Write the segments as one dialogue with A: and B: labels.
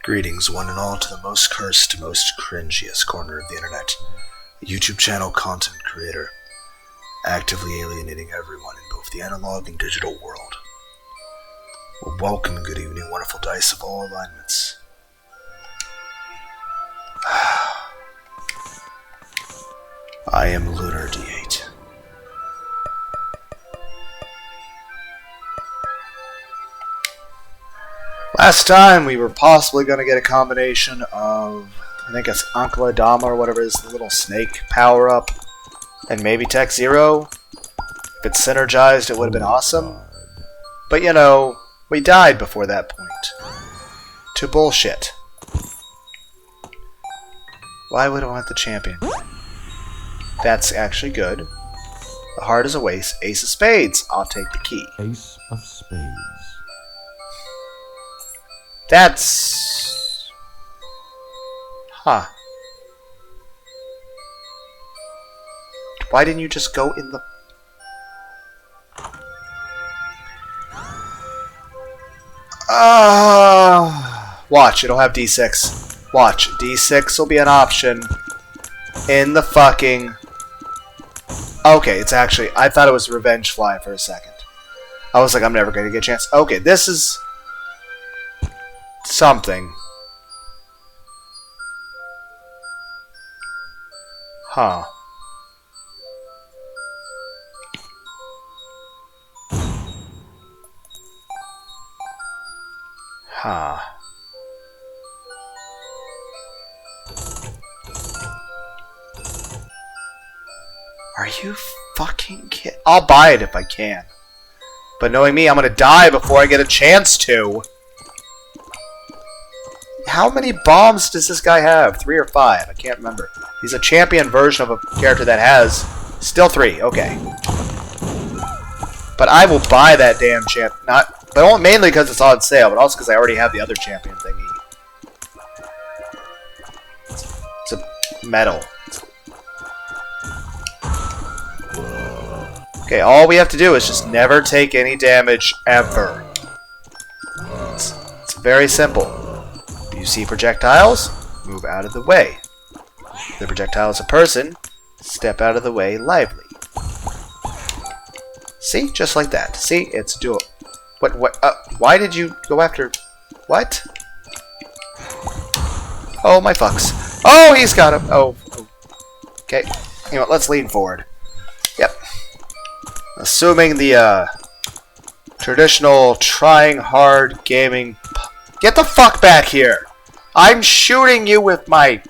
A: Greetings, one and all, to the most cursed, most cringiest corner of the internet. A YouTube channel content creator, actively alienating everyone in both the analog and digital world. Well, welcome and good evening, wonderful dice of all alignments. I am Lunar D8. Last time we were possibly going to get a combination of, I think it's Ankla Dama or whatever it is, the little snake power-up, and maybe Tech Zero. If it's synergized, it would have been awesome. But you know, we died before that point. To bullshit. Why would I want the champion? That's actually good. The heart is a waste. Ace of spades. I'll take the key.
B: Ace of spades.
A: That's... Huh. Why didn't you just go in the... Watch, it'll have D6. Watch, D6 will be an option in the fucking... Okay, it's actually... I thought it was Revenge Fly for a second. I was like, I'm never going to get a chance. Okay, this is... something. Huh. Huh. Are you fucking kidding? I'll buy it if I can. But knowing me, I'm gonna die before I get a chance to. How many bombs does this guy have? 3 or 5? I can't remember. He's a champion version of a character that has... Still 3, okay. But I will buy that damn champ. But mainly because it's on sale, but also because I already have the other champion thingy. It's a metal. Okay, all we have to do is just never take any damage, ever. It's very simple. You see projectiles, move out of the way. The projectile is a person, step out of the way lively. See? Just like that. See? It's dual. What? Why did you go after... What? Oh, my fucks. Oh, he's got him. Oh. Okay. You know what? Let's lean forward. Yep. Assuming the, traditional trying hard gaming... Get the fuck back here! I'm shooting you with my...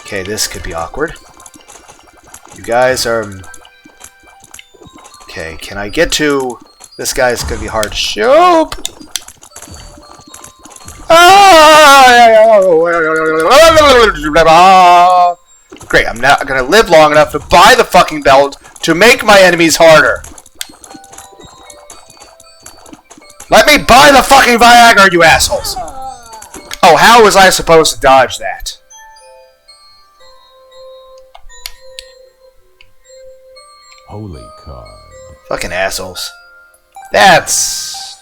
A: Okay, this could be awkward. You guys are... Okay, can I get to... This guy's gonna be hard to shoot! Great, I'm not gonna live long enough to buy the fucking belt to make my enemies harder. Let me buy the fucking Viagra, you assholes! Oh, how was I supposed to dodge that?
B: Holy card.
A: Fucking assholes. That's...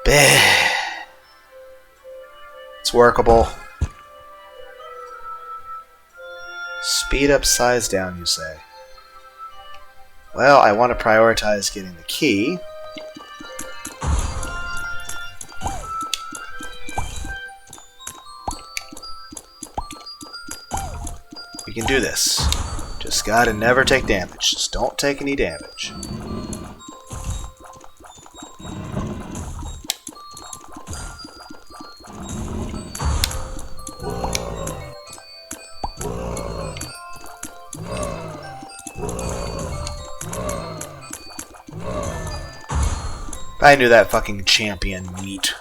A: Bleh. It's workable. Speed up, size down, you say. Well, I want to prioritize getting the key. We can do this. Just gotta never take damage. Just don't take any damage. I knew that fucking champion meat.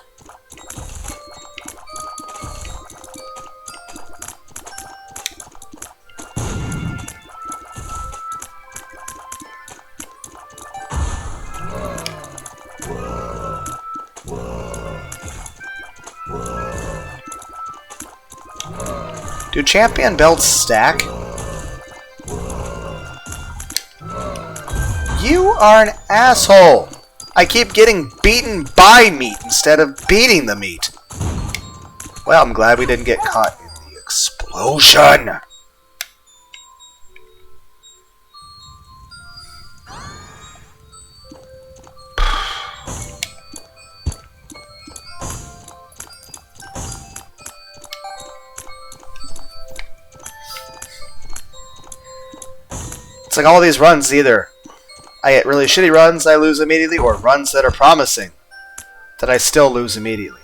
A: Do champion belts stack? You are an asshole. I keep getting beaten by meat instead of beating the meat. Well, I'm glad we didn't get caught in the explosion. It's like all these runs, either I get really shitty runs I lose immediately, or runs that are promising that I still lose immediately.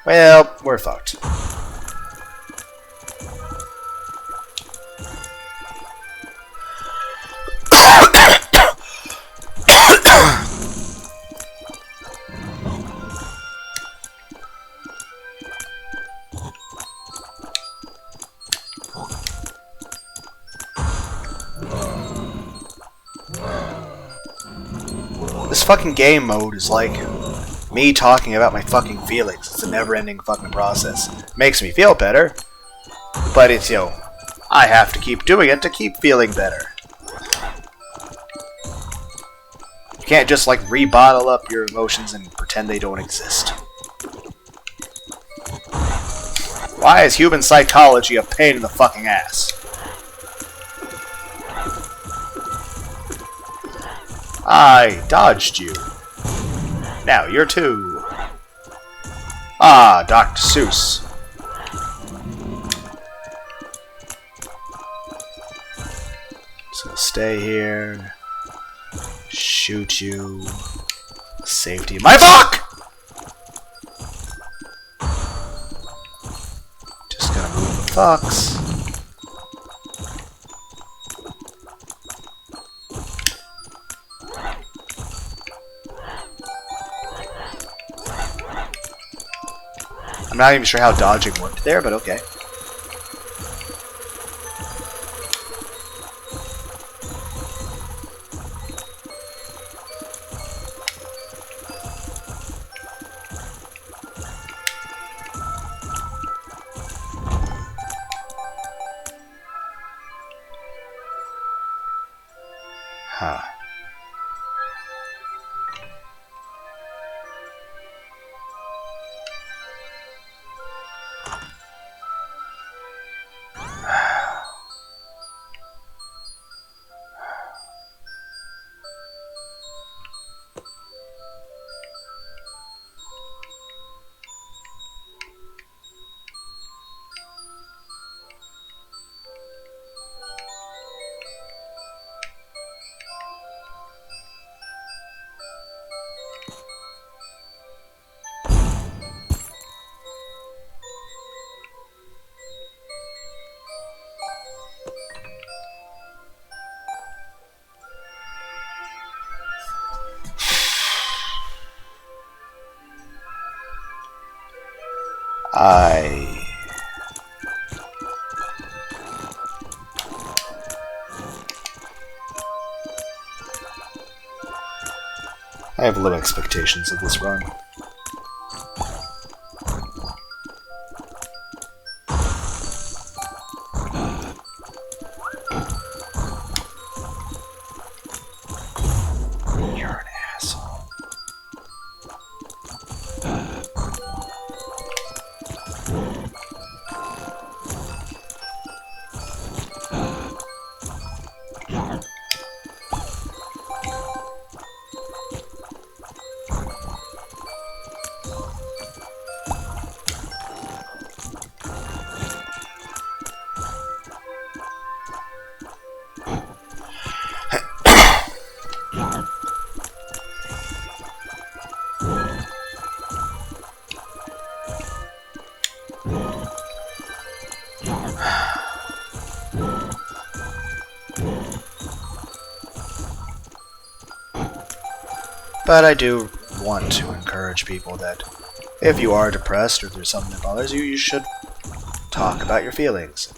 A: Well, we're fucked. This fucking game mode is like me talking about my fucking feelings. It's a never-ending fucking process. It makes me feel better, but it's, I have to keep doing it to keep feeling better. You can't just, like, re-bottle up your emotions and pretend they don't exist. Why is human psychology a pain in the fucking ass? I dodged you. Now you're two. Ah, Dr. Seuss. So stay here. Shoot you. Safety. My fuck! Just gonna move the fucks. I'm not even sure how dodging worked there, but okay. Huh. I have low expectations of this run. You're an asshole. But I do want to encourage people that if you are depressed or there's something that bothers you, you should talk about your feelings.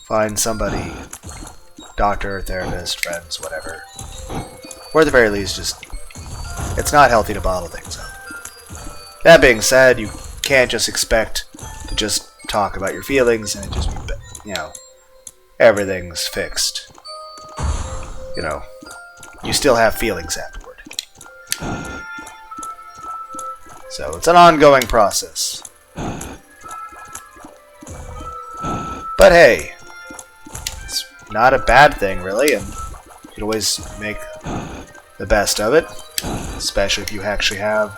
A: Find somebody, doctor, therapist, friends, whatever. Or at the very least, just, it's not healthy to bottle things up. That being said, you can't just expect to just talk about your feelings and it just, everything's fixed. you know, you still have feelings afterward. So it's an ongoing process. But hey, it's not a bad thing, really, and you can always make the best of it, especially if you actually have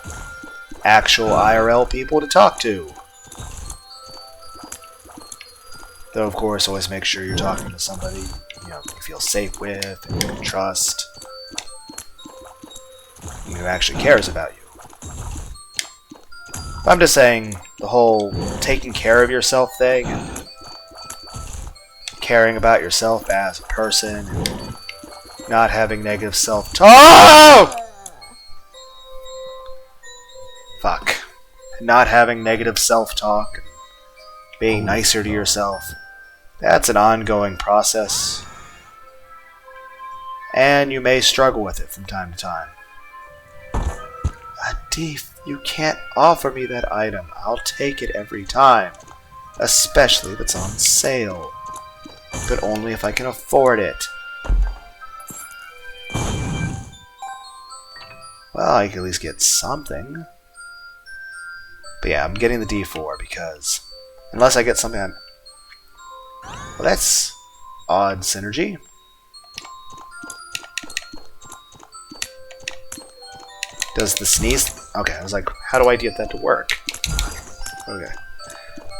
A: actual IRL people to talk to. Though, of course, always make sure you're talking to somebody you feel safe with and you can trust, and who actually cares about you. But I'm just saying, the whole taking care of yourself thing, and caring about yourself as a person, and not having negative self-talk. Fuck. Not having negative self-talk, and being nicer to yourself. That's an ongoing process. And you may struggle with it from time to time. Adif, you can't offer me that item. I'll take it every time. Especially if it's on sale. But only if I can afford it. Well, I can at least get something. But yeah, I'm getting the D4 because unless I get something well, that's odd synergy. Does the sneeze... Okay, I was like, how do I get that to work? Okay.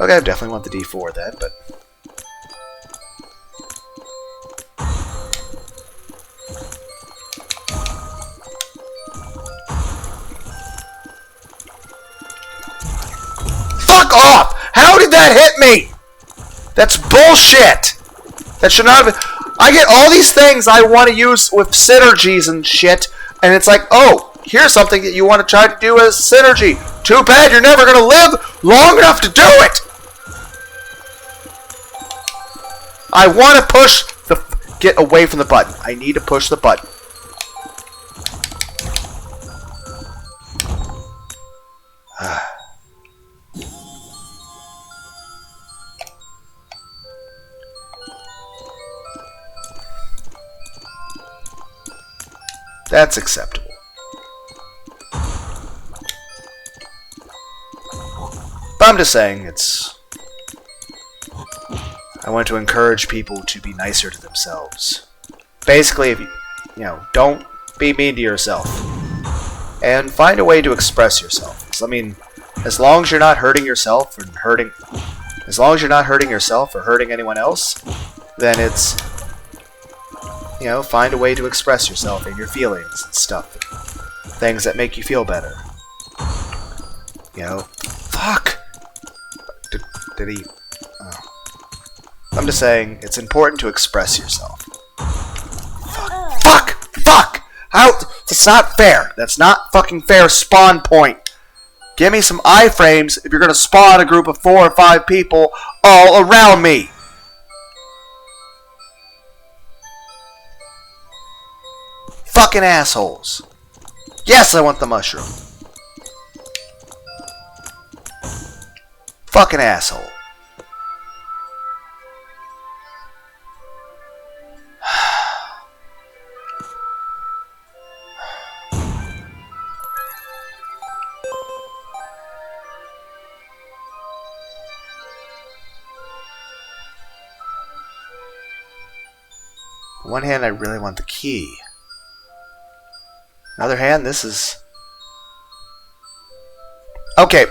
A: Okay, I definitely want the D4 then, but... Fuck off! How did that hit me? That's bullshit! That should not have... I get all these things I want to use with synergies and shit, and it's like, oh, here's something that you want to try to do as synergy. Too bad you're never going to live long enough to do it! I want to push the... Get away from the button. I need to push the button. That's acceptable. But I'm just saying, it's... I want to encourage people to be nicer to themselves. Basically, if you don't be mean to yourself. And find a way to express yourself. So, I mean, as long as you're not hurting yourself or hurting... As long as you're not hurting yourself or hurting anyone else, then it's... find a way to express yourself and your feelings and stuff. Things that make you feel better. Fuck! Did he... Oh. I'm just saying, it's important to express yourself. Fuck! Fuck! How? That's not fair. That's not fucking fair spawn point. Give me some iframes if you're gonna spawn a group of 4 or 5 people all around me. Fucking assholes. Yes, I want the mushroom. Fucking asshole. On one hand, I really want the key. On the other hand, this is... Okay,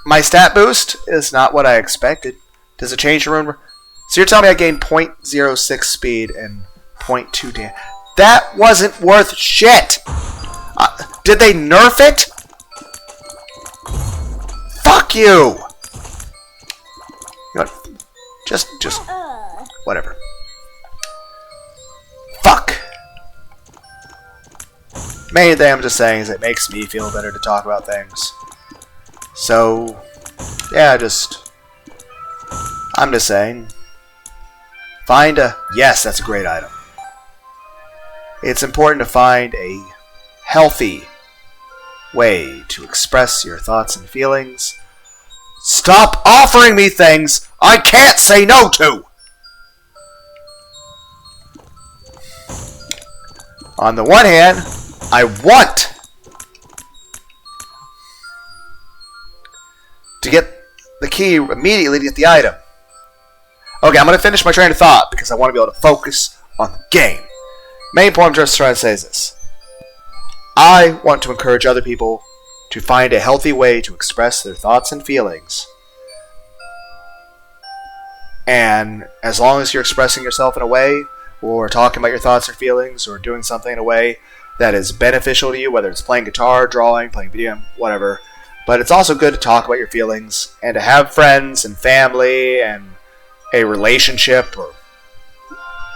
A: my stat boost is not what I expected. Does it change the rune? So you're telling me I gained 0.06 speed and 0.2 damage. That wasn't worth shit! Did they nerf it? Fuck you! You know what? Just... Whatever. Fuck! Main thing I'm just saying is it makes me feel better to talk about things. So, yeah, I'm just saying. Find a... Yes, that's a great item. It's important to find a healthy way to express your thoughts and feelings. Stop offering me things I can't say no to! On the one hand, I want to get the key immediately to get the item. Okay, I'm going to finish my train of thought because I want to be able to focus on the game. Main point I'm just trying to say is this. I want to encourage other people to find a healthy way to express their thoughts and feelings. And as long as you're expressing yourself in a way, or talking about your thoughts or feelings, or doing something in a way that is beneficial to you, whether it's playing guitar, drawing, playing video, whatever. But it's also good to talk about your feelings and to have friends and family and a relationship or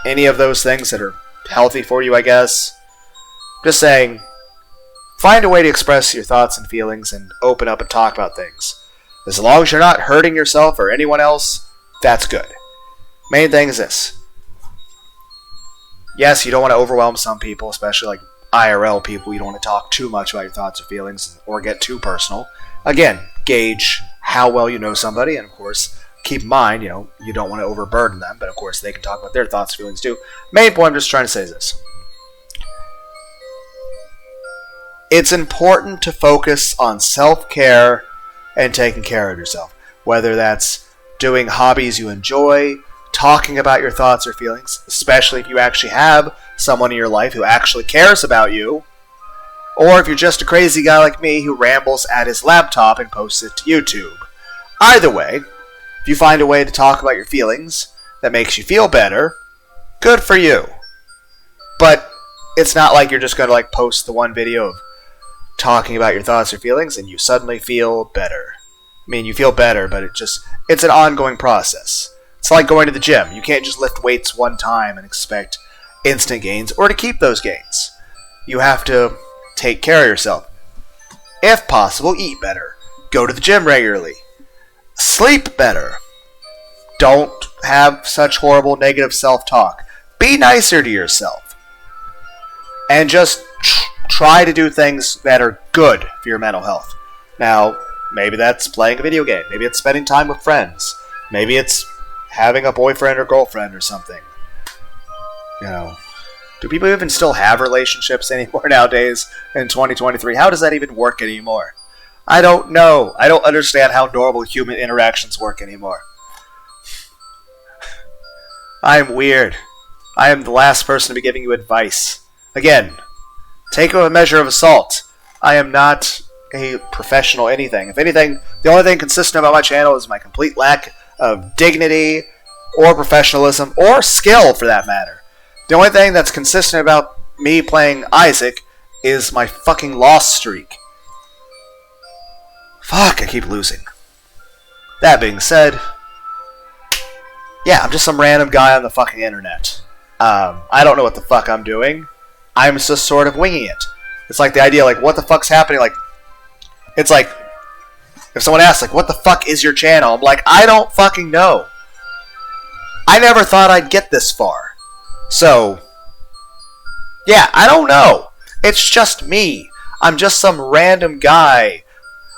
A: any of those things that are healthy for you, I guess. Just saying, find a way to express your thoughts and feelings and open up and talk about things. As long as you're not hurting yourself or anyone else, that's good. Main thing is this. Yes, you don't want to overwhelm some people, especially like IRL people. You don't want to talk too much about your thoughts or feelings or get too personal. Again, gauge how well you know somebody, and of course, keep in mind, you don't want to overburden them, but of course, they can talk about their thoughts and feelings too. Main point I'm just trying to say is this. It's important to focus on self-care and taking care of yourself. Whether that's doing hobbies you enjoy, talking about your thoughts or feelings, especially if you actually have someone in your life who actually cares about you, or if you're just a crazy guy like me who rambles at his laptop and posts it to YouTube. Either way, if you find a way to talk about your feelings that makes you feel better, good for you. But it's not like you're just going to post the one video of talking about your thoughts or feelings and you suddenly feel better. I mean, you feel better, but it's an ongoing process. It's like going to the gym. You can't just lift weights one time and expect instant gains or to keep those gains. You have to take care of yourself. If possible, eat better. Go to the gym regularly. Sleep better. Don't have such horrible negative self-talk. Be nicer to yourself. And just try to do things that are good for your mental health. Now, maybe that's playing a video game. Maybe it's spending time with friends. Maybe it's having a boyfriend or girlfriend or something. Do people even still have relationships anymore nowadays in 2023? How does that even work anymore? I don't know. I don't understand how normal human interactions work anymore. I am weird. I am the last person to be giving you advice. Again, take a measure of salt. I am not a professional anything. If anything, the only thing consistent about my channel is my complete lack of dignity or professionalism or skill for that matter. The only thing that's consistent about me playing Isaac is my fucking loss streak. Fuck, I keep losing. That being said, yeah, I'm just some random guy on the fucking internet. I don't know what the fuck I'm doing. I'm just sort of winging it. It's like the idea, what the fuck's happening? It's like, if someone asks, what the fuck is your channel? I'm like, I don't fucking know. I never thought I'd get this far. So, yeah, I don't know. It's just me. I'm just some random guy.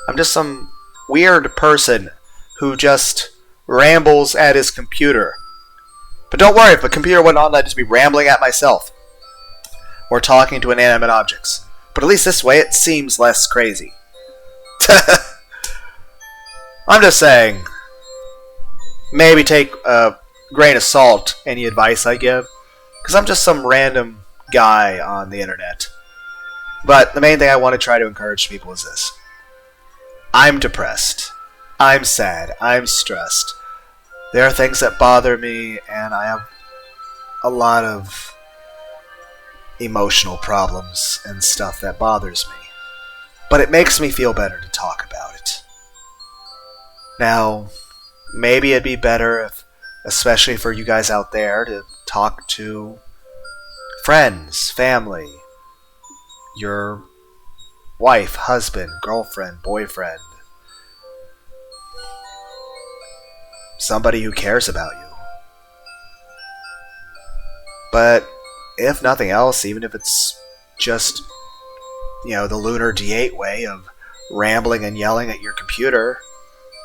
A: I'm just some weird person who just rambles at his computer. But don't worry, if the computer went on, I'd just be rambling at myself. Or talking to inanimate objects. But at least this way, it seems less crazy. I'm just saying, maybe take a grain of salt any advice I give. Because I'm just some random guy on the internet. But the main thing I want to try to encourage people is this. I'm depressed. I'm sad. I'm stressed. There are things that bother me, and I have a lot of emotional problems and stuff that bothers me. But it makes me feel better to talk about it. Now, maybe it'd be better if, especially for you guys out there, to talk to friends, family, your wife, husband, girlfriend, boyfriend, somebody who cares about you. But if nothing else, even if it's just, the Lunar D8 way of rambling and yelling at your computer,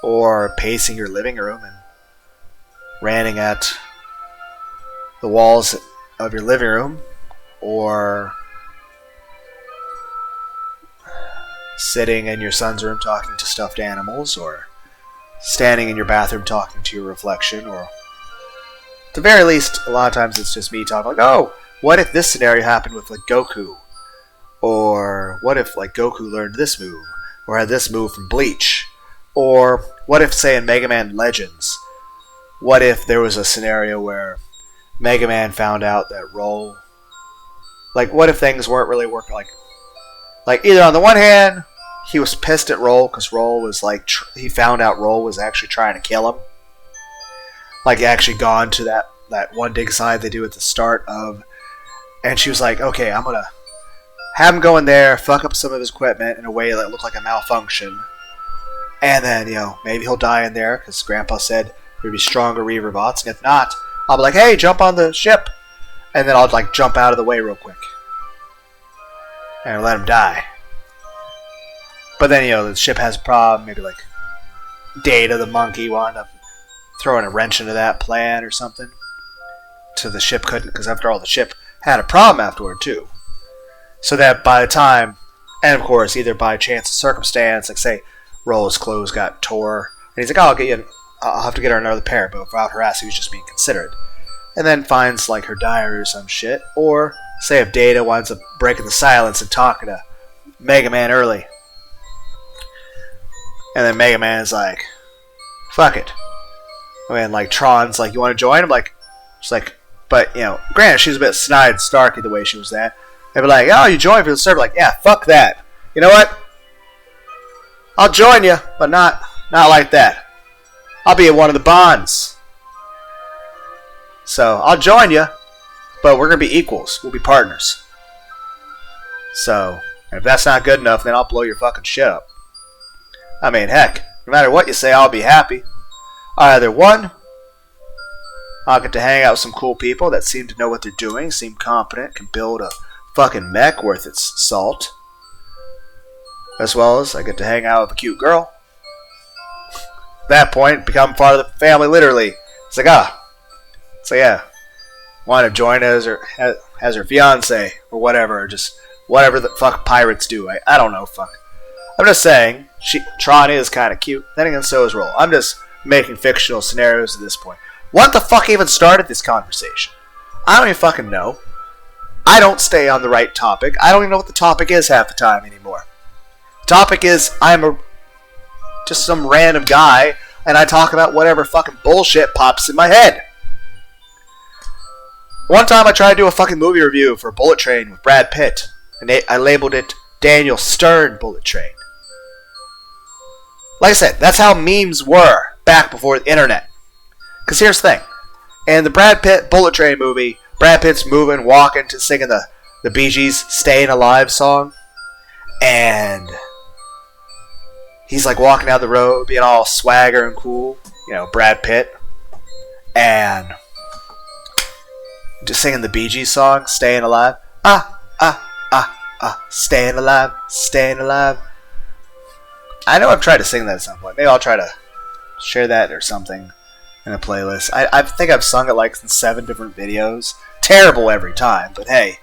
A: or pacing your living room and ranting at the walls of your living room, or sitting in your son's room talking to stuffed animals, or standing in your bathroom talking to your reflection, or at the very least, a lot of times it's just me talking like, oh, what if this scenario happened with like Goku? Or what if like Goku learned this move, or had this move from Bleach? Or what if, say, in Mega Man Legends, what if there was a scenario where Mega Man found out that Roll, like, what if things weren't really working? Like either on the one hand, he was pissed at Roll because Roll was like, he found out Roll was actually trying to kill him. Like, actually gone to that one dig side they do at the start of, and she was like, okay, I'm gonna have him go in there, fuck up some of his equipment in a way that looked like a malfunction, and then, maybe he'll die in there because Grandpa said there'd be stronger Reaver bots, and if not, I'll be like, hey, jump on the ship, and then I'll like jump out of the way real quick and let him die. But then, the ship has a problem. Maybe like Data the monkey wound up throwing a wrench into that plan or something, so the ship couldn't, because after all, the ship had a problem afterward too. So that by the time, and of course, either by chance or circumstance, like say, Roll's clothes got tore, and he's like, oh, I'll have to get her another pair, but without her ass, he was just being considerate. And then finds like her diary or some shit, or say if Data winds up breaking the silence and talking to Mega Man early, and then Mega Man's like, fuck it. I mean, like Tron's like, you want to join? I'm like, she's like, but granted, she's a bit snide and starky the way she was that. They'd be like, oh, you join for the server? Like, yeah, fuck that. You know what? I'll join you, but not like that. I'll be at one of the bonds. So, I'll join you, but we're going to be equals. We'll be partners. So, if that's not good enough, then I'll blow your fucking shit up. I mean, heck, no matter what you say, I'll be happy. Either one, I'll get to hang out with some cool people that seem to know what they're doing, seem competent, can build a fucking mech worth its salt. As well as I get to hang out with a cute girl. At that point, become part of the family, literally. It's like, so yeah, want to join as her fiance or whatever, or just whatever the fuck pirates do. I don't know, fuck. I'm just saying, Tron is kind of cute. Then again, so is Roll. I'm just making fictional scenarios at this point. What the fuck even started this conversation? I don't even fucking know. I don't stay on the right topic. I don't even know what the topic is half the time anymore. The topic is just some random guy, and I talk about whatever fucking bullshit pops in my head. One time I tried to do a fucking movie review for Bullet Train with Brad Pitt, and I labeled it Daniel Stern Bullet Train. Like I said, that's how memes were back before the internet. Because here's the thing. In the Brad Pitt Bullet Train movie, Brad Pitt's moving, walking, to singing the Bee Gees' Staying Alive song. And he's like walking down the road, being all swagger and cool. Brad Pitt. And just singing the Bee Gees song, Staying Alive. Staying alive, staying alive. I know I've tried to sing that at some point. Maybe I'll try to share that or something in a playlist. I think I've sung it like in 7 different videos. Terrible every time, but hey,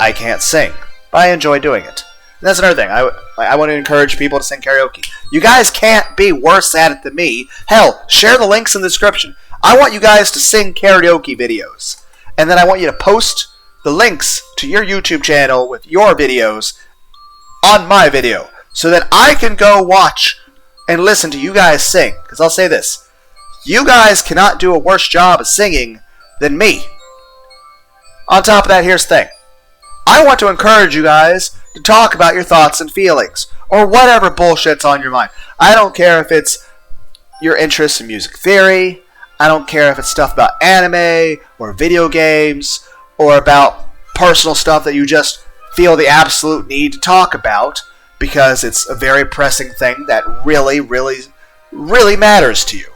A: I can't sing. But I enjoy doing it. And that's another thing. I want to encourage people to sing karaoke. You guys can't be worse at it than me. Hell, share the links in the description. I want you guys to sing karaoke videos. And then I want you to post the links to your YouTube channel with your videos on my video, so that I can go watch and listen to you guys sing. Because I'll say this. You guys cannot do a worse job of singing than me. On top of that, here's the thing. I want to encourage you guys to talk about your thoughts and feelings, or whatever bullshit's on your mind. I don't care if it's your interest in music theory. I don't care if it's stuff about anime, or video games, or about personal stuff that you just feel the absolute need to talk about, because it's a very pressing thing that really, really, really matters to you.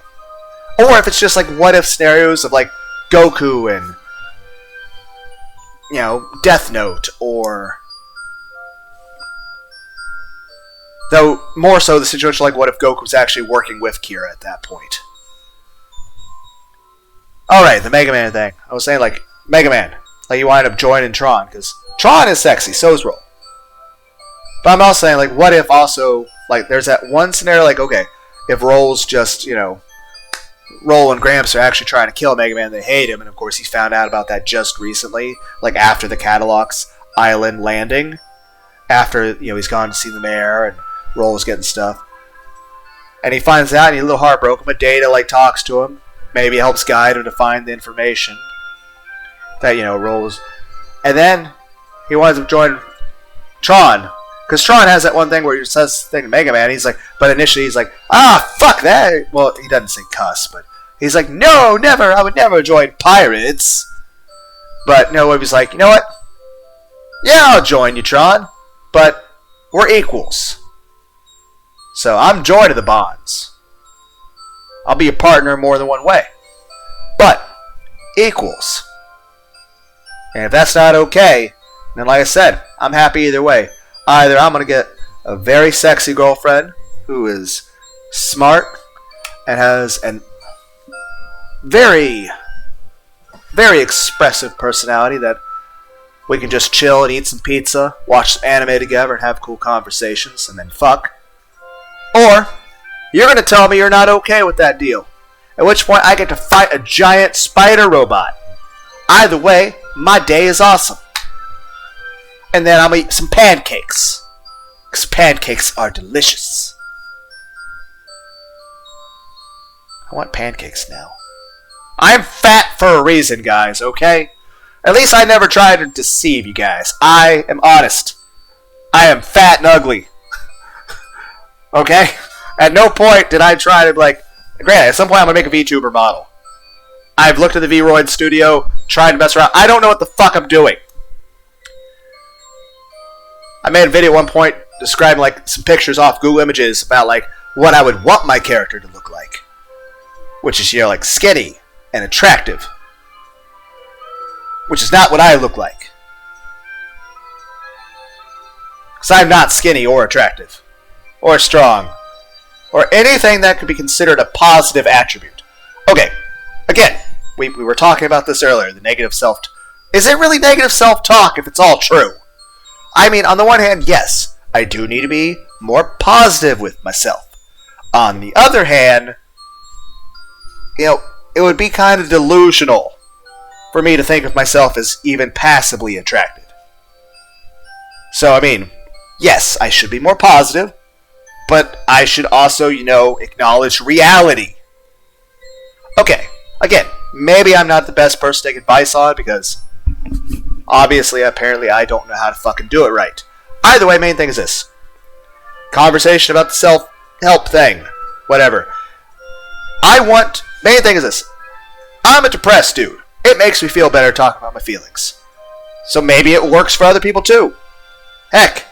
A: Or if it's just like what-if scenarios of like Goku and, Death Note, or, though more so the situation like what if Goku was actually working with Kira at that point. Alright, the Mega Man thing. I was saying like, Mega Man, like you wind up joining Tron, because Tron is sexy, so is Roll. But I'm also saying, like, what if also, like, there's that one scenario, like, okay, if Roll's just, Roll and Gramps are actually trying to kill Mega Man, they hate him, and of course he found out about that just recently, like, after the Catalog's island landing, after, he's gone to see the mayor, and Roll was getting stuff. And he finds out, and he's a little heartbroken, but Data, like, talks to him, maybe helps guide him to find the information that, Roll was... And then he winds up joining Tron, because Tron has that one thing where he says thing to Mega Man, he's like, but initially he's like, fuck that! Well, he doesn't say cuss, but he's like, no, never, I would never join pirates. But no, he's like, you know what? Yeah, I'll join you, Tron, but we're equals. So I'm joining the bonds. I'll be a partner more than one way. But equals. And if that's not okay, then like I said, I'm happy either way. Either I'm going to get a very sexy girlfriend who is smart and has a very, very expressive personality that we can just chill and eat some pizza, watch some anime together, and have cool conversations, and then fuck. Or you're going to tell me you're not okay with that deal, at which point I get to fight a giant spider robot. Either way, my day is awesome. And then I'm eat some pancakes, because pancakes are delicious. I want pancakes now. I'm fat for a reason, guys, okay? At least I never tried to deceive you guys. I am honest. I am fat and ugly. Okay? At no point did I try to, granted, at some point I'm going to make a VTuber model. I've looked at the V-Roid studio, tried to mess around. I don't know what the fuck I'm doing. I made a video at one point describing, some pictures off Google Images about, what I would want my character to look like. Which is, skinny and attractive. Which is not what I look like. Because I'm not skinny or attractive. Or strong. Or anything that could be considered a positive attribute. Okay, again, we were talking about this earlier, the negative self... Is it really negative self-talk if it's all true? I mean, on the one hand, yes, I do need to be more positive with myself. On the other hand, it would be kind of delusional for me to think of myself as even passably attractive. So, I mean, yes, I should be more positive, but I should also, acknowledge reality. Okay, again, maybe I'm not the best person to take advice on, because obviously, apparently, I don't know how to fucking do it right. Either way, main thing is this. Conversation about the self-help thing. Whatever. Main thing is this. I'm a depressed dude. It makes me feel better talking about my feelings. So maybe it works for other people too. Heck,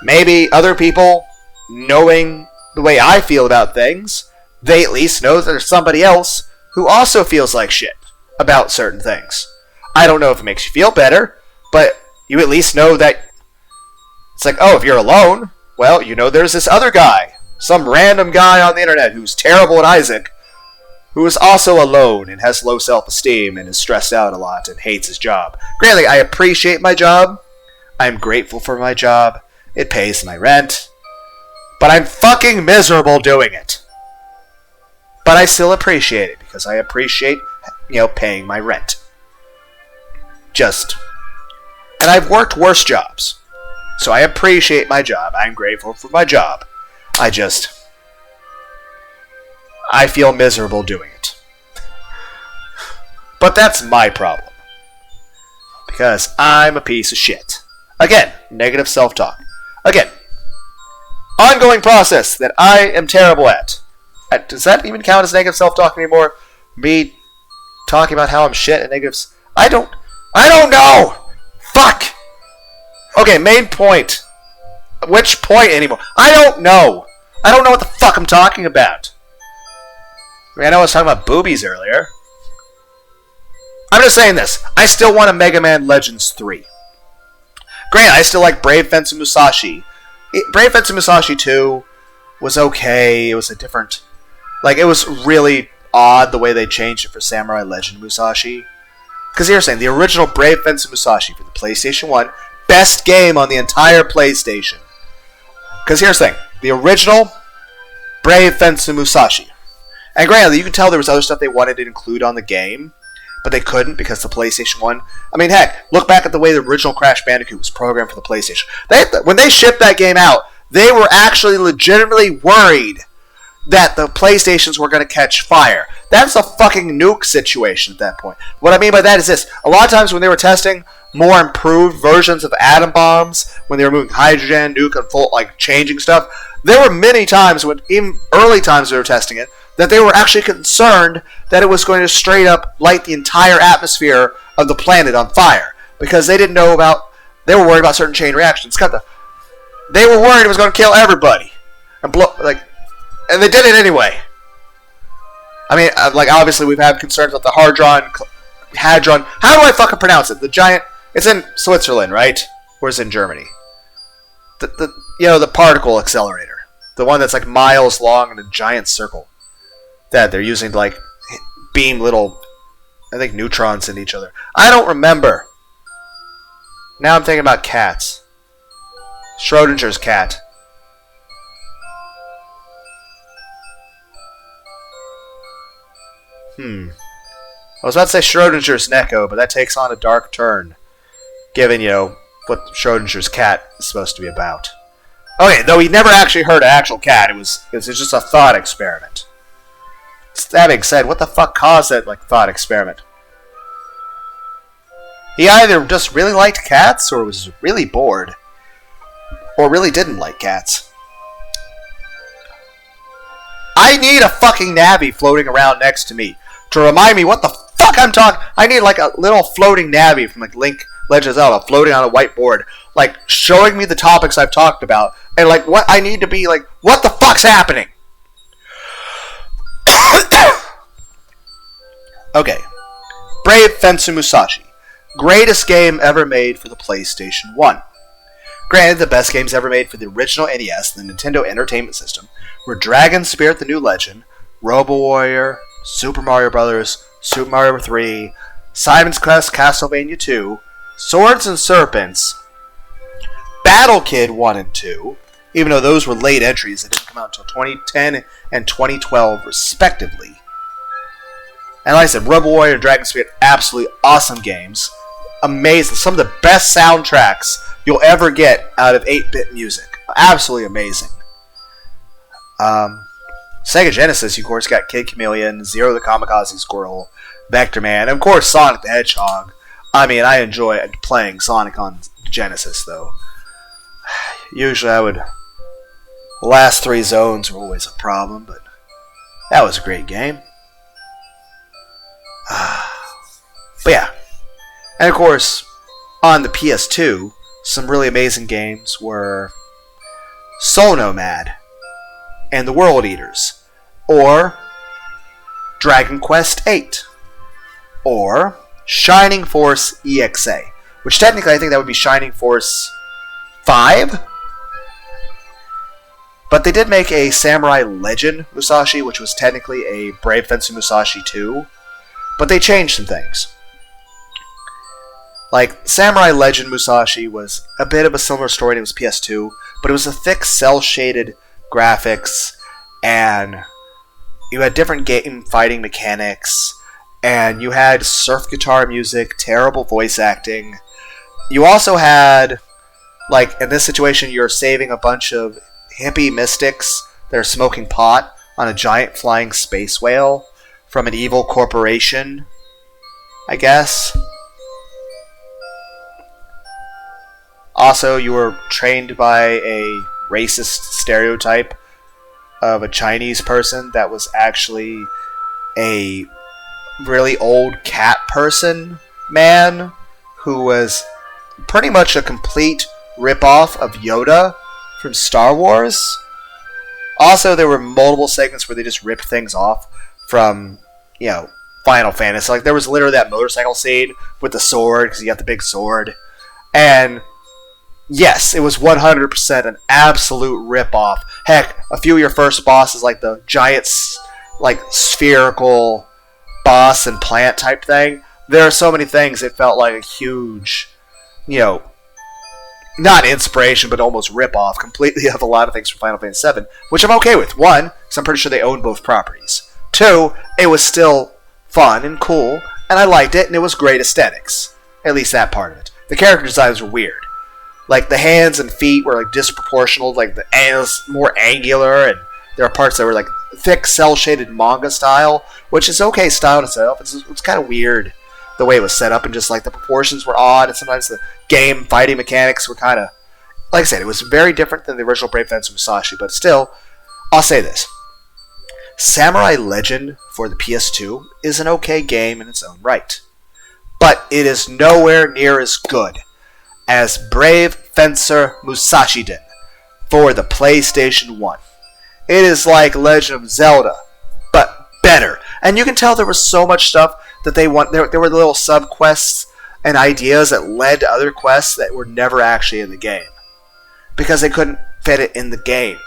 A: maybe other people, knowing the way I feel about things, they at least know that there's somebody else who also feels like shit about certain things. I don't know if it makes you feel better, but you at least know that it's like, oh, if you're alone, well, there's this other guy, some random guy on the internet who's terrible at Isaac, who is also alone and has low self-esteem and is stressed out a lot and hates his job. Granted, I appreciate my job. I'm grateful for my job. It pays my rent. But I'm fucking miserable doing it. But I still appreciate it because I appreciate, paying my rent. And I've worked worse jobs. So I appreciate my job. I'm grateful for my job. I feel miserable doing it. But that's my problem. Because I'm a piece of shit. Again, negative self-talk. Again, ongoing process that I am terrible at. Does that even count as negative self-talk anymore? Me talking about how I'm shit and negatives? I don't know! Fuck! Okay, main point. Which point anymore? I don't know! I don't know what the fuck I'm talking about. I know I was talking about boobies earlier. I'm just saying this. I still want a Mega Man Legends 3. Granted, I still like Brave Fencer Musashi. Brave Fencer Musashi 2 was okay. It was a different... it was really odd the way they changed it for Samurai Legend Musashi. Because you're saying, the original Brave Fencer Musashi for the PlayStation 1, best game on the entire PlayStation. Because here's the thing. The original Brave Fensu Musashi. And granted, you can tell there was other stuff they wanted to include on the game, but they couldn't because the PlayStation 1... I mean, heck, look back at the way the original Crash Bandicoot was programmed for the PlayStation. When they shipped that game out, they were actually legitimately worried that the PlayStations were going to catch fire. That's a fucking nuke situation at that point. What I mean by that is this. A lot of times when they were testing more improved versions of atom bombs, when they were moving hydrogen, nuke, and full, like, changing stuff, there were many times, when even early times they were testing it, that they were actually concerned that it was going to straight up light the entire atmosphere of the planet on fire. Because they didn't know about... They were worried about certain chain reactions. They were worried it was going to kill everybody. And and they did it anyway. I mean, like, obviously we've had concerns about the Hadron... How do I fucking pronounce it? The giant... It's in Switzerland, right? Or is it in Germany? The particle accelerator. The one that's like miles long in a giant circle. That they're using to, like, beam little, I think, neutrons into each other. I don't remember. Now I'm thinking about cats. Schrodinger's cat. I was about to say Schrodinger's Neko, but that takes on a dark turn. Given, what Schrodinger's cat is supposed to be about. Okay, though he never actually heard an actual cat. It was just a thought experiment. That being said, what the fuck caused that, like, thought experiment? He either just really liked cats, or was really bored, or really didn't like cats. I need a fucking Navi floating around next to me to remind me what the fuck I'm talking. I need, like, a little floating Navi from, like, Link Legend of Zelda floating on a whiteboard, like, showing me the topics I've talked about, and, like, what I need to be, like, what the fuck's happening? Okay. Brave Fensu Musashi. Greatest game ever made for the PlayStation 1. Granted, the best games ever made for the original NES, the Nintendo Entertainment System, were Dragon Spirit the New Legend, Robo Warrior, Super Mario Bros., Super Mario 3, Simon's Quest Castlevania 2, Swords and Serpents, Battle Kid 1 and 2, even though those were late entries that didn't come out until 2010 and 2012 respectively. And like I said, Robo Warrior and Dragon Spirit, absolutely awesome games. Amazing. Some of the best soundtracks you'll ever get out of 8-bit music. Absolutely amazing. Sega Genesis, you of course got Kid Chameleon, Zero the Kamikaze Squirrel, Vector Man, and of course Sonic the Hedgehog. I mean, I enjoy playing Sonic on Genesis, though. Usually the last 3 zones were always a problem, but that was a great game. But yeah. And of course, on the PS2, some really amazing games were Soul Nomad and the World Eaters, or Dragon Quest VIII, or Shining Force EXA, which technically I think that would be Shining Force 5. But they did make a Samurai Legend Musashi, which was technically a Brave Fensu Musashi 2. But they changed some things. Like, Samurai Legend Musashi was a bit of a similar story to it was PS2, but it was a thick cel-shaded graphics, and you had different game fighting mechanics, and you had surf guitar music, terrible voice acting. You also had, like, in this situation, you're saving a bunch of hippie mystics that are smoking pot on a giant flying space whale from an evil corporation, I guess. Also, you were trained by a racist stereotype of a Chinese person that was actually a really old cat person man who was pretty much a complete ripoff of Yoda from Star Wars. Also, there were multiple segments where they just ripped things off from, Final Fantasy. Like, there was literally that motorcycle scene with the sword, because you got the big sword. And yes, it was 100% an absolute rip-off. Heck, a few of your first bosses, like the giant, like, spherical boss and plant type thing, there are so many things it felt like a huge, not inspiration, but almost rip-off completely of a lot of things from Final Fantasy VII, which I'm okay with. One, because I'm pretty sure they own both properties. Two, it was still fun and cool, and I liked it, and it was great aesthetics. At least that part of it. The character designs were weird. Like, the hands and feet were, like, disproportional, like, the hands more angular, and there are parts that were, like, thick, cel-shaded manga style, which is okay style in itself. It's kind of weird the way it was set up, and just, like, the proportions were odd, and sometimes the game fighting mechanics were kind of... Like I said, it was very different than the original Brave Fencer Musashi, but still, I'll say this. Samurai Legend for the PS2 is an okay game in its own right. But it is nowhere near as good as Brave Fencer Musashi-den for the PlayStation 1. It is like Legend of Zelda, but better. And you can tell there was so much stuff that they want. There were little sub-quests and ideas that led to other quests that were never actually in the game. Because they couldn't fit it in the game.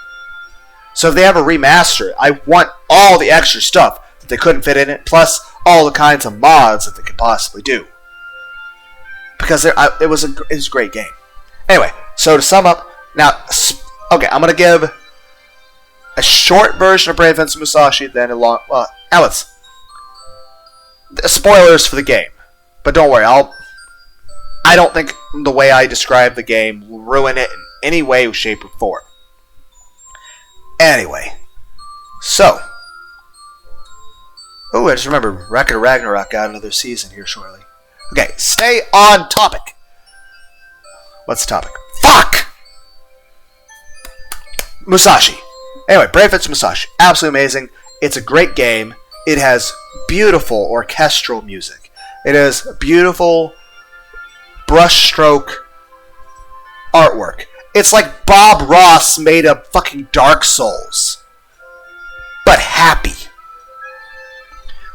A: So if they ever remaster it, I want all the extra stuff that they couldn't fit in it, plus all the kinds of mods that they could possibly do. Because it was a great game. Anyway, so to sum up, now, okay, I'm going to give a short version of Brave Fencer Musashi, then a long, well, Alex, spoilers for the game. But don't worry, I don't think the way I describe the game will ruin it in any way, shape, or form. Anyway, so, I just remembered Record of Ragnarok got another season here shortly. Okay, stay on topic. What's the topic? Fuck! Musashi. Anyway, Brave Fencer Musashi. Absolutely amazing. It's a great game. It has beautiful orchestral music. It has beautiful brushstroke artwork. It's like Bob Ross made a fucking Dark Souls. But happy.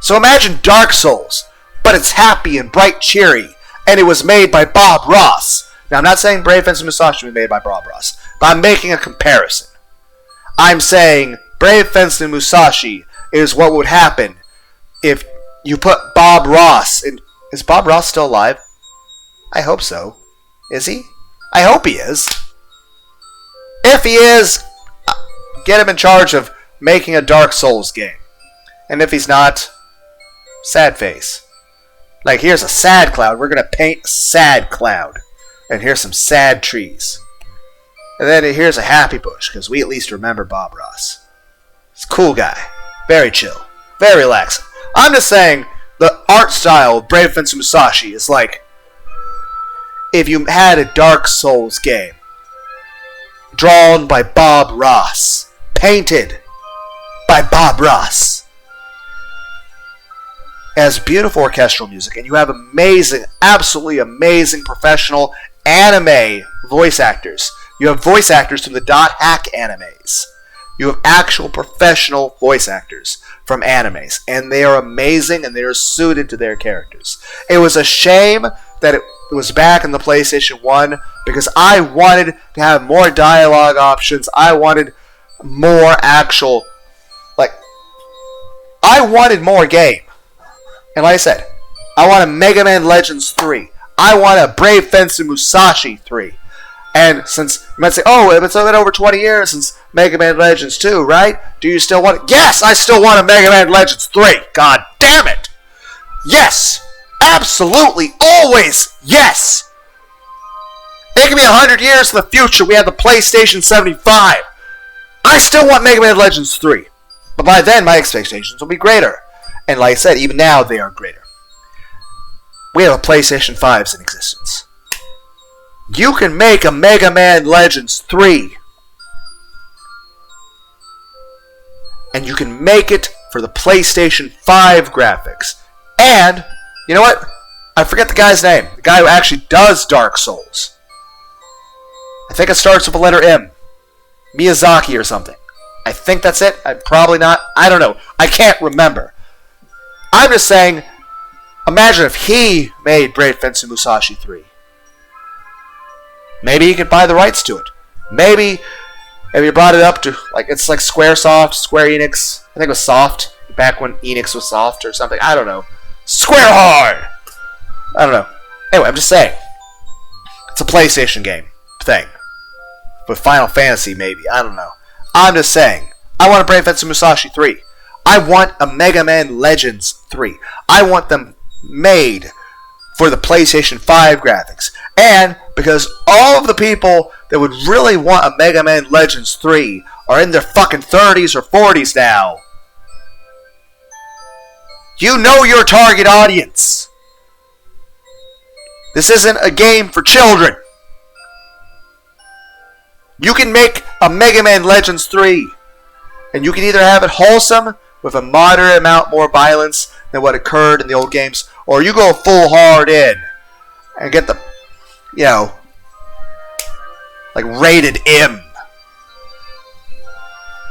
A: So imagine Dark Souls, but it's happy and bright, cheery, and it was made by Bob Ross. Now, I'm not saying Brave Fencer Musashi was made by Bob Ross, but I'm making a comparison. I'm saying Brave Fencer Musashi is what would happen if you put Bob Ross in... Is Bob Ross still alive? I hope so. Is he? I hope he is. If he is, get him in charge of making a Dark Souls game. And if he's not, sad face. Like, here's a sad cloud. We're going to paint a sad cloud. And here's some sad trees. And then here's a happy bush, because we at least remember Bob Ross. He's a cool guy. Very chill. Very relaxing. I'm just saying, the art style of Brave Fencer Musashi is like if you had a Dark Souls game drawn by Bob Ross, painted by Bob Ross. It has beautiful orchestral music, and you have amazing, absolutely amazing professional anime voice actors. You have voice actors from the Dot Hack animes. You have actual professional voice actors from animes, and they are amazing, and they are suited to their characters. It was a shame that it was back in the PlayStation 1, because I wanted to have more dialogue options. I wanted more actual, I wanted more game. And like I said, I want a Mega Man Legends 3. I want a Brave Fencer Musashi 3. And since you might say, oh, it's been over 20 years since Mega Man Legends 2, right? Do you still want it? Yes, I still want a Mega Man Legends 3. God damn it. Yes. Absolutely. Always. Yes. It can be 100 years in the future. We have the PlayStation 75. I still want Mega Man Legends 3. But by then, my expectations will be greater. And like I said, even now, they are greater. We have a PlayStation 5s in existence. You can make a Mega Man Legends 3. And you can make it for the PlayStation 5 graphics. And, you know what? I forget the guy's name. The guy who actually does Dark Souls. I think it starts with a letter M. Miyazaki or something. I think that's it. Probably not. I don't know. I can't remember. I'm just saying, imagine if he made Brave Fencer Musashi 3. Maybe he could buy the rights to it. Maybe if you brought it up to, it's like Squaresoft, Square Enix. I think it was Soft, back when Enix was Soft or something. I don't know. Square Hard! I don't know. Anyway, I'm just saying. It's a PlayStation game. thing. With Final Fantasy, maybe. I don't know. I'm just saying. I want a Brave Fencer Musashi 3. I want a Mega Man Legends 3. I want them made for the PlayStation 5 graphics. And because all of the people that would really want a Mega Man Legends 3 are in their fucking 30s or 40s now. You know your target audience. This isn't a game for children. You can make a Mega Man Legends 3, and you can either have it wholesome with a moderate amount more violence than what occurred in the old games, or you go full hard in and get the, like rated M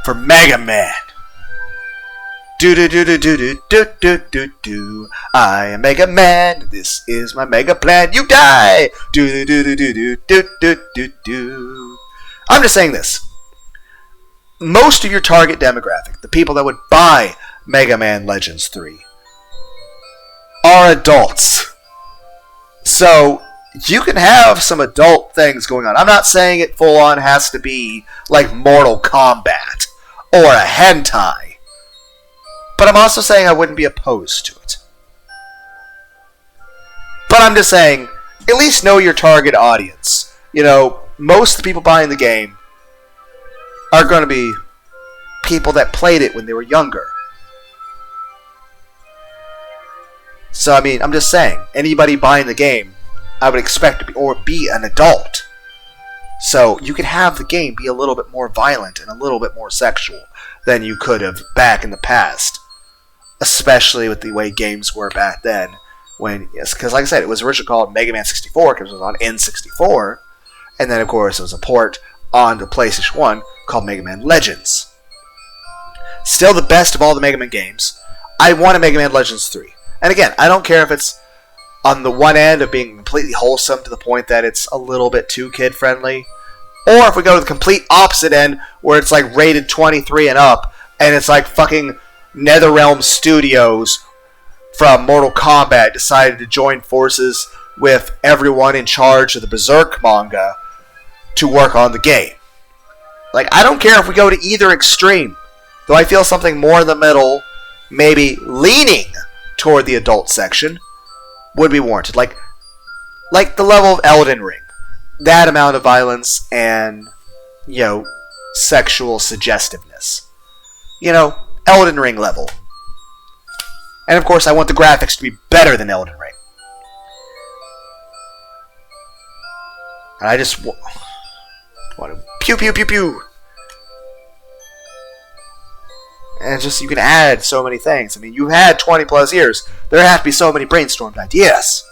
A: for Mega Man. Do do do do do do do do do do. I am Mega Man. This is my Mega Plan. You die. Do do do do do do do do do. I'm just saying this. Most of your target demographic, the people that would buy Mega Man Legends 3, are adults. So you can have some adult things going on. I'm not saying it full on has to be like Mortal Kombat or a hentai. But I'm also saying I wouldn't be opposed to it. But I'm just saying, at least know your target audience. Most of the people buying the game are going to be people that played it when they were younger. So, I'm just saying, anybody buying the game, I would expect to be an adult. So, you can have the game be a little bit more violent and a little bit more sexual than you could have back in the past. Especially with the way games were back then. Because like I said, it was originally called Mega Man 64 because it was on N64. And then, of course, it was a port on the PlayStation 1 called Mega Man Legends. Still the best of all the Mega Man games. I want a Mega Man Legends 3. And again, I don't care if it's on the one end of being completely wholesome to the point that it's a little bit too kid-friendly. Or if we go to the complete opposite end where it's like rated 23 and up. And it's like fucking NetherRealm Studios from Mortal Kombat decided to join forces with everyone in charge of the Berserk manga to work on the game. Like, I don't care if we go to either extreme, though I feel something more in the middle, maybe leaning toward the adult section, would be warranted. Like the level of Elden Ring. That amount of violence and, sexual suggestiveness. Elden Ring level. And of course, I want the graphics to be better than Elden Ring. And I just want to pew pew pew pew. And just, you can add so many things. You've had 20 plus years. There have to be so many brainstormed ideas.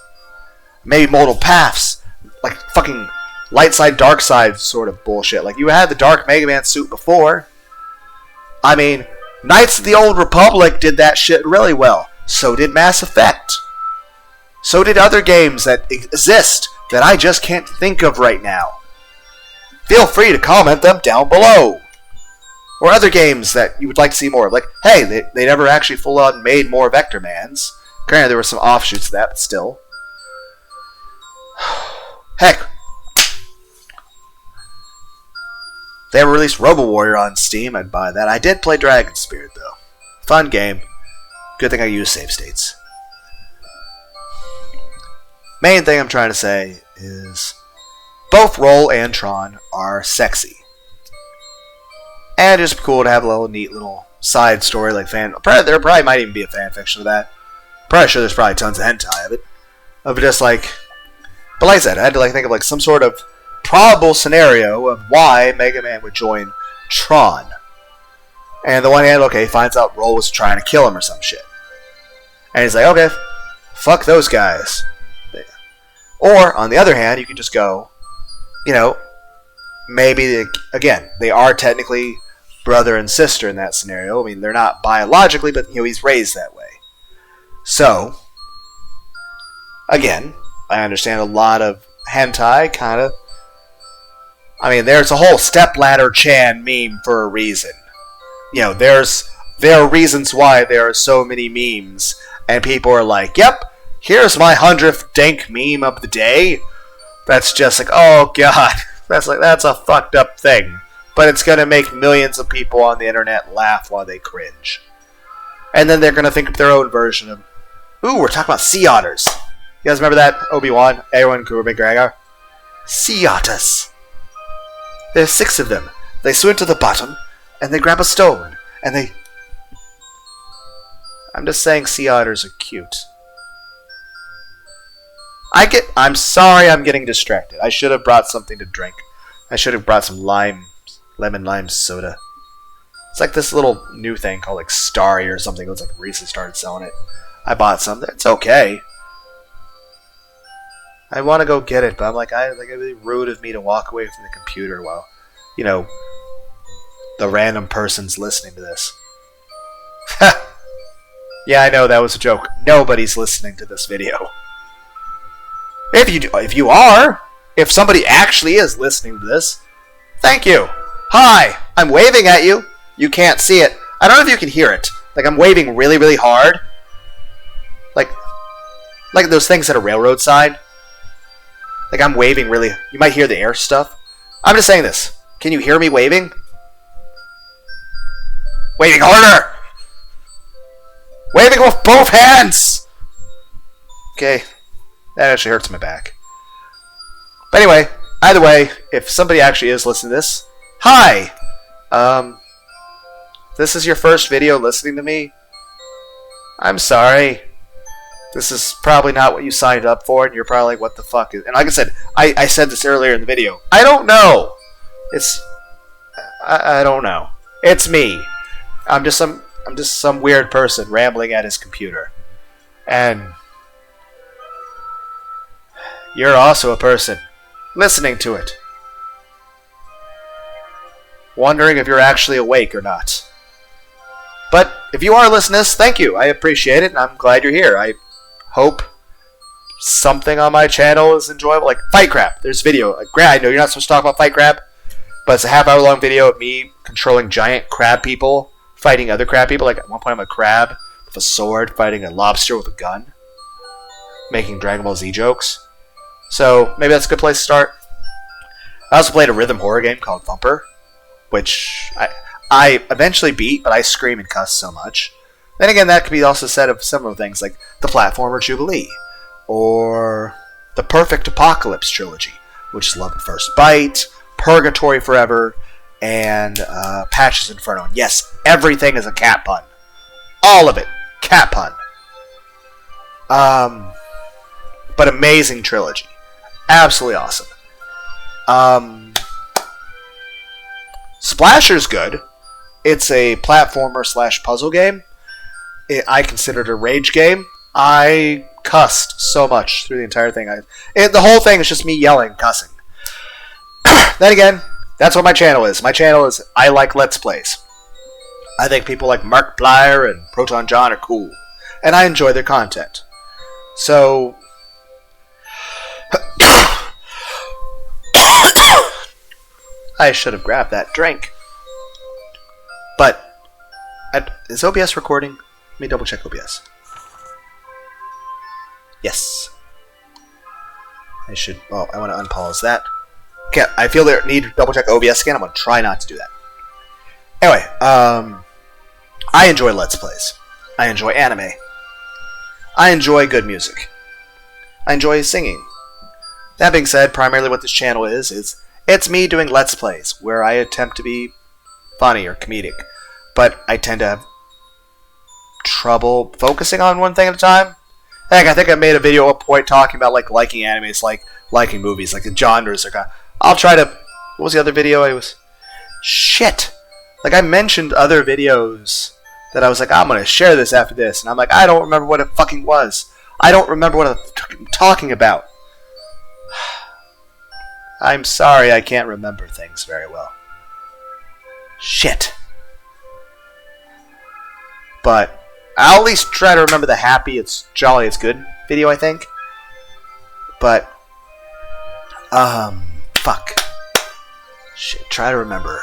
A: Maybe multiple paths. Like fucking light side, dark side sort of bullshit. Like, you had the Dark Mega Man suit before. Knights of the Old Republic did that shit really well. So did Mass Effect. So did other games that exist that I just can't think of right now. Feel free to comment them down below. Or other games that you would like to see more of. Like, hey, they never actually full on made more Vector Mans. Granted, there were some offshoots of that, but still. Heck. If they ever released Robo Warrior on Steam, I'd buy that. I did play Dragon Spirit, though. Fun game. Good thing I use save states. Main thing I'm trying to say is both Roll and Tron are sexy. And it's cool to have a little neat little side story like there probably might even be a fan fiction of that. Probably sure there's probably tons of hentai of it. Of just like, but like I said, I had to think of some sort of probable scenario of why Mega Man would join Tron. And the one hand, okay, finds out Roll was trying to kill him or some shit. And he's like, okay, fuck those guys. Or, on the other hand, you can just go, maybe, again, they are technically brother and sister in that scenario. They're not biologically, but, he's raised that way. So, again, I understand a lot of hentai kind of. There's a whole Stepladder Chan meme for a reason. There are reasons why there are so many memes, and people are like, yep, here's my 100th dank meme of the day. That's just like, oh god. That's a fucked up thing. But it's gonna make millions of people on the internet laugh while they cringe. And then they're gonna think of their own version of... Ooh, we're talking about sea otters. You guys remember that? Obi-Wan, Eowyn, McGregor? Sea otters. There's 6 of them. They swim to the bottom, and they grab a stone, and they... I'm just saying sea otters are cute. I'm sorry I'm getting distracted. I should have brought something to drink. I should have brought some lemon lime soda. It's like this little new thing called like Starry or something. It looks like Reese's started selling it. I bought some. It's okay. I want to go get it, but I'm like, it'd be really rude of me to walk away from the computer while, you know, the random person's listening to this. Yeah, I know that was a joke. Nobody's listening to this video. If somebody actually is listening to this, thank you. Hi, I'm waving at you. You can't see it. I don't know if you can hear it. Like, I'm waving really, really hard. Like those things at a railroad sign. Like, I'm waving really... You might hear the air stuff. I'm just saying this. Can you hear me waving? Waving harder! Waving with both hands! Okay. That actually hurts my back. But anyway, either way, if somebody actually is listening to this, hi! This is your first video listening to me? I'm sorry. This is probably not what you signed up for, and you're probably like, what the fuck is... And like I said, I said this earlier in the video. I don't know! I don't know. It's me. I'm just some weird person rambling at his computer. And... you're also a person listening to it. Wondering if you're actually awake or not. But if you are listening to this, thank you. I appreciate it, and I'm glad you're here. I hope something on my channel is enjoyable. Like Fight Crap. There's video. Like, I know you're not supposed to talk about Fight Crap, but it's a half-hour long video of me controlling giant crab people fighting other crab people. Like at one point I'm a crab with a sword fighting a lobster with a gun. Making Dragon Ball Z jokes. So maybe that's a good place to start. I also played a rhythm horror game called Thumper, which I eventually beat, but I scream and cuss so much. Then again, that could be also said of similar things like the platformer Jubilee, or the Perfect Apocalypse trilogy, which is Love at First Bite, Purgatory Forever, and Patches Inferno. And yes, everything is a cat pun. All of it. Cat pun. But amazing trilogy. Absolutely awesome. Splasher's good. It's a platformer / puzzle game. I consider it a rage game. I cussed so much through the entire thing. The whole thing is just me yelling, cussing. Then again, that's what my channel is. My channel is I like Let's Plays. I think people like Markiplier and Proton John are cool. And I enjoy their content. So... I should have grabbed that drink. But... is OBS recording? Let me double check OBS. Yes. I should... Oh, I want to unpause that. Okay, I feel the need to double check OBS again. I'm going to try not to do that. Anyway, I enjoy Let's Plays. I enjoy anime. I enjoy good music. I enjoy singing. That being said, primarily what this channel is it's me doing Let's Plays, where I attempt to be funny or comedic. But I tend to have trouble focusing on one thing at a time. Heck, I think I made a video at a point talking about like liking animes, like liking movies, like the genres are kind of... I'll try to... What was the other video I was... Shit! Like I mentioned other videos that I was like, I'm going to share this after this. And I'm like, I don't remember what it fucking was. I don't remember what I'm talking about. I'm sorry I can't remember things very well. Shit. But I'll at least try to remember the happy, it's jolly, it's good video, I think. But, fuck. Shit, try to remember.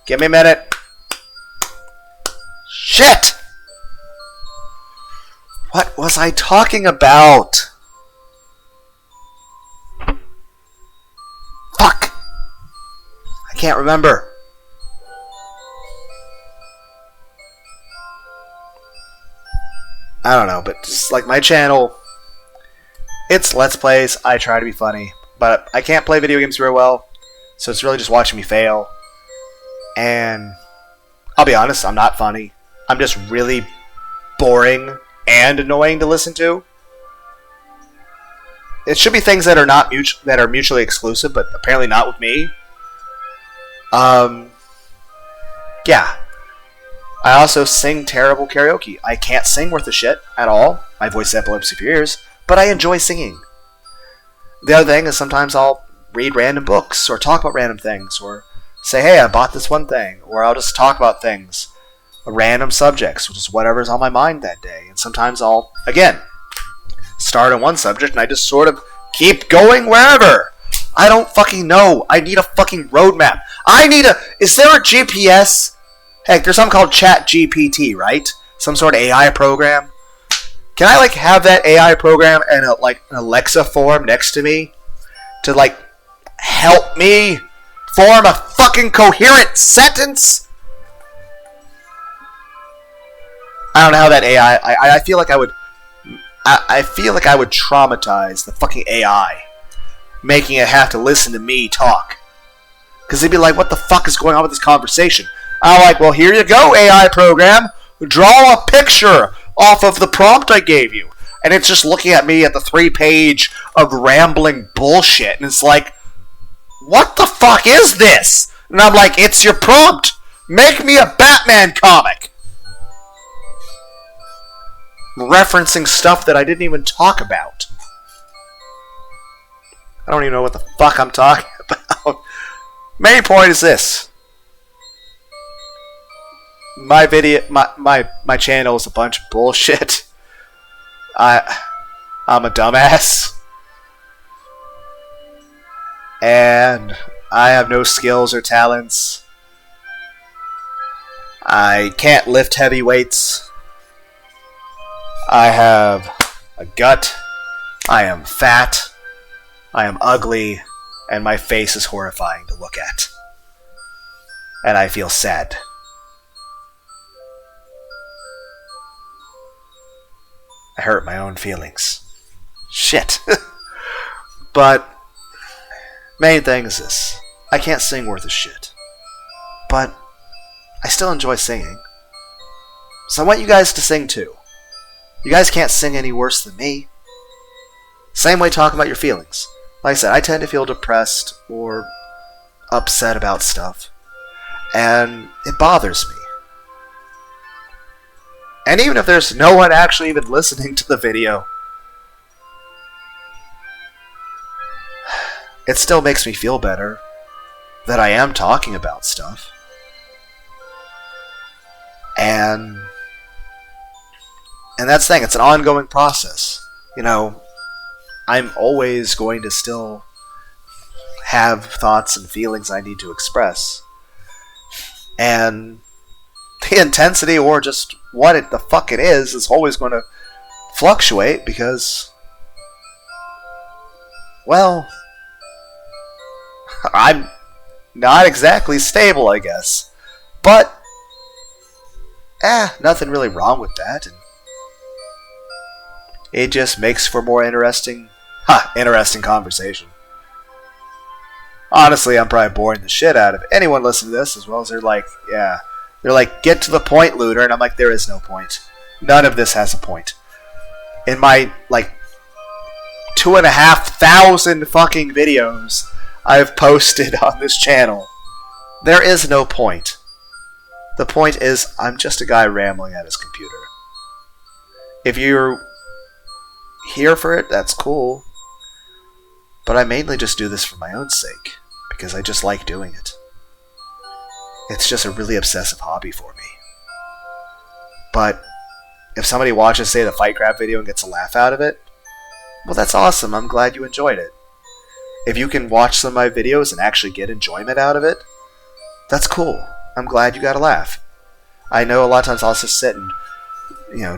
A: Give me a minute. Shit! What was I talking about? can't remember. I don't know, but just like my channel, it's Let's Plays. I try to be funny, but I can't play video games very well, so it's really just watching me fail. And I'll be honest, I'm not funny. I'm just really boring and annoying to listen to. It should be things that are mutually exclusive, but apparently not with me. Yeah. I also sing terrible karaoke. I can't sing worth a shit at all. My voice is epilepsy for years, but I enjoy singing. The other thing is sometimes I'll read random books or talk about random things or say, hey, I bought this one thing, or I'll just talk about things, random subjects, which is whatever's on my mind that day. And sometimes I'll, again, start on one subject and I just sort of keep going wherever. I don't fucking know. I need a fucking roadmap. Is there a GPS? Heck, there's something called Chat GPT, right? Some sort of AI program. Can I, like, have that AI program in an Alexa form next to me to, like, help me form a fucking coherent sentence? I don't know how that AI... I feel like I would... I feel like I would traumatize the fucking AI, making it have to listen to me talk. Because they'd be like, what the fuck is going on with this conversation? I'm like, well, here you go, AI program. Draw a picture off of the prompt I gave you. And it's just looking at me at the 3-page of rambling bullshit. And it's like, what the fuck is this? And I'm like, it's your prompt. Make me a Batman comic. Referencing stuff that I didn't even talk about. I don't even know what the fuck I'm talking about. Main point is this. My channel is a bunch of bullshit. I'm a dumbass. And I have no skills or talents. I can't lift heavy weights. I have a gut. I am fat. I am ugly. And my face is horrifying to look at. And I feel sad. I hurt my own feelings. Shit. But, main thing is this. I can't sing worth a shit. But, I still enjoy singing. So I want you guys to sing too. You guys can't sing any worse than me. Same way talking about your feelings. Like I said, I tend to feel depressed or upset about stuff. And it bothers me. And even if there's no one actually even listening to the video, it still makes me feel better that I am talking about stuff. And that's the thing, it's an ongoing process. You know, I'm always going to still have thoughts and feelings I need to express. And the intensity or just what the fuck it is always going to fluctuate because, well, I'm not exactly stable, I guess. But, nothing really wrong with that. And it just makes for more interesting conversation. Honestly, I'm probably boring the shit out of anyone listening to this, as well as they're like, yeah. They're like, get to the point, Lunar. And I'm like, there is no point. None of this has a point. In my, 2,500 fucking videos I've posted on this channel, there is no point. The point is, I'm just a guy rambling at his computer. If you're here for it, that's cool. But I mainly just do this for my own sake, because I just like doing it. It's just a really obsessive hobby for me. But if somebody watches, say, the Fight Crap video and gets a laugh out of it, well, that's awesome. I'm glad you enjoyed it. If you can watch some of my videos and actually get enjoyment out of it, that's cool. I'm glad you got a laugh. I know a lot of times I'll just sit and,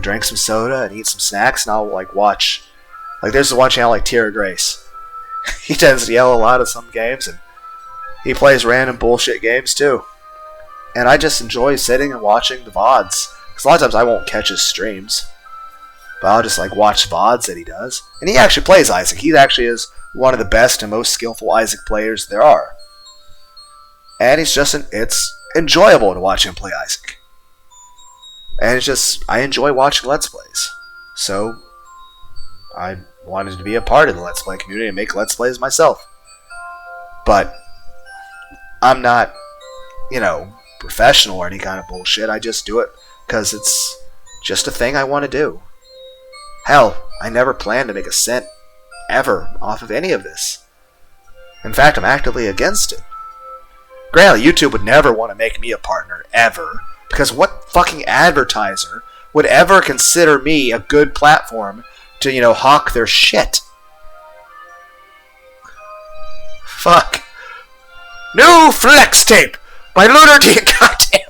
A: drink some soda and eat some snacks, and I'll, watch. There's the one channel like Tierra Grace. He tends to yell a lot at some games, and He plays random bullshit games too. And I just enjoy sitting and watching the VODs. Because a lot of times I won't catch his streams. But I'll just like watch VODs that he does. And he actually plays Isaac. He actually is one of the best and most skillful Isaac players there are. And it's enjoyable to watch him play Isaac. And it's just, I enjoy watching Let's Plays. So, I wanted to be a part of the Let's Play community and make Let's Plays myself. But, I'm not, professional or any kind of bullshit. I just do it because it's just a thing I want to do. Hell, I never planned to make a cent ever off of any of this. In fact, I'm actively against it. Granted, YouTube would never want to make me a partner, ever. Because what fucking advertiser would ever consider me a good platform to, hawk their shit? Fuck. New flex tape by Lunar. Goddamn.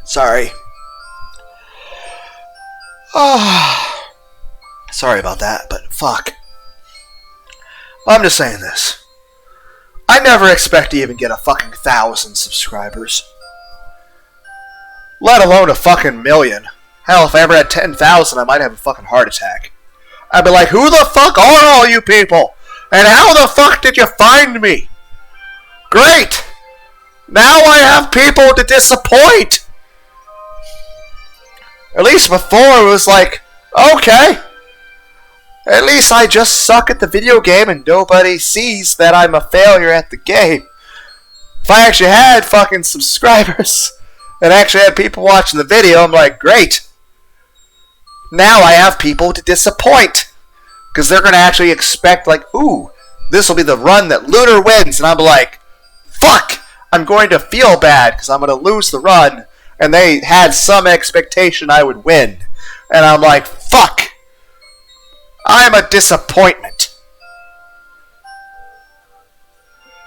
A: Sorry. Sorry about that, but fuck. I'm just saying this. I never expect to even get a fucking 1,000 subscribers. Let alone a fucking million. Hell, if I ever had 10,000, I might have a fucking heart attack. I'd be like, who the fuck are all you people? And how the fuck did you find me? Great! Now I have people to disappoint! At least before it was like, okay. At least I just suck at the video game and nobody sees that I'm a failure at the game. If I actually had fucking subscribers and actually had people watching the video, I'm like, great. Now I have people to disappoint. Because they're going to actually expect like, ooh, this will be the run that Lunar wins. And I'm like, fuck, I'm going to feel bad because I'm going to lose the run. And they had some expectation I would win. And I'm like, fuck. I'm a disappointment.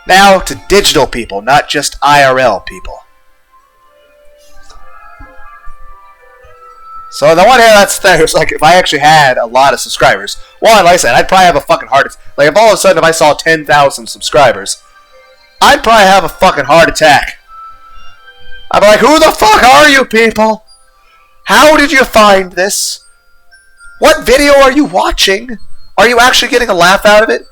A: Now to digital people, not just IRL people. So on the one hand, that's the thing. It's like if I actually had a lot of subscribers, well, like I said, I'd probably have a fucking heart attack. Like if all of a sudden if I saw 10,000 subscribers, I'd probably have a fucking heart attack. I'd be like, who the fuck are you people? How did you find this? What video are you watching? Are you actually getting a laugh out of it?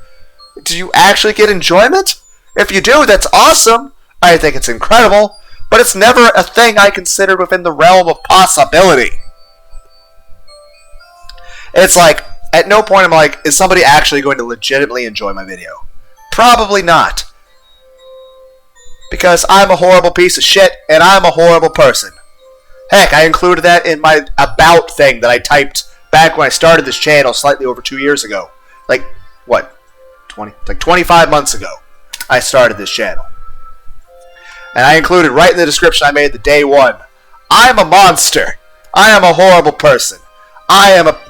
A: Do you actually get enjoyment? If you do, that's awesome. I think it's incredible. But it's never a thing I considered within the realm of possibility. It's like, at no point am I like, is somebody actually going to legitimately enjoy my video? Probably not. Because I'm a horrible piece of shit, and I'm a horrible person. Heck, I included that in my about thing that I typed back when I started this channel slightly over 2 years ago. Like, what? 25 months ago, I started this channel. And I included right in the description I made the day one, I'm a monster. I am a horrible person. I am a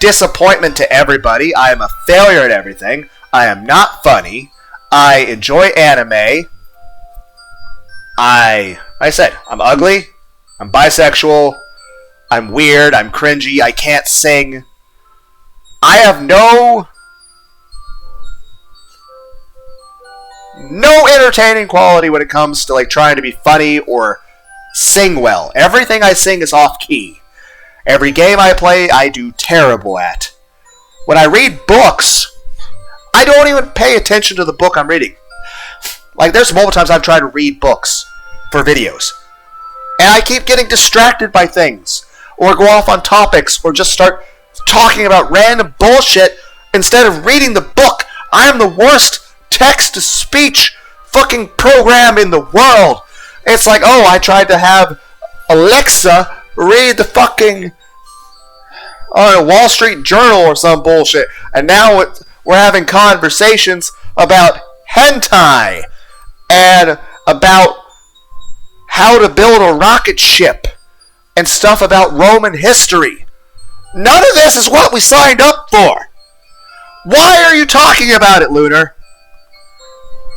A: disappointment to everybody. I am a failure at everything. I am not funny. I enjoy anime. I said, I'm ugly. I'm bisexual. I'm weird. I'm cringy. I can't sing. I have no entertaining quality when it comes to like trying to be funny or sing well. Everything I sing is off key. Every game I play, I do terrible at. When I read books, I don't even pay attention to the book I'm reading. Like, there's multiple times I've tried to read books for videos. And I keep getting distracted by things. Or go off on topics. Or just start talking about random bullshit instead of reading the book. I am the worst text-to-speech fucking program in the world. It's like, oh, I tried to have Alexa read the fucking Wall Street Journal or some bullshit. And now we're having conversations about hentai. And about how to build a rocket ship. And stuff about Roman history. None of this is what we signed up for. Why are you talking about it, Lunar?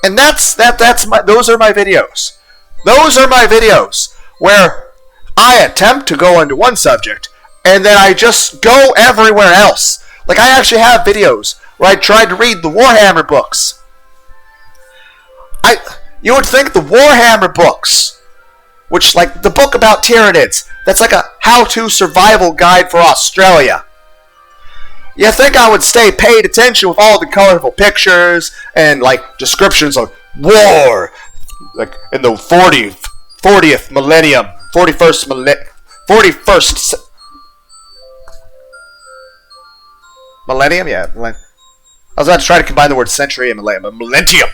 A: And those are my videos. Those are my videos where I attempt to go into one subject and then I just go everywhere else. Like, I actually have videos where I tried to read the Warhammer books. You would think the Warhammer books, which, like, the book about Tyranids, that's like a how-to survival guide for Australia. You think I would stay paid attention with all the colorful pictures and, like, descriptions of war, like, in the 40th millennium, 41st millennium? Yeah, I was about to try to combine the word century and millennium. Millennium!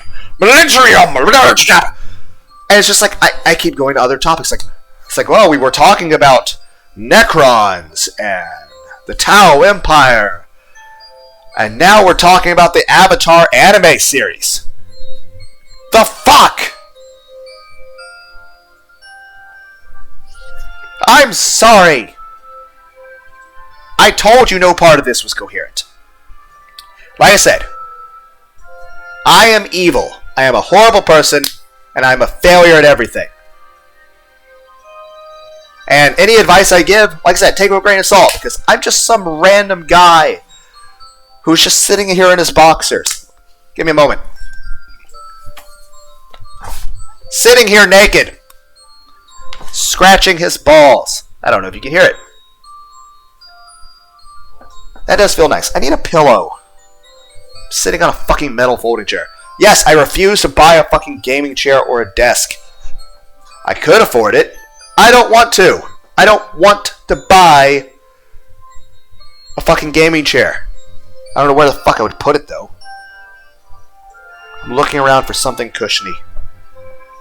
A: And it's just like, I keep going to other topics. Like, it's like, well, we were talking about Necrons and the Tau Empire. And now we're talking about the Avatar anime series. The fuck? I'm sorry. I told you no part of this was coherent. Like I said, I am evil. I am a horrible person, and I'm a failure at everything. And any advice I give, like I said, take it with a grain of salt, because I'm just some random guy who's just sitting here in his boxers. Give me a moment. Sitting here naked, scratching his balls. I don't know if you can hear it. That does feel nice. I need a pillow. I'm sitting on a fucking metal folding chair. Yes, I refuse to buy a fucking gaming chair or a desk. I could afford it. I don't want to. I don't want to buy a fucking gaming chair. I don't know where the fuck I would put it, though. I'm looking around for something cushiony.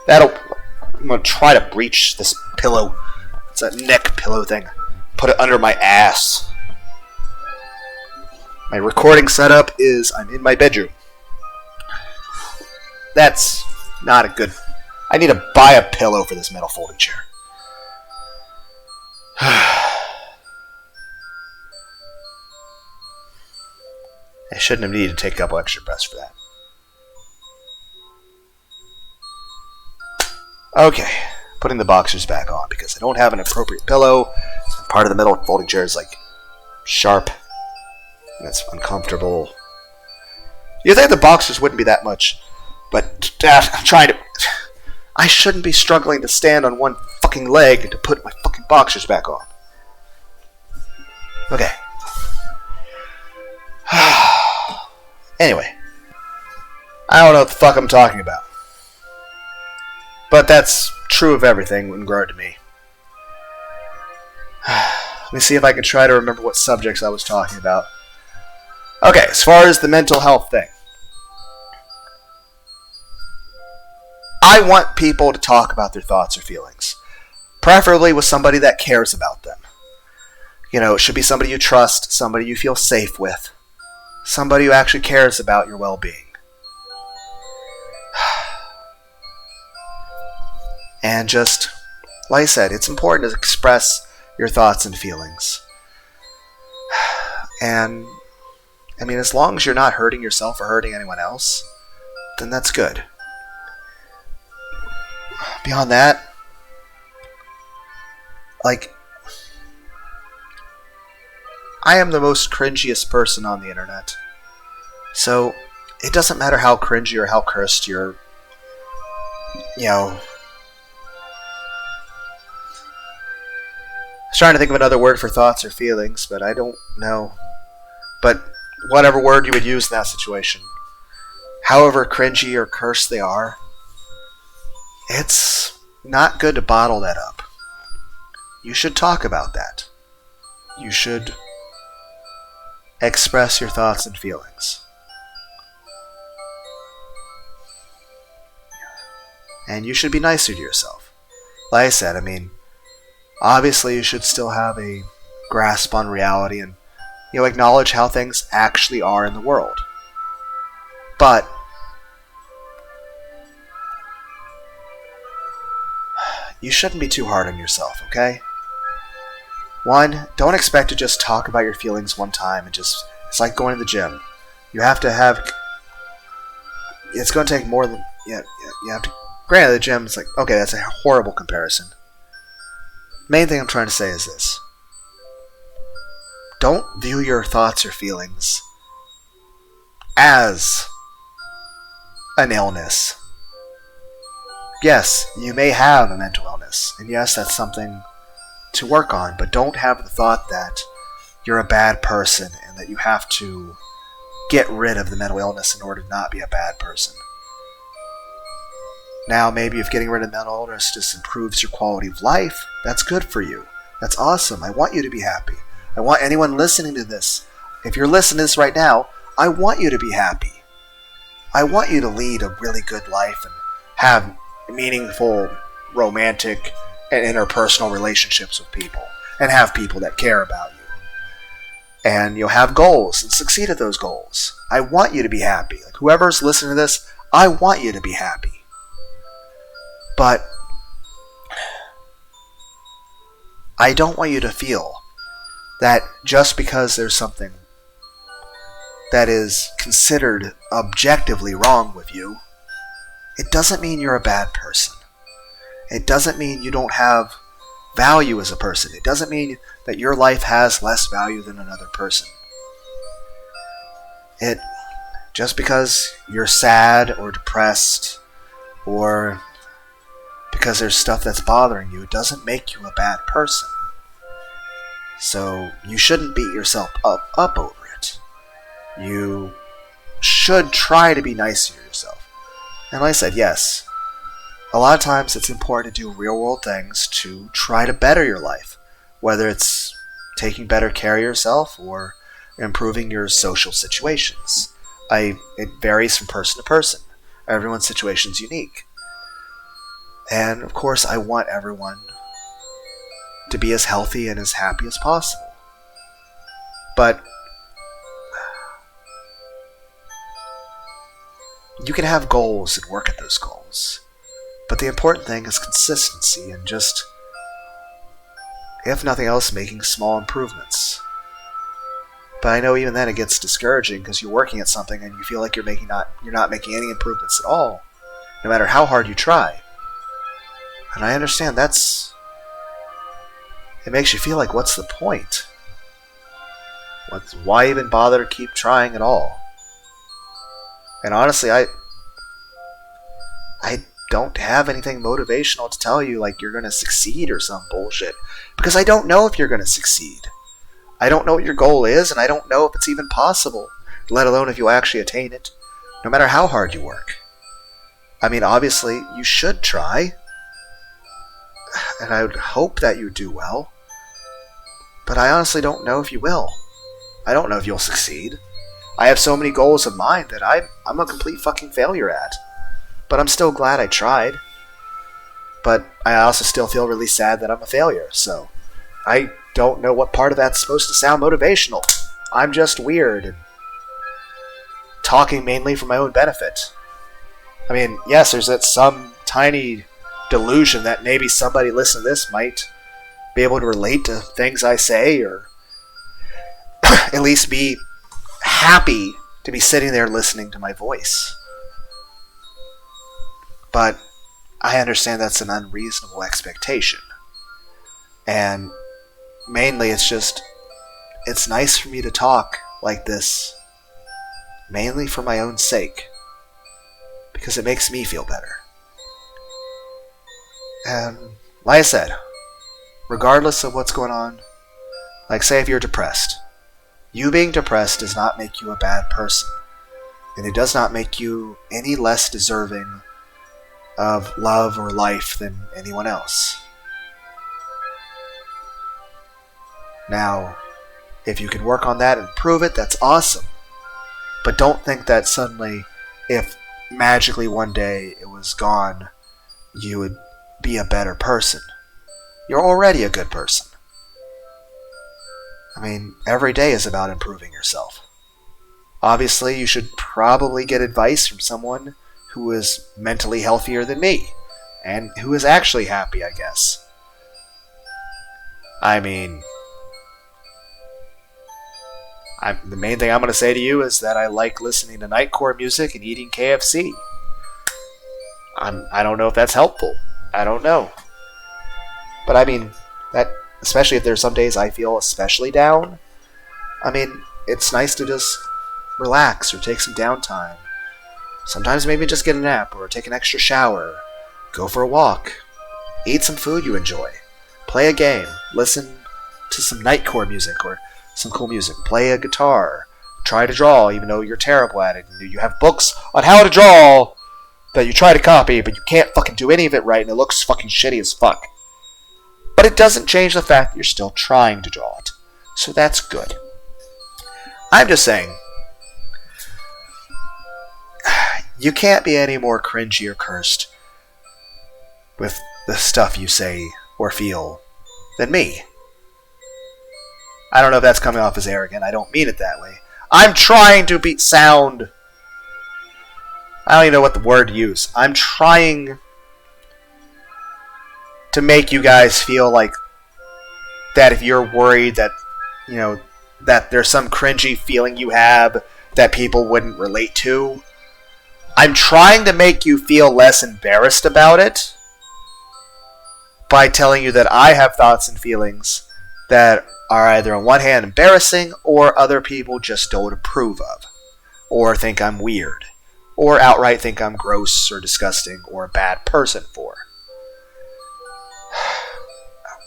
A: I'm going to try to breach this pillow. It's a neck pillow thing. Put it under my ass. My recording setup is I'm in my bedroom. That's not a good... I need to buy a pillow for this metal folding chair. I shouldn't have needed to take a couple extra breaths for that. Okay, putting the boxers back on because I don't have an appropriate pillow. Part of the metal folding chair is like sharp. And that's uncomfortable. You'd think the boxers wouldn't be that much, but I'm trying to... I shouldn't be struggling to stand on one fucking leg to put my fucking boxers back on. Okay. Anyway. I don't know what the fuck I'm talking about. But that's true of everything in regard to me. Let me see if I can try to remember what subjects I was talking about. Okay, as far as the mental health thing. I want people to talk about their thoughts or feelings. Preferably with somebody that cares about them. You know, it should be somebody you trust, somebody you feel safe with. Somebody who actually cares about your well-being. And just, like I said, it's important to express your thoughts and feelings. And, I mean, as long as you're not hurting yourself or hurting anyone else, then that's good. Beyond that, like, I am the most cringiest person on the internet. So, it doesn't matter how cringy or how cursed you're, you know... I was trying to think of another word for thoughts or feelings, but I don't know. But whatever word you would use in that situation, however cringy or cursed they are, it's not good to bottle that up. You should talk about that. You should express your thoughts and feelings. And you should be nicer to yourself. Like I said, I mean, obviously you should still have a grasp on reality and, you know, acknowledge how things actually are in the world. But you shouldn't be too hard on yourself, okay? One, don't expect to just talk about your feelings one time and just... It's like going to the gym. You have to have... It's going to take more than... you have to. Granted, the gym is like, okay, that's a horrible comparison. Main thing I'm trying to say is this: don't view your thoughts or feelings as an illness. Yes, you may have a mental illness, and yes, that's something to work on, but don't have the thought that you're a bad person and that you have to get rid of the mental illness in order to not be a bad person. Now, maybe if getting rid of mental illness just improves your quality of life, that's good for you. That's awesome. I want you to be happy. I want anyone listening to this, if you're listening to this right now, I want you to be happy. I want you to lead a really good life and have meaningful, romantic, and interpersonal relationships with people, and have people that care about you. And you'll have goals and succeed at those goals. I want you to be happy. Like, whoever's listening to this, I want you to be happy. But I don't want you to feel that just because there's something that is considered objectively wrong with you, it doesn't mean you're a bad person. It doesn't mean you don't have value as a person. It doesn't mean that your life has less value than another person. Just because you're sad or depressed or because there's stuff that's bothering you, it doesn't make you a bad person. So you shouldn't beat yourself up over it. You should try to be nice to yourself. And like I said, yes, a lot of times it's important to do real world things to try to better your life. Whether it's taking better care of yourself or improving your social situations. It varies from person to person. Everyone's situation is unique. And of course, I want everyone to be as healthy and as happy as possible. But you can have goals and work at those goals. But the important thing is consistency and just, if nothing else, making small improvements. But I know even then it gets discouraging because you're working at something and you feel like you're not making any improvements at all, no matter how hard you try. And I understand it makes you feel like, what's the point? Why even bother to keep trying at all? And honestly, I don't have anything motivational to tell you like you're going to succeed or some bullshit. Because I don't know if you're going to succeed. I don't know what your goal is, and I don't know if it's even possible, let alone if you'll actually attain it, no matter how hard you work. I mean, obviously, you should try. And I would hope that you do well. But I honestly don't know if you will. I don't know if you'll succeed. I have so many goals of mine that I'm a complete fucking failure at. But I'm still glad I tried. But I also still feel really sad that I'm a failure. So I don't know what part of that's supposed to sound motivational. I'm just weird and talking mainly for my own benefit. I mean, yes, there's that some tiny delusion that maybe somebody listening to this might be able to relate to things I say, or at least be happy to be sitting there listening to my voice. But I understand that's an unreasonable expectation. And mainly it's nice for me to talk like this, mainly for my own sake, because it makes me feel better. And like I said, regardless of what's going on, like say if you're depressed, you being depressed does not make you a bad person. And it does not make you any less deserving of love or life than anyone else. Now, if you can work on that and improve it, that's awesome. But don't think that suddenly, if magically one day it was gone, you would be a better person. You're already a good person. I mean, every day is about improving yourself. Obviously, you should probably get advice from someone who is mentally healthier than me, and who is actually happy, I guess. I mean, the main thing I'm going to say to you is that I like listening to nightcore music and eating KFC. I don't know if that's helpful. I don't know. But I mean, that especially if there's some days I feel especially down. I mean, it's nice to just relax or take some downtime. Sometimes maybe just get a nap or take an extra shower. Go for a walk. Eat some food you enjoy. Play a game. Listen to some nightcore music or some cool music. Play a guitar. Try to draw even though you're terrible at it. You have books on how to draw that you try to copy, but you can't fucking do any of it right and it looks fucking shitty as fuck. But it doesn't change the fact that you're still trying to draw it. So that's good. I'm just saying, you can't be any more cringy or cursed with the stuff you say or feel than me. I don't know if that's coming off as arrogant. I don't mean it that way. I'm trying to sound... I don't even know what the word to use. I'm trying to make you guys feel like that if you're worried that, you know, that there's some cringy feeling you have that people wouldn't relate to, I'm trying to make you feel less embarrassed about it by telling you that I have thoughts and feelings that are either on one hand embarrassing or other people just don't approve of, or think I'm weird, or outright think I'm gross or disgusting or a bad person for.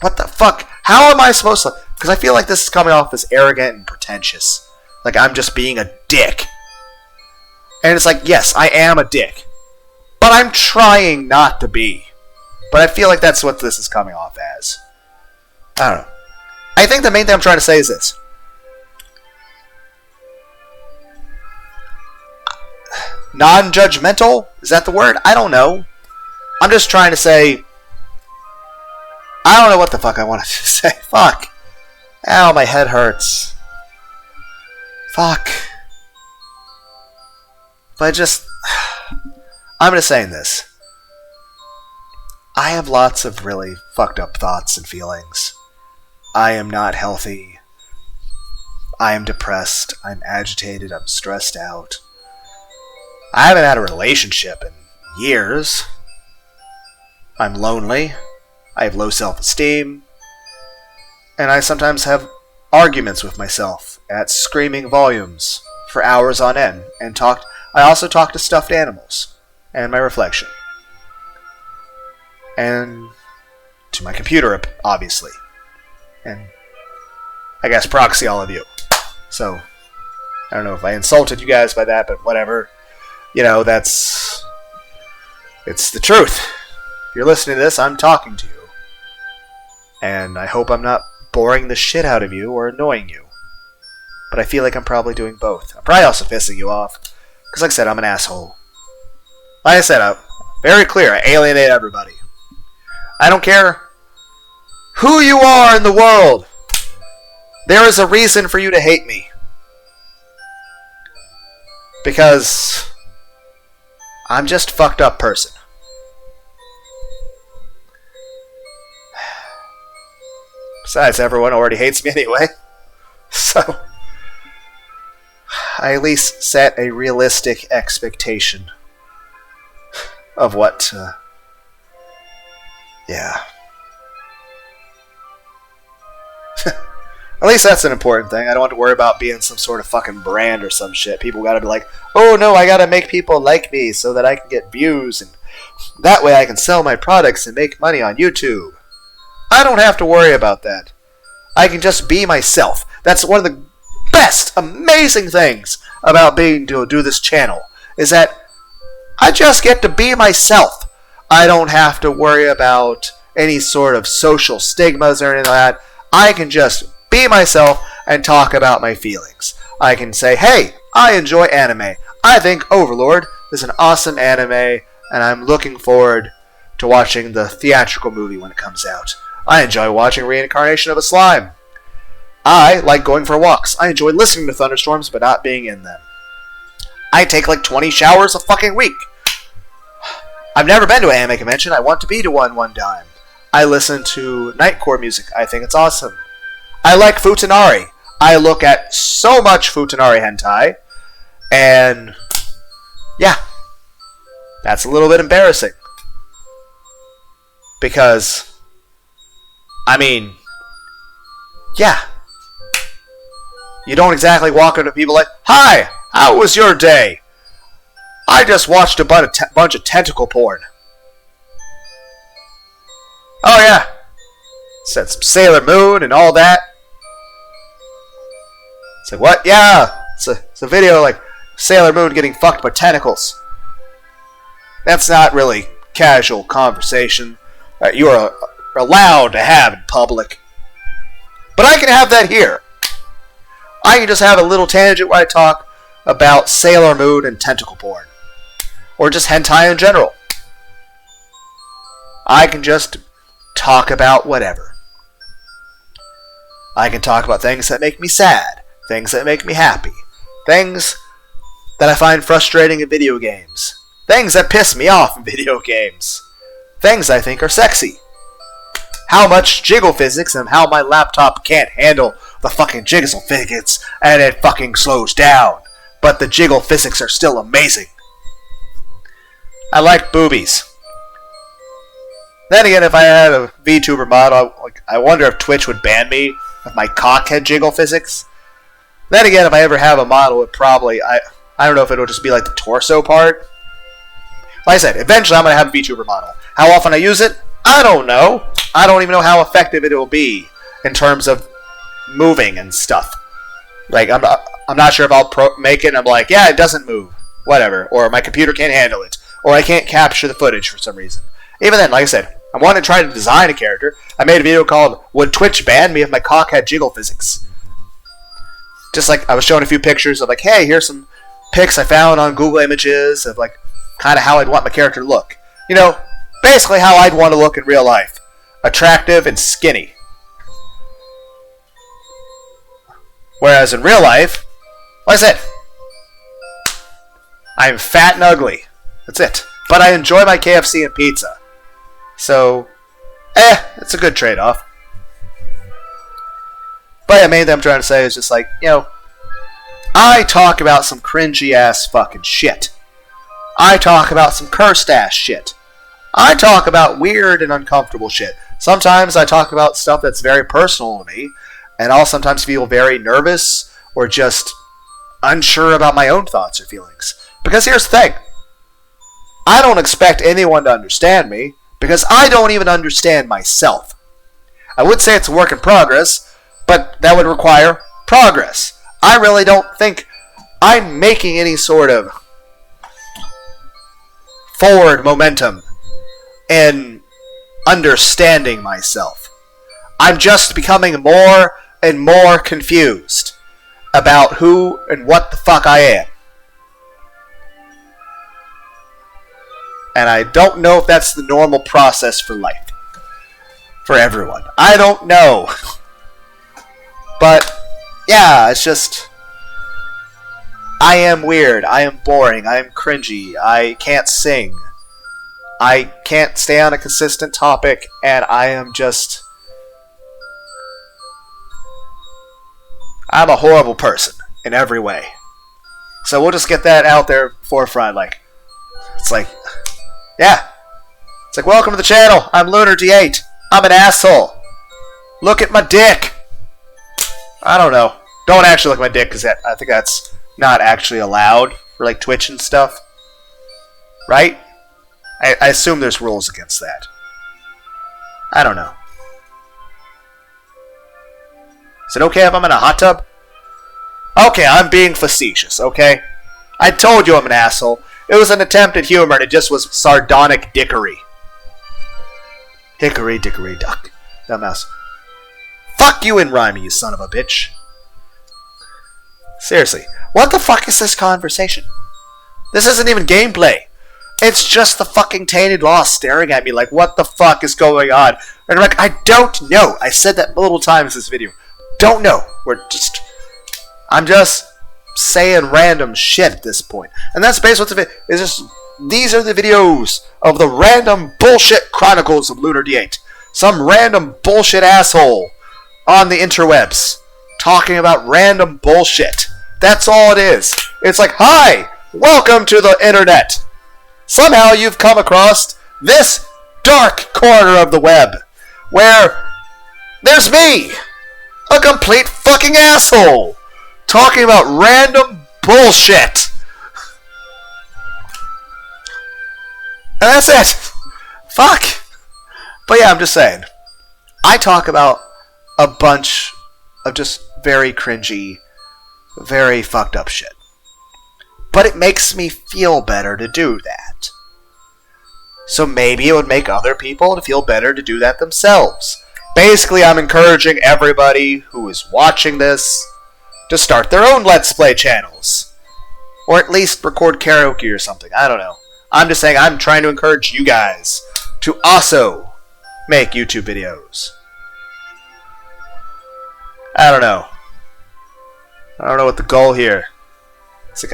A: What the fuck? How am I supposed to... Because I feel like this is coming off as arrogant and pretentious. Like I'm just being a dick. And it's like, yes, I am a dick. But I'm trying not to be. But I feel like that's what this is coming off as. I don't know. I think the main thing I'm trying to say is this. Non-judgmental? Is that the word? I don't know. I'm just trying to say... I don't know what the fuck I wanted to say. Fuck. Ow, my head hurts. Fuck. But just... I'm just saying this. I have lots of really fucked up thoughts and feelings. I am not healthy. I am depressed. I'm agitated. I'm stressed out. I haven't had a relationship in years. I'm lonely. I have low self-esteem. And I sometimes have arguments with myself at screaming volumes for hours on end. And I also talk to stuffed animals and my reflection. And to my computer, obviously. And I guess proxy all of you. So, I don't know if I insulted you guys by that, but whatever. You know, it's the truth. If you're listening to this, I'm talking to you. And I hope I'm not boring the shit out of you or annoying you. But I feel like I'm probably doing both. I'm probably also pissing you off. Because like I said, I'm an asshole. Like I said, I'm very clear. I alienate everybody. I don't care who you are in the world. There is a reason for you to hate me. Because I'm just a fucked up person. Besides, everyone already hates me anyway. So, I at least set a realistic expectation of what... yeah. At least that's an important thing. I don't have to worry about being some sort of fucking brand or some shit. People gotta be like, oh no, I gotta make people like me so that I can get views, and that way I can sell my products and make money on YouTube. I don't have to worry about that. I can just be myself. That's one of the best, amazing things about being to do this channel, is that I just get to be myself. I don't have to worry about any sort of social stigmas or anything like that. I can just be myself and talk about my feelings. I can say, hey, I enjoy anime. I think Overlord is an awesome anime, and I'm looking forward to watching the theatrical movie when it comes out. I enjoy watching Reincarnation of a Slime. I like going for walks. I enjoy listening to thunderstorms but not being in them. I take like 20 showers a fucking week. I've never been to an anime convention. I want to be to one time. I listen to nightcore music. I think it's awesome. I like Futanari. I look at so much Futanari hentai. And yeah, that's a little bit embarrassing. Because, I mean, yeah. You don't exactly walk up to people like, "Hi, how was your day? I just watched a bunch of tentacle porn." "Oh yeah, said some Sailor Moon and all that." It's like, what? Yeah, it's a video like Sailor Moon getting fucked by tentacles. That's not really casual conversation that you are allowed to have in public. But I can have that here. I can just have a little tangent where I talk about Sailor Moon and tentacle porn. Or just hentai in general. I can just talk about whatever. I can talk about things that make me sad. Things that make me happy. Things that I find frustrating in video games. Things that piss me off in video games. Things I think are sexy. How much jiggle physics and how my laptop can't handle the fucking jiggle physics and it fucking slows down. But the jiggle physics are still amazing. I like boobies. Then again, if I had a VTuber model, I wonder if Twitch would ban me if my cock had jiggle physics. Then again, if I ever have a model, it probably, I don't know if it'll just be like the torso part. Like I said, eventually I'm going to have a VTuber model. How often I use it? I don't know. I don't even know how effective it will be in terms of moving and stuff. Like, I'm not sure if I'll make it and I'm like, yeah, it doesn't move. Whatever. Or my computer can't handle it. Or I can't capture the footage for some reason. Even then, like I said, I want to try to design a character. I made a video called, "Would Twitch ban me if my cock had jiggle physics?" Just like, I was showing a few pictures of like, hey, here's some pics I found on Google Images of like, kind of how I'd want my character to look. You know, basically how I'd want to look in real life. Attractive and skinny. Whereas in real life, like I said, I'm fat and ugly. That's it. But I enjoy my KFC and pizza. So, it's a good trade-off. But yeah, main thing I'm trying to say is just like, you know, I talk about some cringy-ass fucking shit. I talk about some cursed-ass shit. I talk about weird and uncomfortable shit. Sometimes I talk about stuff that's very personal to me, and I'll sometimes feel very nervous or just unsure about my own thoughts or feelings. Because here's the thing. I don't expect anyone to understand me, because I don't even understand myself. I would say it's a work in progress, but that would require progress. I really don't think I'm making any sort of forward momentum in understanding myself. I'm just becoming more and more confused about who and what the fuck I am. And I don't know if that's the normal process for life. For everyone. I don't know. But, yeah, it's just... I am weird. I am boring. I am cringy. I can't sing. I can't stay on a consistent topic. And I am just... I'm a horrible person. In every way. So we'll just get that out there forefront. Like, it's like... Yeah. It's like, welcome to the channel. I'm Lunar D8. I'm an asshole. Look at my dick. I don't know. Don't actually look at my dick because I think that's not actually allowed for like Twitch and stuff. Right? I assume there's rules against that. I don't know. Is it okay if I'm in a hot tub? Okay, I'm being facetious, okay? I told you I'm an asshole. It was an attempt at humor, and it just was sardonic dickery. Hickory dickory duck. Dumbass. Fuck you and rhyming, you son of a bitch. Seriously. What the fuck is this conversation? This isn't even gameplay. It's just the fucking tainted law staring at me like, what the fuck is going on? And I'm like, I don't know. I said that multiple times in this video. Don't know. I'm just saying random shit at this point. And that's basically what the video is. Just these are the videos of the random bullshit chronicles of Lunar D8. Some random bullshit asshole on the interwebs talking about random bullshit. That's all it is. It's like, hi, welcome to the internet. Somehow you've come across this dark corner of the web where there's me, a complete fucking asshole, talking about random bullshit. And that's it. Fuck. But yeah, I'm just saying. I talk about a bunch of just very cringy, very fucked up shit. But it makes me feel better to do that. So maybe it would make other people to feel better to do that themselves. Basically, I'm encouraging everybody who is watching this to start their own Let's Play channels. Or at least record karaoke or something. I don't know. I'm just saying I'm trying to encourage you guys to also make YouTube videos. I don't know. I don't know what the goal here. It's like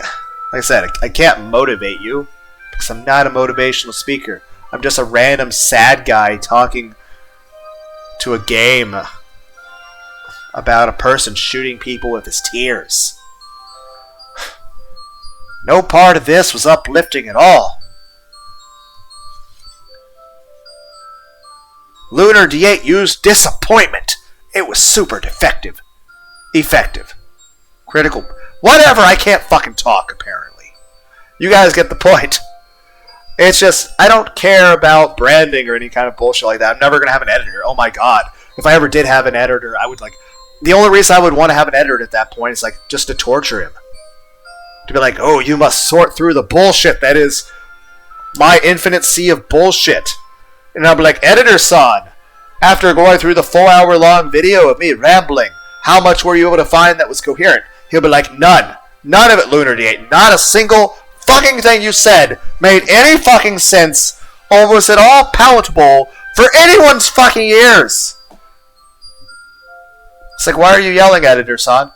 A: I said, I can't motivate you because I'm not a motivational speaker. I'm just a random sad guy talking to a game about a person shooting people with his tears. No part of this was uplifting at all. Lunar D8 used disappointment. It was super defective. Effective. Critical. Whatever, I can't fucking talk, apparently. You guys get the point. It's just, I don't care about branding or any kind of bullshit like that. I'm never going to have an editor. Oh my god. If I ever did have an editor, I would like... The only reason I would want to have an editor at that point is like, just to torture him. To be like, oh, you must sort through the bullshit that is my infinite sea of bullshit. And I'll be like, Editor-san, after going through the 4-hour-long video of me rambling, how much were you able to find that was coherent? He'll be like, none. None of it, Lunar D8. Not a single fucking thing you said made any fucking sense, or was at all palatable for anyone's fucking ears. It's like, why are you yelling, Editor-san?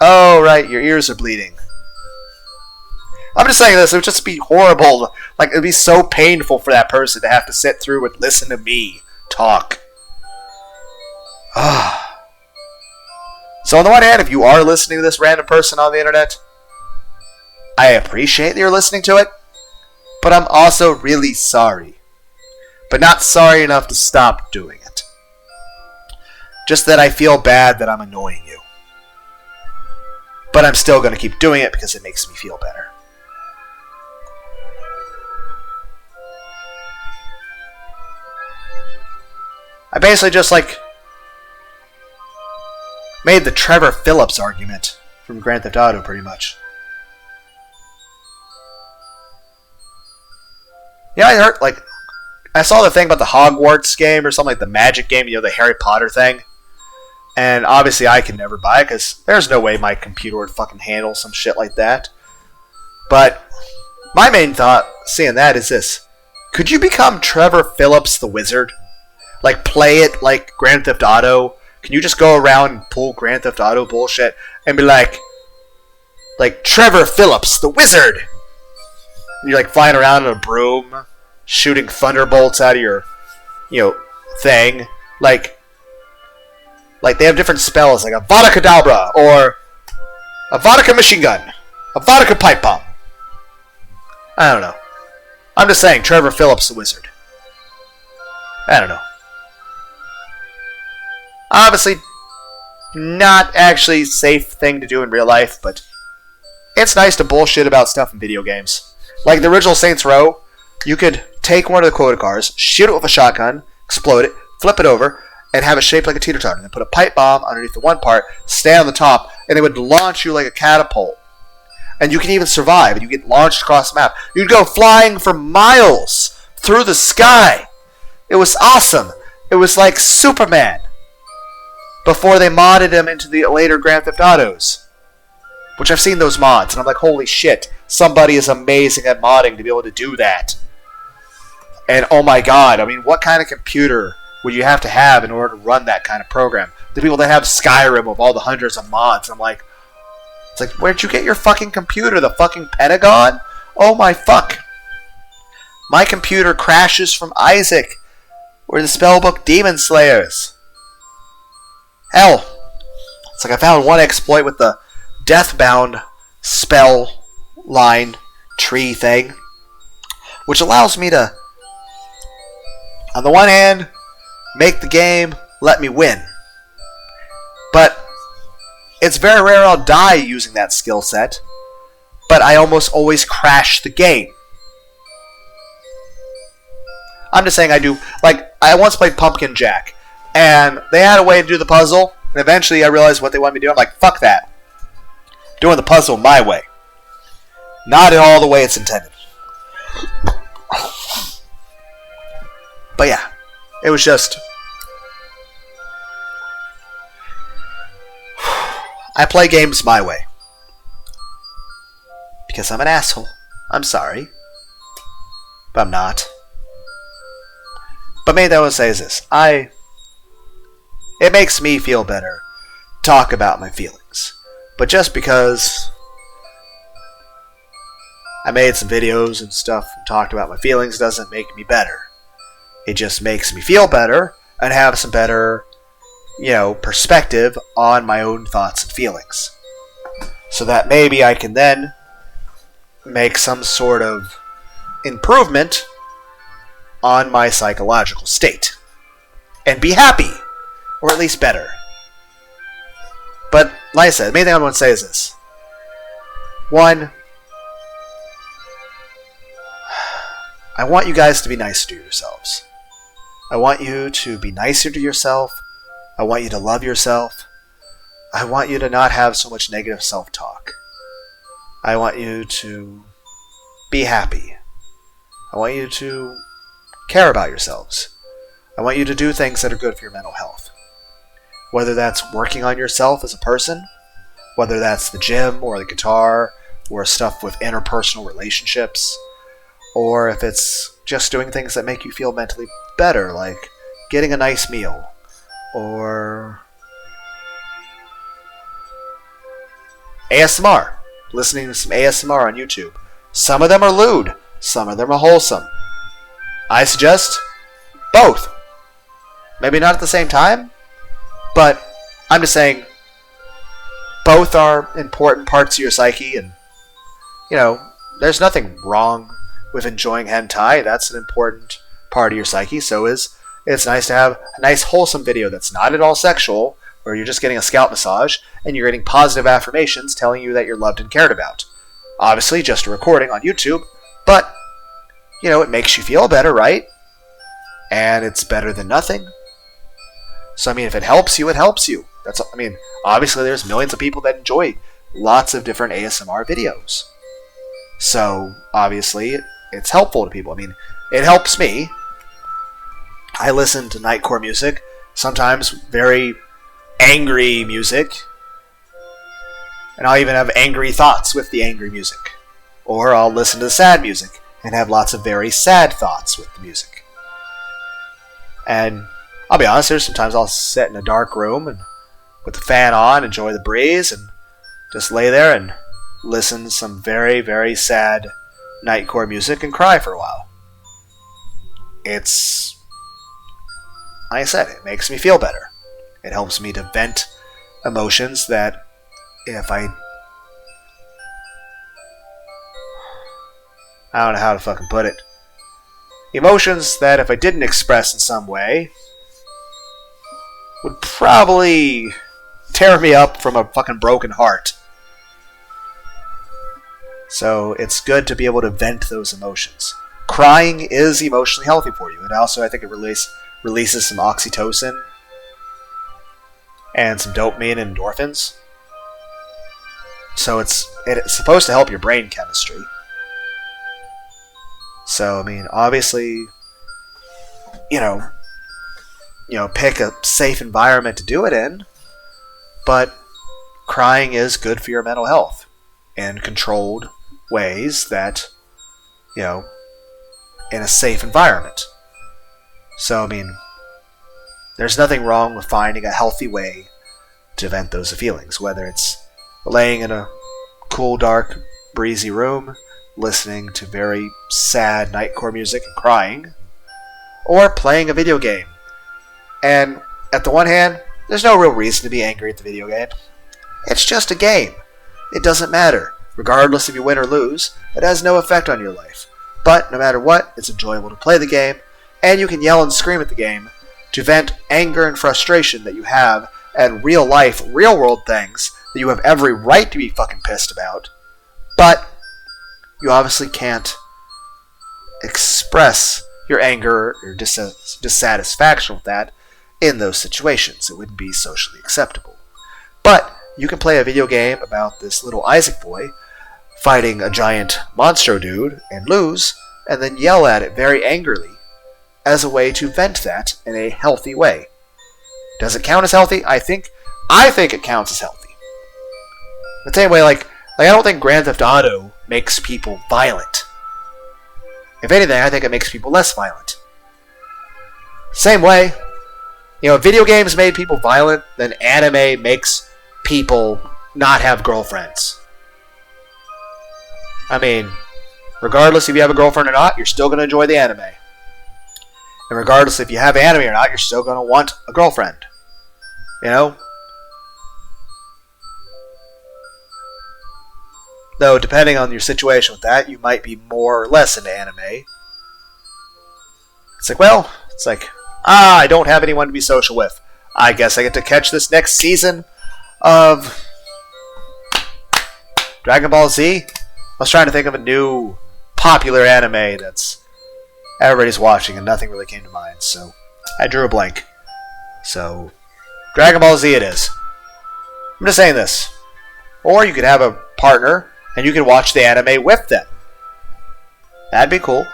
A: Oh, right, your ears are bleeding. I'm just saying this, it would just be horrible. Like, it would be so painful for that person to have to sit through and listen to me talk. So on the one hand, if you are listening to this random person on the internet, I appreciate that you're listening to it, but I'm also really sorry. But not sorry enough to stop doing it. Just that I feel bad that I'm annoying you. But I'm still going to keep doing it because it makes me feel better. I basically just like made the Trevor Phillips argument from Grand Theft Auto pretty much. Yeah, I heard, like, I saw the thing about the Hogwarts game or something, like the Magic game, you know, the Harry Potter thing. And obviously I can never buy it because there's no way my computer would fucking handle some shit like that. But my main thought seeing that is this. Could you become Trevor Phillips the Wizard? Like, play it like Grand Theft Auto? Can you just go around and pull Grand Theft Auto bullshit and be like Trevor Phillips the Wizard? And you're like flying around in a broom, shooting thunderbolts out of your, thing. Like they have different spells, like Avada Kedavra, or a vodka machine gun, a vodka pipe bomb. I don't know. I'm just saying, Trevor Phillips the Wizard. I don't know. Obviously, not actually a safe thing to do in real life, but it's nice to bullshit about stuff in video games. Like the original Saints Row, you could take one of the quota cars, shoot it with a shotgun, explode it, flip it over, and have it shaped like a teeter-totter. And then put a pipe bomb underneath the one part, stand on the top, and it would launch you like a catapult. And you can even survive, and you get launched across the map. You'd go flying for miles through the sky. It was awesome. It was like Superman. Before they modded him into the later Grand Theft Autos. Which I've seen those mods, and I'm like, holy shit, somebody is amazing at modding to be able to do that. And oh my god, I mean, what kind of computer would you have to have in order to run that kind of program? The people that have Skyrim with all the hundreds of mods, I'm like, it's like, where'd you get your fucking computer? The fucking Pentagon? Oh my fuck. My computer crashes from Isaac, or the spellbook Demon Slayers. Hell, it's like I found one exploit with the Deathbound spell line tree thing, which allows me to on the one hand, make the game let me win. But it's very rare I'll die using that skill set, but I almost always crash the game. I'm just saying I do, like, I once played Pumpkin Jack, and they had a way to do the puzzle, and eventually I realized what they wanted me to do. I'm like, fuck that. Doing the puzzle my way. Not at all the way it's intended. But yeah, it was just... I play games my way. Because I'm an asshole. I'm sorry. But I'm not. But main thing I would say is this. It makes me feel better to talk about my feelings. But just because I made some videos and stuff and talked about my feelings doesn't make me better. It just makes me feel better and have some better, perspective on my own thoughts and feelings. So that maybe I can then make some sort of improvement on my psychological state. And be happy. Or at least better. But, like I said, the main thing I want to say is this. 1, I want you guys to be nicer to yourselves. I want you to be nicer to yourself. I want you to love yourself. I want you to not have so much negative self-talk. I want you to be happy. I want you to care about yourselves. I want you to do things that are good for your mental health. Whether that's working on yourself as a person, whether that's the gym or the guitar or stuff with interpersonal relationships, or if it's just doing things that make you feel mentally better, like getting a nice meal, or ASMR, listening to some ASMR on YouTube. Some of them are lewd, some of them are wholesome. I suggest both. Maybe not at the same time, but I'm just saying both are important parts of your psyche, and there's nothing wrong with enjoying hentai. That's an important part of your psyche. So it's nice to have a nice wholesome video that's not at all sexual, where you're just getting a scalp massage and you're getting positive affirmations telling you that you're loved and cared about. Obviously just a recording on YouTube, but it makes you feel better, right? And it's better than nothing. So if it helps you, it helps you. Obviously there's millions of people that enjoy lots of different ASMR videos. So obviously it's helpful to people. It helps me. I listen to nightcore music, sometimes very angry music, and I'll even have angry thoughts with the angry music. Or I'll listen to the sad music and have lots of very sad thoughts with the music. And I'll be honest, there's sometimes I'll sit in a dark room and with the fan on, enjoy the breeze, and just lay there and listen to some very, very sad nightcore music and cry for a while. It's, like I said, it makes me feel better. It helps me to vent emotions that if I don't know how to fucking put it. Emotions that if I didn't express in some way would probably tear me up from a fucking broken heart. So it's good to be able to vent those emotions. Crying is emotionally healthy for you. And also I think it releases some oxytocin and some dopamine and endorphins. So it's supposed to help your brain chemistry. So, obviously, pick a safe environment to do it in, but crying is good for your mental health in controlled ways that, in a safe environment. So, there's nothing wrong with finding a healthy way to vent those feelings, whether it's laying in a cool, dark, breezy room, listening to very sad nightcore music and crying, or playing a video game. And at the one hand, there's no real reason to be angry at the video game. It's just a game. It doesn't matter. Regardless if you win or lose, it has no effect on your life. But no matter what, it's enjoyable to play the game, and you can yell and scream at the game to vent anger and frustration that you have at real life, real world things that you have every right to be fucking pissed about, but you obviously can't express your anger or dissatisfaction with that in those situations. It wouldn't be socially acceptable. But you can play a video game about this little Isaac boy fighting a giant monstro dude and lose, and then yell at it very angrily as a way to vent that in a healthy way. Does it count as healthy? I think it counts as healthy. The same way, like I don't think Grand Theft Auto makes people violent. If anything, I think it makes people less violent. Same way, if video games made people violent, then anime makes people not have girlfriends. I mean, regardless if you have a girlfriend or not, you're still going to enjoy the anime. And regardless if you have anime or not, you're still going to want a girlfriend. Though, depending on your situation with that, you might be more or less into anime. It's like, I don't have anyone to be social with. I guess I get to catch this next season of Dragon Ball Z. I was trying to think of a new popular anime that's everybody's watching, and nothing really came to mind, so I drew a blank. So, Dragon Ball Z it is. I'm just saying this. Or you could have a partner, and you can watch the anime with them. That'd be cool.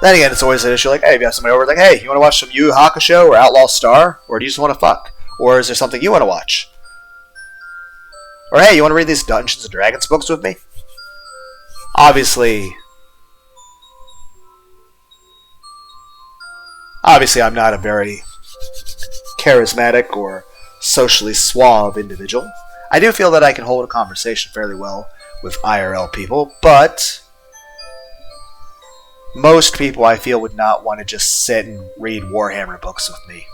A: Then again, it's always an issue like, hey, if you have somebody over, like, hey, you want to watch some Yu Yu Hakusho or Outlaw Star? Or do you just want to fuck? Or is there something you want to watch? Or hey, you want to read these Dungeons and Dragons books with me? Obviously, I'm not a very charismatic or socially suave individual. I do feel that I can hold a conversation fairly well with IRL people, but most people I feel would not want to just sit and read Warhammer books with me.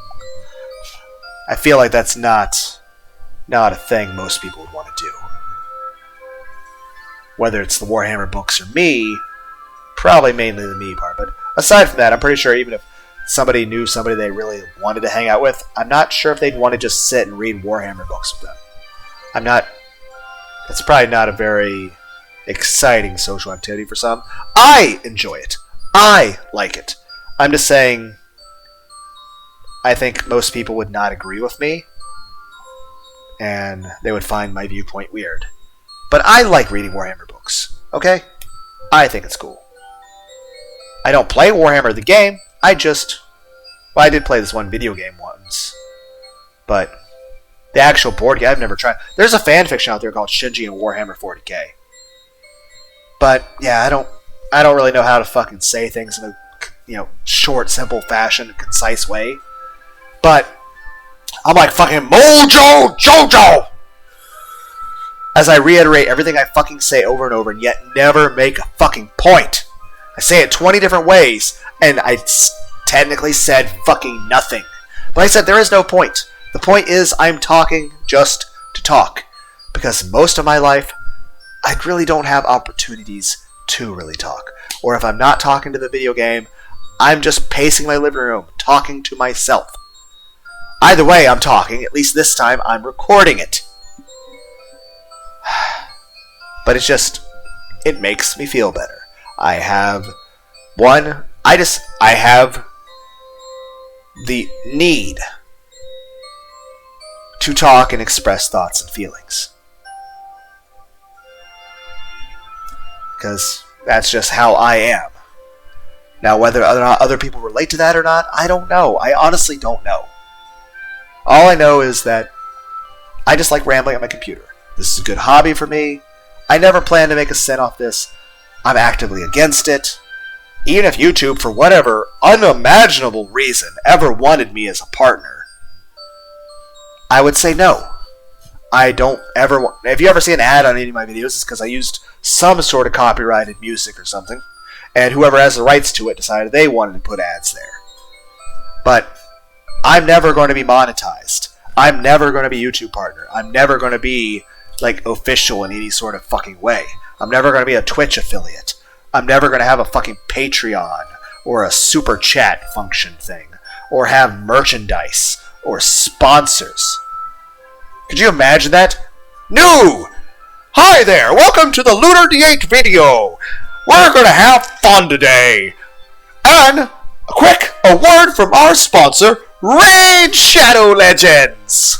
A: I feel like that's not a thing most people would want to do. Whether it's the Warhammer books or me, probably mainly the me part. But aside from that, I'm pretty sure even if somebody knew somebody they really wanted to hang out with, I'm not sure if they'd want to just sit and read Warhammer books with them. That's probably not a very exciting social activity for some. I enjoy it. I like it. I'm just saying, I think most people would not agree with me, and they would find my viewpoint weird. But I like reading Warhammer books, okay? I think it's cool. I don't play Warhammer the game, I did play this one video game once, but the actual board game, I've never tried. There's a fanfiction out there called Shinji and Warhammer 40k. But, yeah, I don't really know how to fucking say things in a, short, simple fashion, concise way. But I'm like fucking Mojo Jojo! As I reiterate everything I fucking say over and over and yet never make a fucking point. I say it 20 different ways and I technically said fucking nothing. But I said there is no point. The point is I'm talking just to talk. Because most of my life, I really don't have opportunities to really talk. Or if I'm not talking to the video game, I'm just pacing my living room, talking to myself. Either way, I'm talking. At least this time, I'm recording it. But it makes me feel better. I have the need to talk and express thoughts and feelings. Because that's just how I am. Now, whether or not other people relate to that or not, I don't know. I honestly don't know. All I know is that I just like rambling on my computer. This is a good hobby for me. I never plan to make a cent off this. I'm actively against it. Even if YouTube, for whatever unimaginable reason, ever wanted me as a partner, I would say no. I don't ever want... If you ever see an ad on any of my videos, it's because I used some sort of copyrighted music or something, and whoever has the rights to it decided they wanted to put ads there. But I'm never going to be monetized. I'm never going to be a YouTube partner. I'm never going to be like official in any sort of fucking way. I'm never going to be a Twitch affiliate. I'm never going to have a fucking Patreon or a super chat function thing or have merchandise or sponsors. Could you imagine that? No! Hi there! Welcome to the Lunar D8 video! We're gonna have fun today! And a word from our sponsor, Raid Shadow Legends!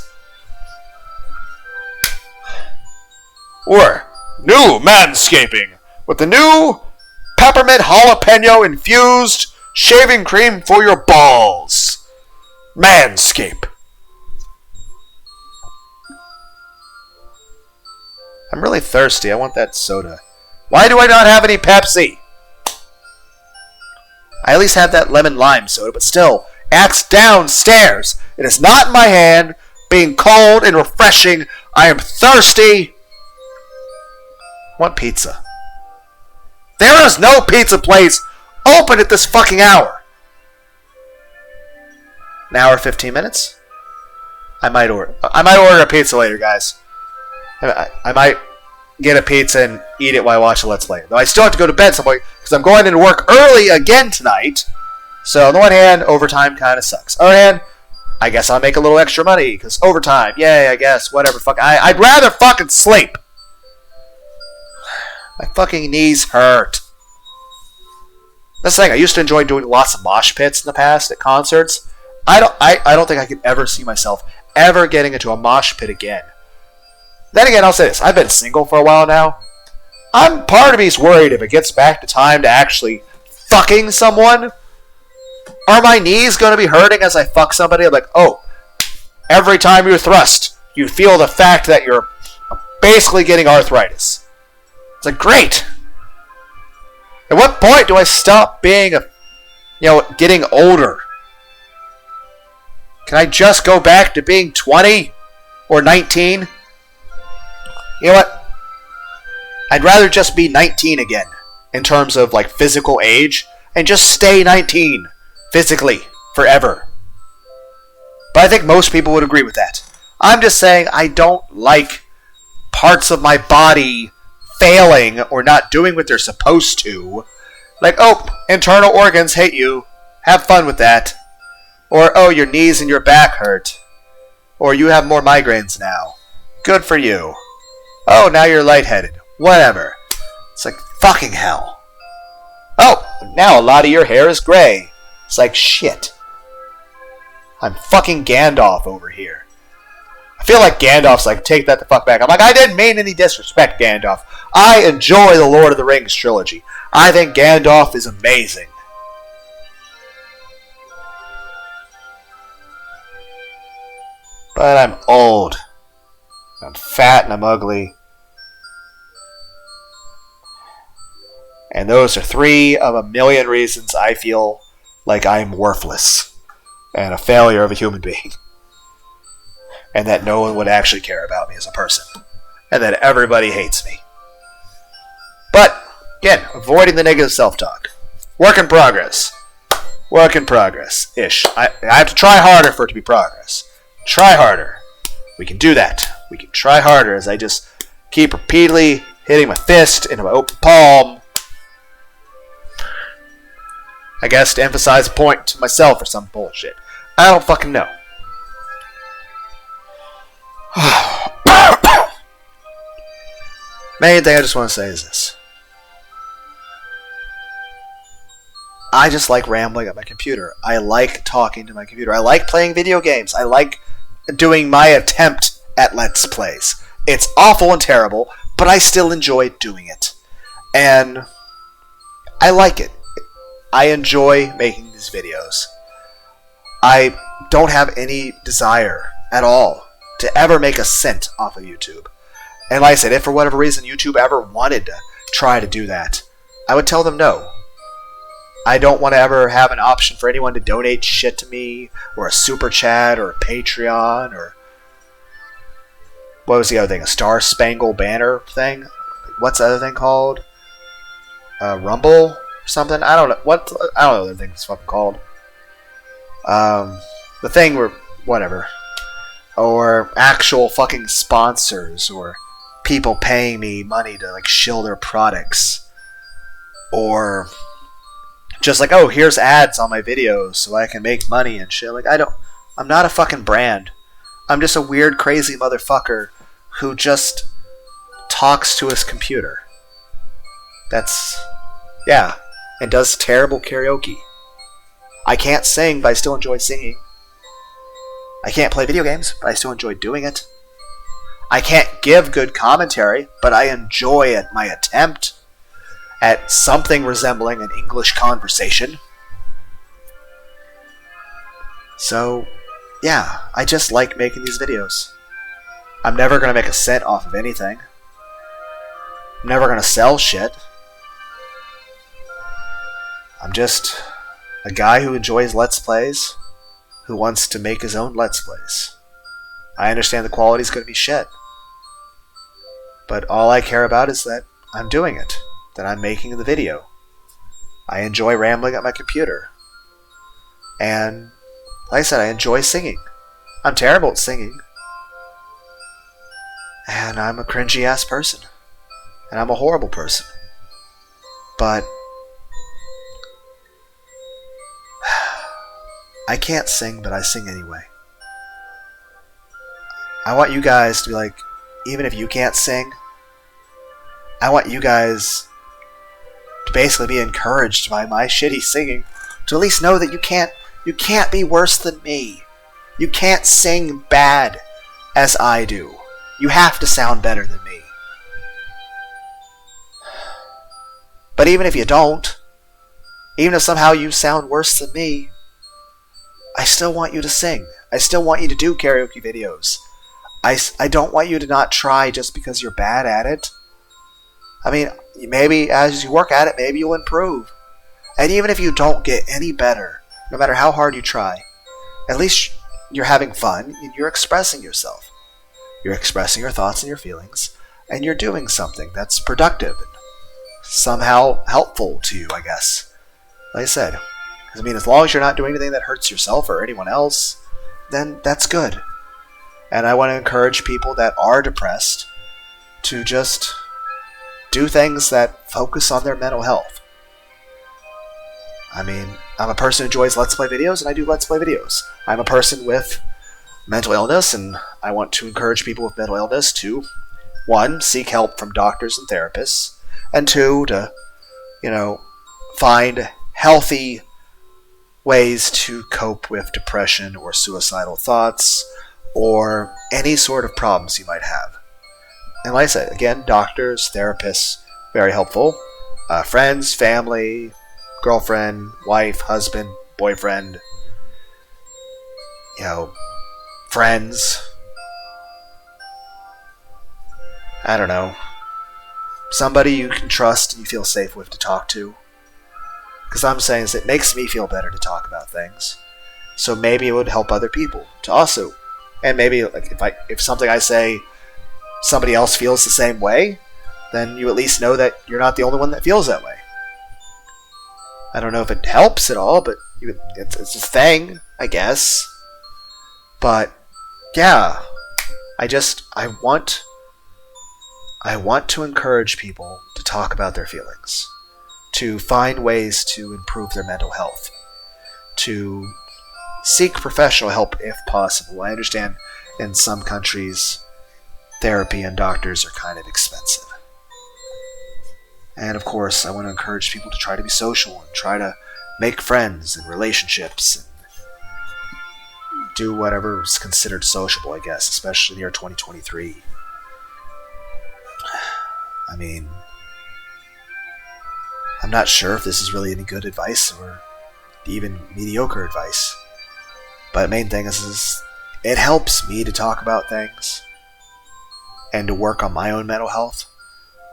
A: Or new manscaping with the new peppermint jalapeno infused shaving cream for your balls. Manscape. I'm really thirsty. I want that soda. Why do I not have any Pepsi? I at least have that lemon lime soda, but still, axe downstairs. It is not in my hand. Being cold and refreshing. I am thirsty. I want pizza. There is no pizza place open at this fucking hour. An hour 15 minutes? I might order a pizza later, guys. I might get a pizza and eat it while I watch a Let's Play. Though I still have to go to bed some point because I'm going into work early again tonight. So on the one hand, overtime kind of sucks. On the other hand, I guess I'll make a little extra money because overtime. Yay, I guess. Whatever. Fuck. I'd rather fucking sleep. My fucking knees hurt. That's the thing. I used to enjoy doing lots of mosh pits in the past at concerts. I don't think I could ever see myself ever getting into a mosh pit again. Then again, I'll say this. I've been single for a while now. Part of me's worried if it gets back to time to actually fucking someone. Are my knees going to be hurting as I fuck somebody? I'm like, oh, every time you thrust, you feel the fact that you're basically getting arthritis. It's like, great. At what point do I stop being getting older? Can I just go back to being 20 or 19? You know what? I'd rather just be 19 again in terms of like physical age and just stay 19 physically forever. But I think most people would agree with that. I'm just saying I don't like parts of my body failing or not doing what they're supposed to. Like, oh, internal organs hate you. Have fun with that. Or, oh, your knees and your back hurt. Or you have more migraines now. Good for you. Oh, now you're lightheaded. Whatever. It's like fucking hell. Oh, now a lot of your hair is gray. It's like shit. I'm fucking Gandalf over here. I feel like Gandalf's like, take that the fuck back. I'm like, I didn't mean any disrespect, Gandalf. I enjoy the Lord of the Rings trilogy. I think Gandalf is amazing. But I'm old. I'm fat and I'm ugly. And those are 3 of a million reasons I feel like I'm worthless and a failure of a human being. And that no one would actually care about me as a person. And that everybody hates me. But, again, avoiding the negative self-talk. Work in progress. Work in progress-ish. I have to try harder for it to be progress. Try harder. We can do that. We can try harder as I just keep repeatedly hitting my fist into my open palm. I guess to emphasize a point to myself or some bullshit. I don't fucking know. Main thing I just want to say is this. I just like rambling at my computer. I like talking to my computer. I like playing video games. I like doing my attempt at Let's Plays. It's awful and terrible, but I still enjoy doing it. And I like it. I enjoy making these videos. I don't have any desire at all to ever make a cent off of YouTube. And like I said, if for whatever reason YouTube ever wanted to try to do that, I would tell them no. I don't want to ever have an option for anyone to donate shit to me, or a super chat, or a Patreon, or what was the other thing? A Star Spangled Banner thing? What's the other thing called? Rumble or something? I don't know. I don't know what the other thing's fucking called. The thing where whatever. Or actual fucking sponsors, or people paying me money to like shill their products, or just like, oh, here's ads on my videos so I can make money and shit. Like, I'm not a fucking brand. I'm just a weird, crazy motherfucker who just talks to his computer. Yeah, and does terrible karaoke. I can't sing, but I still enjoy singing. I can't play video games, but I still enjoy doing it. I can't give good commentary, but I enjoy my attempt at something resembling an English conversation. So, yeah, I just like making these videos. I'm never going to make a cent off of anything. I'm never going to sell shit. I'm just a guy who enjoys Let's Plays, who wants to make his own Let's Plays. I understand the quality's going to be shit. But all I care about is that I'm doing it. That I'm making the video. I enjoy rambling at my computer. And, like I said, I enjoy singing. I'm terrible at singing. And I'm a cringy ass person. And I'm a horrible person. But I can't sing, but I sing anyway. I want you guys to be like, even if you can't sing, I want you guys to basically be encouraged by my shitty singing to at least know that you can't be worse than me. You can't sing bad as I do. You have to sound better than me. But even if you don't, even if somehow you sound worse than me, I still want you to sing. I still want you to do karaoke videos. I don't want you to not try just because you're bad at it. I mean, maybe as you work at it, maybe you'll improve. And even if you don't get any better, no matter how hard you try, at least you're having fun and you're expressing yourself. You're expressing your thoughts and your feelings, and you're doing something that's productive and somehow helpful to you, I guess. Like I said, I mean, as long as you're not doing anything that hurts yourself or anyone else, then that's good. And I want to encourage people that are depressed to just do things that focus on their mental health. I mean, I'm a person who enjoys Let's Play videos, and I do Let's Play videos. I'm a person with mental illness, and I want to encourage people with mental illness to, 1, seek help from doctors and therapists, and 2, to, find healthy ways to cope with depression or suicidal thoughts or any sort of problems you might have. And like I said, again, doctors, therapists, very helpful. Friends, family, girlfriend, wife, husband, boyfriend, friends. I don't know. Somebody you can trust and you feel safe with to talk to. Because I'm saying is it makes me feel better to talk about things. So maybe it would help other people to also. And maybe like if something I say somebody else feels the same way, then you at least know that you're not the only one that feels that way. I don't know if it helps at all, but it's a thing, I guess. But yeah, I want to encourage people to talk about their feelings, to find ways to improve their mental health, to seek professional help if possible. I understand in some countries therapy and doctors are kind of expensive. And of course, I want to encourage people to try to be social and try to make friends and relationships and do whatever is considered sociable, I guess, especially in the year 2023. I mean, I'm not sure if this is really any good advice or even mediocre advice. But the main thing is it helps me to talk about things and to work on my own mental health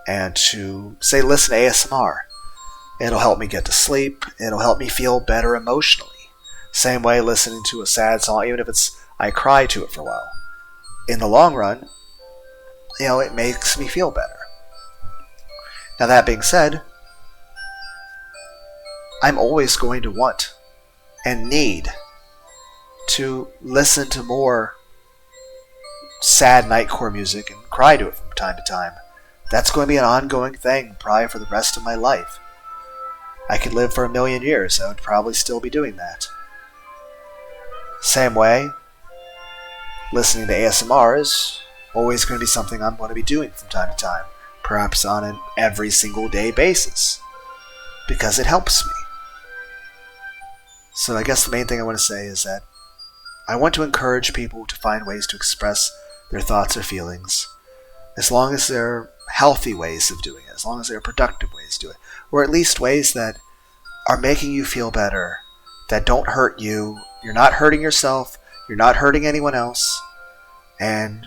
A: and to, say, listen to ASMR. It'll help me get to sleep. It'll help me feel better emotionally. Same way listening to a sad song, even if I cry to it for a while. In the long run, it makes me feel better. Now that being said, I'm always going to want and need to listen to more sad nightcore music and cry to it from time to time. That's going to be an ongoing thing, probably for the rest of my life. I could live for 1,000,000 years, I would probably still be doing that. Same way, listening to ASMR is always going to be something I'm going to be doing from time to time, perhaps on an every single day basis, because it helps me. So I guess the main thing I want to say is that I want to encourage people to find ways to express their thoughts or feelings, as long as they're healthy ways of doing it, as long as they're productive ways to do it, or at least ways that are making you feel better, that don't hurt you, you're not hurting yourself, you're not hurting anyone else, and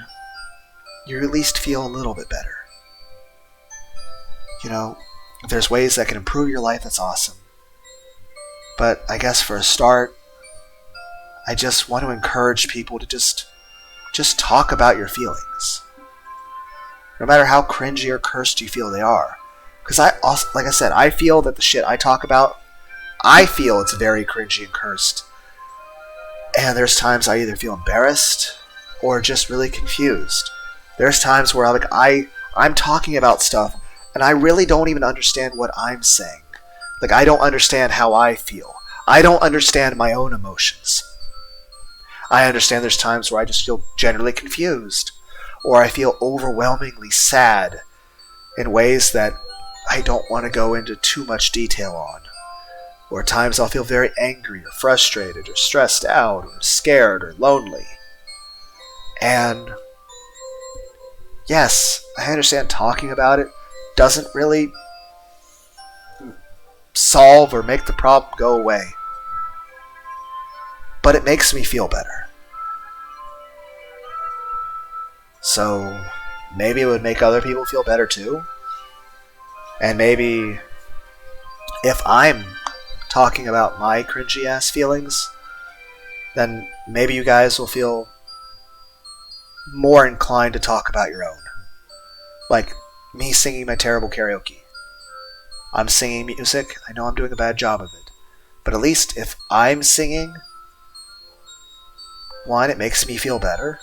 A: you at least feel a little bit better. You know, if there's ways that can improve your life, that's awesome. But I guess for a start, I just want to encourage people to just talk about your feelings. No matter how cringy or cursed you feel they are. Because I also, like I said, I feel that the shit I talk about, I feel it's very cringy and cursed. And there's times I either feel embarrassed or just really confused. There's times where I'm talking about stuff and I really don't even understand what I'm saying. Like, I don't understand how I feel. I don't understand my own emotions. I understand there's times where I just feel generally confused, or I feel overwhelmingly sad in ways that I don't want to go into too much detail on. Or at times I'll feel very angry or frustrated or stressed out or scared or lonely. And yes, I understand talking about it doesn't really solve or make the problem go away. But it makes me feel better. So maybe it would make other people feel better too. And maybe if I'm talking about my cringy ass feelings, then maybe you guys will feel more inclined to talk about your own. Like me singing my terrible karaoke. I'm singing music, I know I'm doing a bad job of it. But at least if I'm singing, one, it makes me feel better.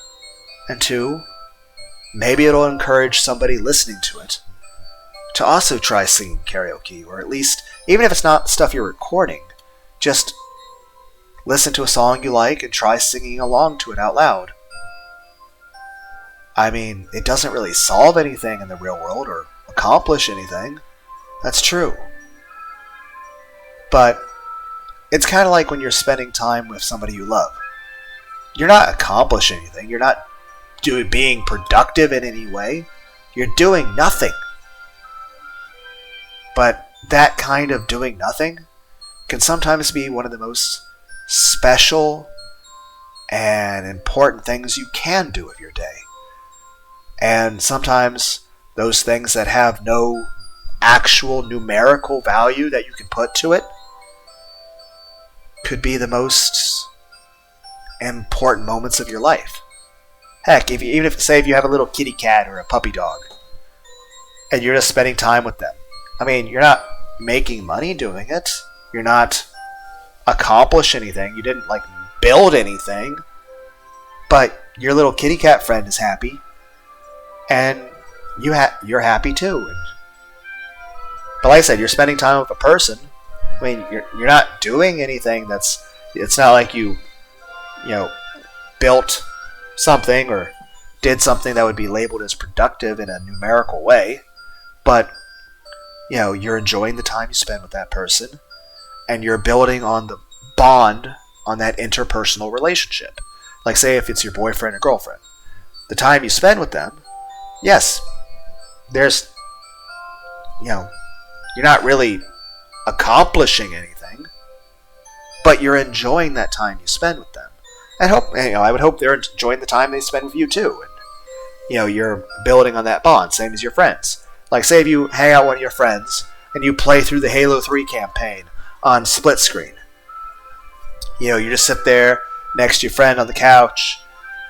A: And two, maybe it'll encourage somebody listening to it to also try singing karaoke, or at least, even if it's not stuff you're recording, just listen to a song you like and try singing along to it out loud. I mean, it doesn't really solve anything in the real world or accomplish anything. That's true. But it's kind of like when you're spending time with somebody you love. You're not accomplishing anything. You're not being productive in any way. You're doing nothing. But that kind of doing nothing can sometimes be one of the most special and important things you can do with your day. And sometimes those things that have no actual numerical value that you can put to it could be the most important moments of your life. Heck, even if you have a little kitty cat or a puppy dog, and you're just spending time with them. I mean, you're not making money doing it. You're not accomplish anything. You didn't build anything. But your little kitty cat friend is happy, and you're happy too. But like I said, you're spending time with a person. I mean, you're not doing anything it's not like you built something or did something that would be labeled as productive in a numerical way, but you're enjoying the time you spend with that person, and you're building on the bond on that interpersonal relationship. Like, say if it's your boyfriend or girlfriend, the time you spend with them, yes, there's you're not really accomplishing anything, but you're enjoying that time you spend with them. And I would hope they're enjoying the time they spend with you too. And you're building on that bond, same as your friends. Like, say if you hang out with one of your friends and you play through the Halo 3 campaign on split screen. You just sit there next to your friend on the couch,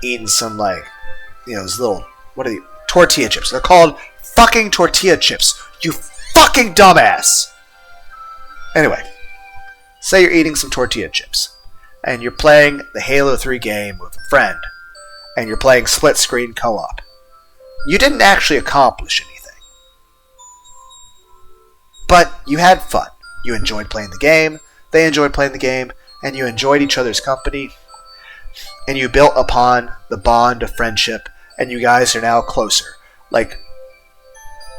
A: eating some those little, what are they? Tortilla chips. They're called fucking tortilla chips. You fucking dumbass. Anyway, say you're eating some tortilla chips, and you're playing the Halo 3 game with a friend, and you're playing split screen co-op. You didn't actually accomplish anything. But you had fun. You enjoyed playing the game, they enjoyed playing the game, and you enjoyed each other's company, and you built upon the bond of friendship, and you guys are now closer. Like,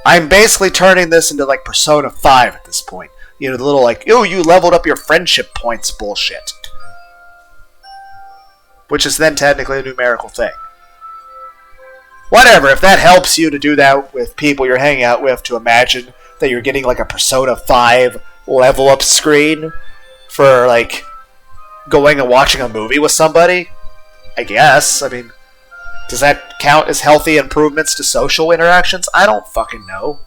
A: I'm basically turning this into like Persona 5 at this point. You know, the little like, oh, you leveled up your friendship points bullshit. Which is then technically a numerical thing. Whatever, if that helps you to do that with people you're hanging out with, to imagine that you're getting like a Persona 5 level up screen for like going and watching a movie with somebody, I guess. I mean, does that count as healthy improvements to social interactions? I don't fucking know.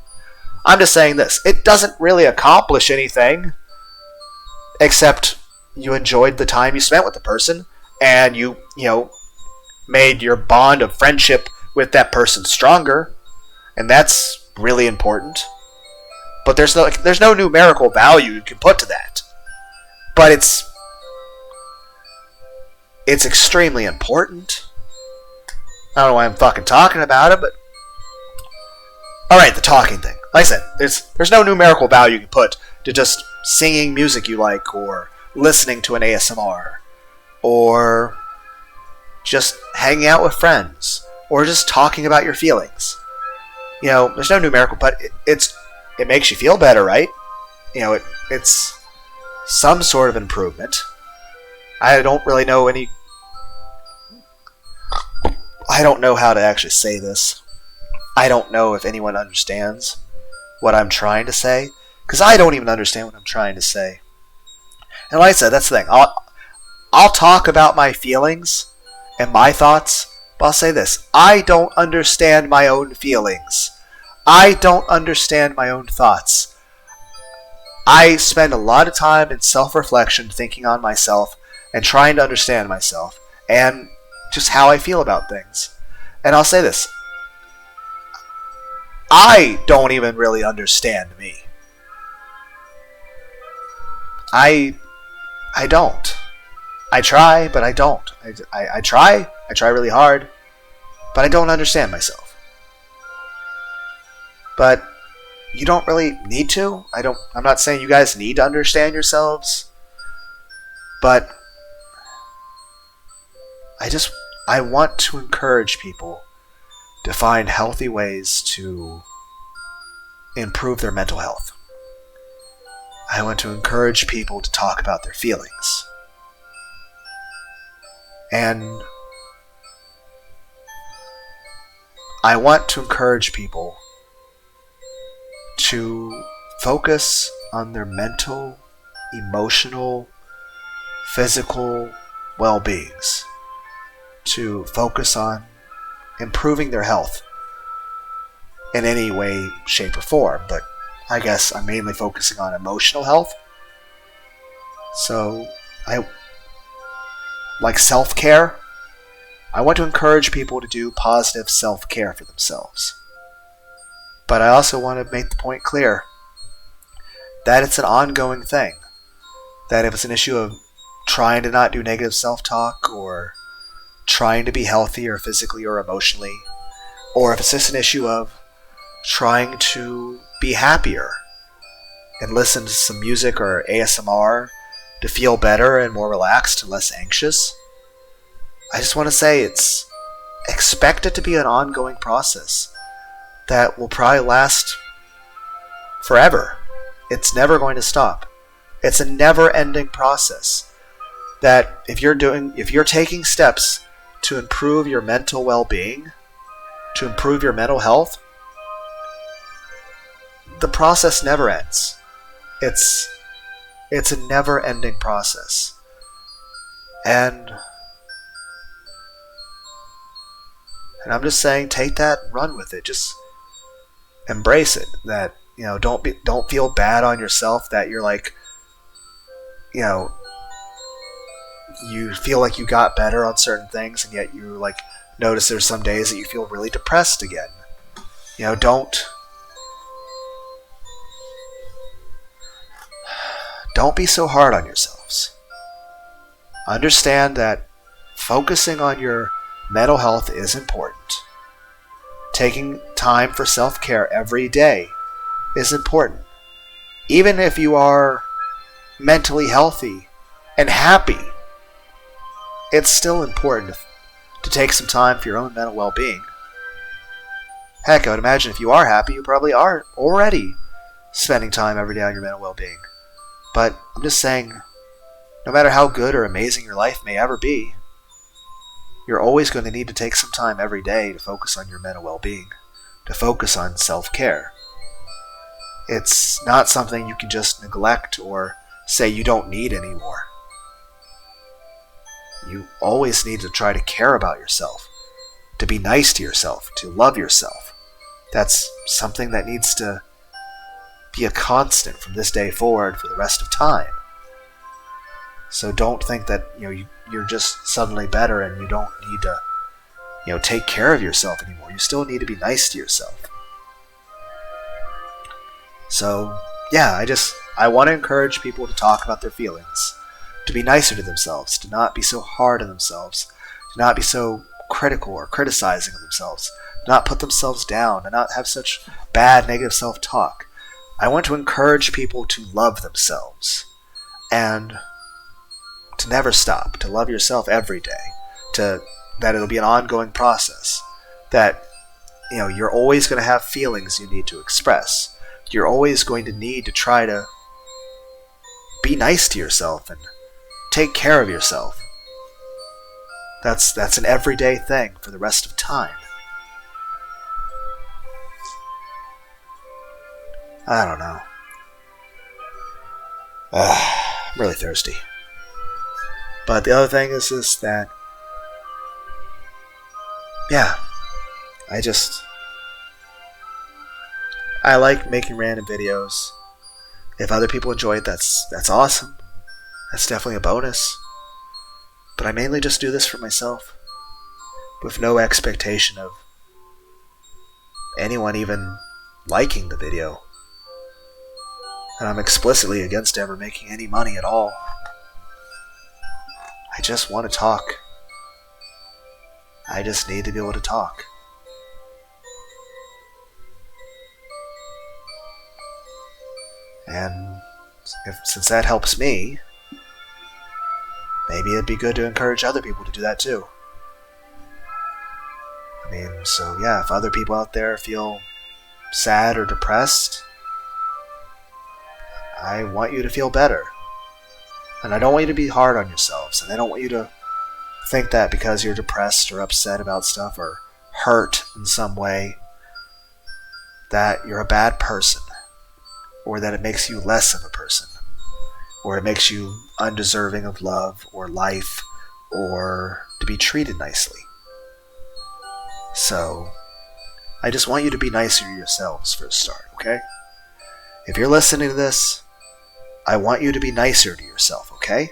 A: I'm just saying this. It doesn't really accomplish anything, except you enjoyed the time you spent with the person, and you made your bond of friendship with that person stronger, and that's really important. But there's no numerical value you can put to that. But it's extremely important. I don't know why I'm fucking talking about it, but alright, the talking thing. Like I said, there's no numerical value you can put to just singing music you like, or listening to an ASMR, or just hanging out with friends, or just talking about your feelings. You know, there's no numerical, but it makes you feel better, right? You know, it's some sort of improvement. I don't really know any... I don't know how to actually say this. I don't know if anyone understands what I'm trying to say, because I don't even understand what I'm trying to say. And like I said, that's the thing. I'll talk about my feelings and my thoughts, but I'll say this. I don't understand my own feelings. I don't understand my own thoughts. I spend a lot of time in self-reflection, thinking on myself, and trying to understand myself, and just how I feel about things. And I'll say this. I don't even really understand me. I don't. I try, but I don't. I try really hard, but I don't understand myself. But you don't really need to. I'm not saying you guys need to understand yourselves, but I want to encourage people to find healthy ways to improve their mental health. I want to encourage people to talk about their feelings. And I want to encourage people to focus on their mental, emotional, physical well-beings. To focus on improving their health in any way, shape, or form. But I guess I'm mainly focusing on emotional health. So, like self-care, I want to encourage people to do positive self-care for themselves. But I also want to make the point clear that it's an ongoing thing. That if it's an issue of trying to not do negative self-talk, or trying to be healthier physically or emotionally, or if it's just an issue of trying to be happier and listen to some music or ASMR to feel better and more relaxed and less anxious, I just want to say expect it to be an ongoing process that will probably last forever. It's never going to stop. It's a never-ending process that if you're taking steps to improve your mental well-being, to improve your mental health, the process never ends. It's a never-ending process. And I'm just saying, take that, run with it. Just embrace it. That, don't feel bad on yourself that you're like, you feel like you got better on certain things, and yet you like notice there's some days that you feel really depressed again. Don't be so hard on yourselves. Understand that focusing on your mental health is important. taking time for self-care every day is important. Even if you are mentally healthy and happy, it's still important to take some time for your own mental well-being. Heck, I would imagine if you are happy, you probably are already spending time every day on your mental well-being. But I'm just saying, no matter how good or amazing your life may ever be, you're always going to need to take some time every day to focus on your mental well-being, to focus on self-care. It's not something you can just neglect or say you don't need anymore. You always need to try to care about yourself, to be nice to yourself, to love yourself. That's something that needs to be a constant from this day forward for the rest of time. So don't think that you're just suddenly better and you don't need to take care of yourself anymore. You still need to be nice to yourself. So yeah, I want to encourage people to talk about their feelings, to be nicer to themselves, to not be so hard on themselves, to not be so critical or criticizing of themselves, to not put themselves down, to not have such bad negative self-talk. I want to encourage people to love themselves and to never stop, to love yourself every day, that it'll be an ongoing process, that you're always going to have feelings you need to express. You're always going to need to try to be nice to yourself and take care of yourself. That's an everyday thing for the rest of time. I don't know. I'm really thirsty. But the other thing is this, that yeah, I like making random videos. If other people enjoy it, that's awesome. That's definitely a bonus. But I mainly just do this for myself, with no expectation of anyone even liking the video. And I'm explicitly against ever making any money at all. I just want to talk. I just need to be able to talk. And since that helps me, maybe it'd be good to encourage other people to do that too. I mean, so yeah, if other people out there feel sad or depressed, I want you to feel better. And I don't want you to be hard on yourselves. And I don't want you to think that because you're depressed or upset about stuff or hurt in some way, that you're a bad person, or that it makes you less of a person, or it makes you undeserving of love or life or to be treated nicely. So I just want you to be nicer to yourselves for a start, okay? If you're listening to this, I want you to be nicer to yourself, okay?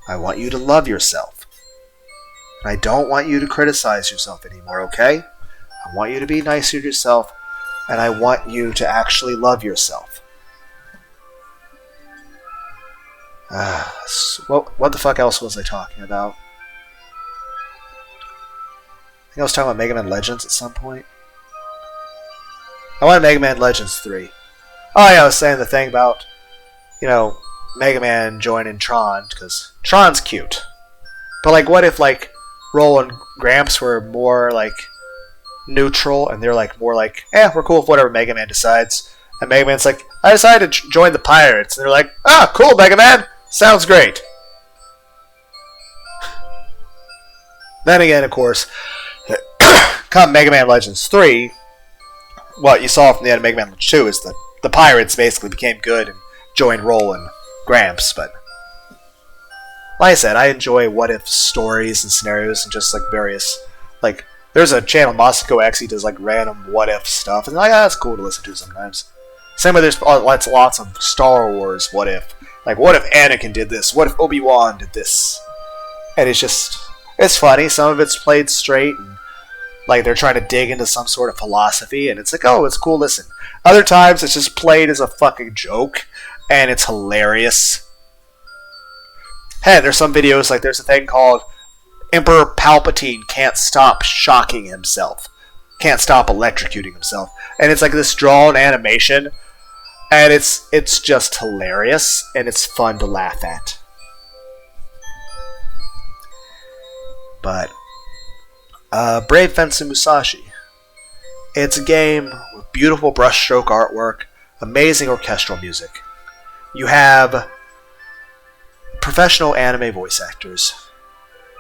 A: I want you to love yourself. And I don't want you to criticize yourself anymore, okay? I want you to be nicer to yourself, and I want you to actually love yourself. What the fuck else was I talking about? I think I was talking about Mega Man Legends at some point. I wanted Mega Man Legends 3. Oh yeah, I was saying the thing about, Mega Man joining Tron, because Tron's cute. But like, what if like Roll and Gramps were more like neutral, and they're like more like, we're cool with whatever Mega Man decides. And Mega Man's like, I decided to join the Pirates. And they're like, cool, Mega Man, sounds great. Then again, of course, come Mega Man Legends 3, what you saw from the end of Mega Man Legends 2 is that the Pirates basically became good and joined Roll and Gramps. But like I said, I enjoy what-if stories and scenarios and just like various, like, there's a channel, Moscow X, he does like random what-if stuff, and like, that's cool to listen to sometimes. Same way there's lots of Star Wars what-if. Like, what if Anakin did this? What if Obi-Wan did this? And it's funny. Some of it's played straight, and like they're trying to dig into some sort of philosophy, and it's like, oh, it's cool, listen. Other times it's just played as a fucking joke, and it's hilarious. Hey, there's some videos, like there's a thing called Emperor Palpatine Can't Stop Shocking Himself. can't stop electrocuting himself. And it's like this drawn animation, and it's just hilarious, and it's fun to laugh at. But Brave Fencer Musashi. It's a game with beautiful brushstroke artwork, amazing orchestral music. You have professional anime voice actors.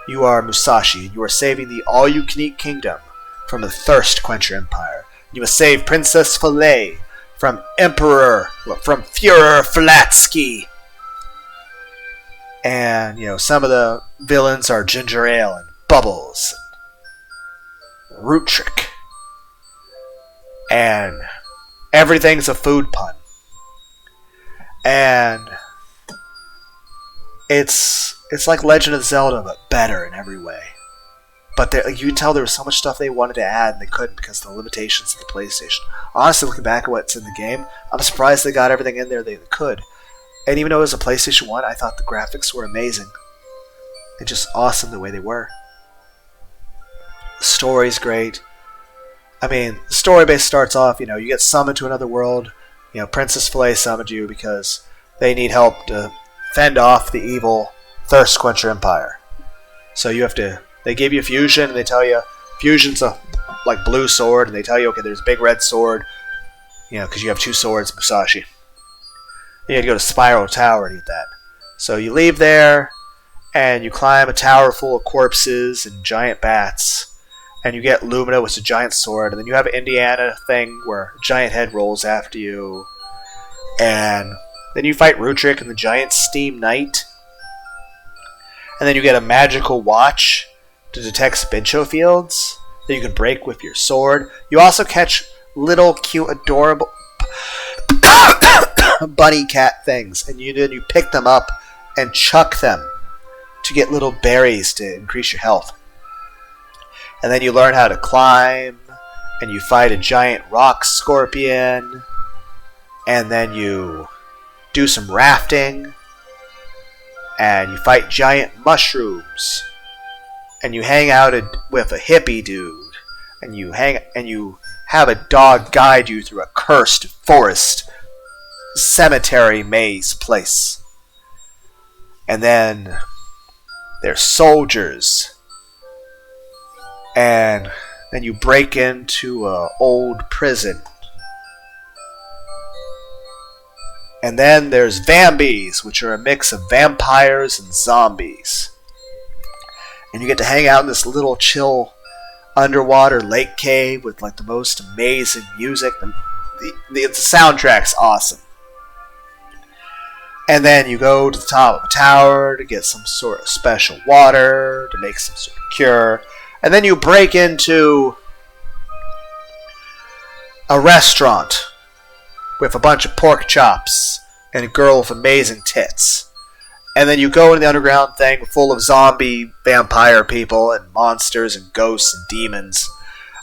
A: You are Musashi. You are saving the all-you-can-eat kingdom from the thirst-quencher empire. You must save Princess Filet from Führer Flatsky. And, some of the villains are Ginger Ale and Bubbles and Root Trick. And everything's a food pun. And it's like Legend of Zelda, but better in every way. But you can tell there was so much stuff they wanted to add, and they couldn't because of the limitations of the PlayStation. Honestly, looking back at what's in the game, I'm surprised they got everything in there they could. And even though it was a PlayStation 1, I thought the graphics were amazing. And just awesome the way they were. The story's great. I mean, the story base starts off, you get summoned to another world. Princess Filet summoned you because they need help to fend off the evil Thirst Quencher Empire. So they give you fusion, and they tell you fusion's a like blue sword, and they tell you, okay, there's a big red sword, because you have two swords, Musashi. You had to go to Spiral Tower to get that. So you leave there, and you climb a tower full of corpses and giant bats. And you get Lumina, which is a giant sword. And then you have an Indiana thing where a giant head rolls after you. And then you fight Rutrick and the giant Steam Knight. And then you get a magical watch to detect Spincho fields that you can break with your sword. You also catch little cute, adorable bunny cat things. And then you pick them up and chuck them to get little berries to increase your health. And then you learn how to climb, and you fight a giant rock scorpion, and then you do some rafting, and you fight giant mushrooms, and you hang out with a hippie dude, and you have a dog guide you through a cursed forest cemetery maze place. And then there's soldiers. And then you break into an old prison. And then there's Vambies, which are a mix of vampires and zombies. And you get to hang out in this little chill underwater lake cave with like the most amazing music. The soundtrack's awesome. And then you go to the top of a tower to get some sort of special water, to make some sort of cure. And then you break into a restaurant with a bunch of pork chops and a girl with amazing tits. And then you go into the underground thing full of zombie vampire people and monsters and ghosts and demons.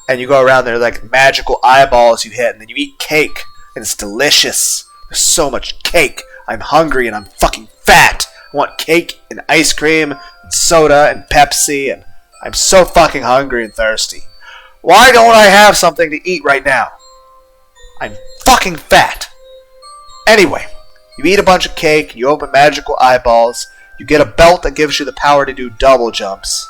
A: And you go around there like magical eyeballs you hit, and then you eat cake, and it's delicious. There's so much cake. I'm hungry and I'm fucking fat. I want cake and ice cream and soda and Pepsi, and I'm so fucking hungry and thirsty. Why don't I have something to eat right now? I'm fucking fat. Anyway, you eat a bunch of cake, you open magical eyeballs, you get a belt that gives you the power to do double jumps.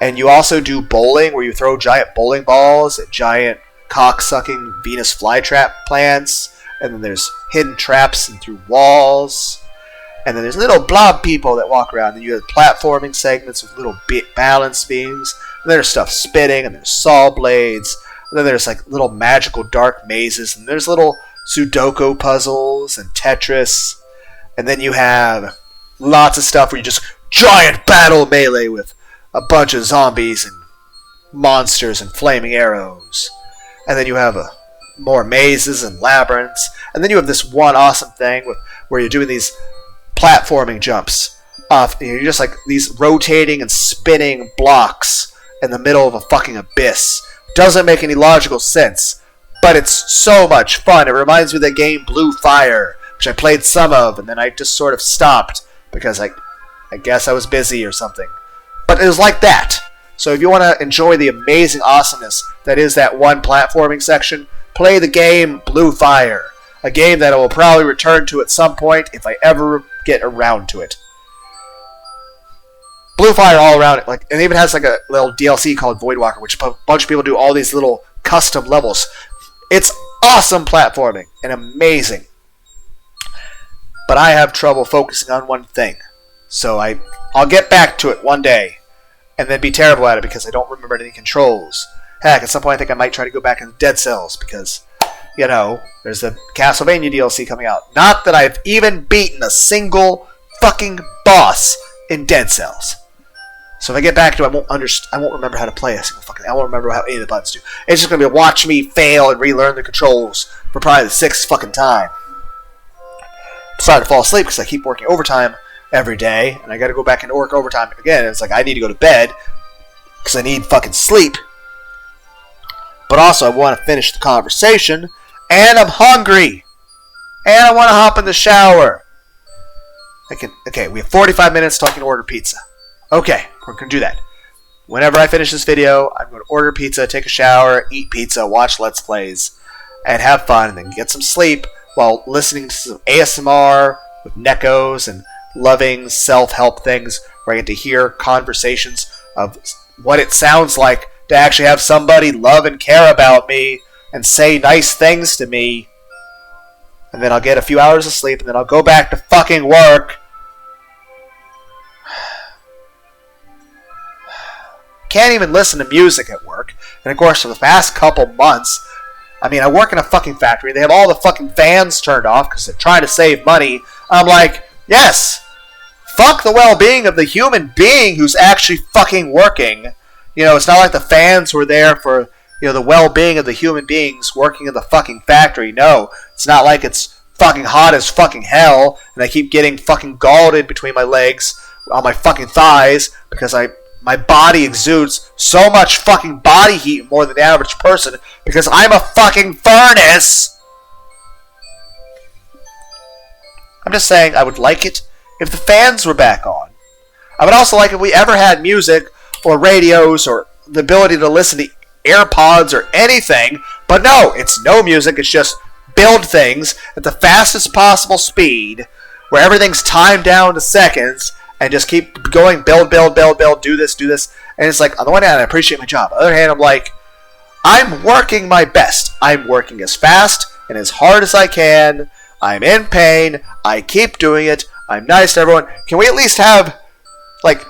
A: And you also do bowling, where you throw giant bowling balls at giant cock-sucking Venus flytrap plants. And then there's hidden traps and through walls. And then there's little blob people that walk around. And you have platforming segments with little balance beams. And there's stuff spitting, and there's saw blades. And then there's like little magical dark mazes. And there's little Sudoku puzzles and Tetris. And then you have lots of stuff where you just giant battle melee with a bunch of zombies and monsters and flaming arrows. And then you have more mazes and labyrinths. And then you have this one awesome thing where you're doing these platforming jumps off. You're just like these rotating and spinning blocks in the middle of a fucking abyss. Doesn't make any logical sense, but it's so much fun. It reminds me of the game Blue Fire, which I played some of, and then I just sort of stopped because I guess I was busy or something. But it was like that. So if you want to enjoy the amazing awesomeness that is that one platforming section, play the game Blue Fire. A game that I will probably return to at some point if I ever get around to it. Blue Fire all around it, like, and it even has like a little DLC called Voidwalker, which a bunch of people do all these little custom levels. It's awesome platforming and amazing. But I have trouble focusing on one thing. So I'll get back to it one day and then be terrible at it because I don't remember any controls. Heck, at some point I think I might try to go back into Dead Cells because, you know, there's the Castlevania DLC coming out. Not that I've even beaten a single fucking boss in Dead Cells. So if I get back to it, I won't remember how to play a single fucking. I won't remember how any of the buttons do. It's just gonna be watch me fail and relearn the controls for probably the 6th fucking time. I'm starting to fall asleep because I keep working overtime every day, and I got to go back into work overtime again. And it's like I need to go to bed because I need fucking sleep. But also I want to finish the conversation, and I'm hungry, and I want to hop in the shower. Okay, we have 45 minutes so I can order pizza. Okay, we're going to do that. Whenever I finish this video, I'm going to order pizza, take a shower, eat pizza, watch Let's Plays, and have fun, and then get some sleep while listening to some ASMR with Neckos and loving self-help things where I get to hear conversations of what it sounds like to actually have somebody love and care about me and say nice things to me. And then I'll get a few hours of sleep, and then I'll go back to fucking work. Can't even listen to music at work. And of course, for the past couple months, I mean, I work in a fucking factory. They have all the fucking fans turned off because they're trying to save money. I'm like, yes, fuck the well-being of the human being who's actually fucking working. You know, it's not like the fans were there for, you know, the well-being of the human beings working in the fucking factory. No, it's not like it's fucking hot as fucking hell and I keep getting fucking galled between my legs on my fucking thighs because my body exudes so much fucking body heat more than the average person because I'm a fucking furnace. I'm just saying I would like it if the fans were back on. I would also like if we ever had music or radios or the ability to listen to AirPods or anything. But no, it's no music. It's just build things at the fastest possible speed where everything's timed down to seconds and just keep going, build, do this. And it's like, on the one hand, I appreciate my job. On the other hand, I'm like, I'm working my best. I'm working as fast and as hard as I can. I'm in pain. I keep doing it. I'm nice to everyone. Can we at least have, like...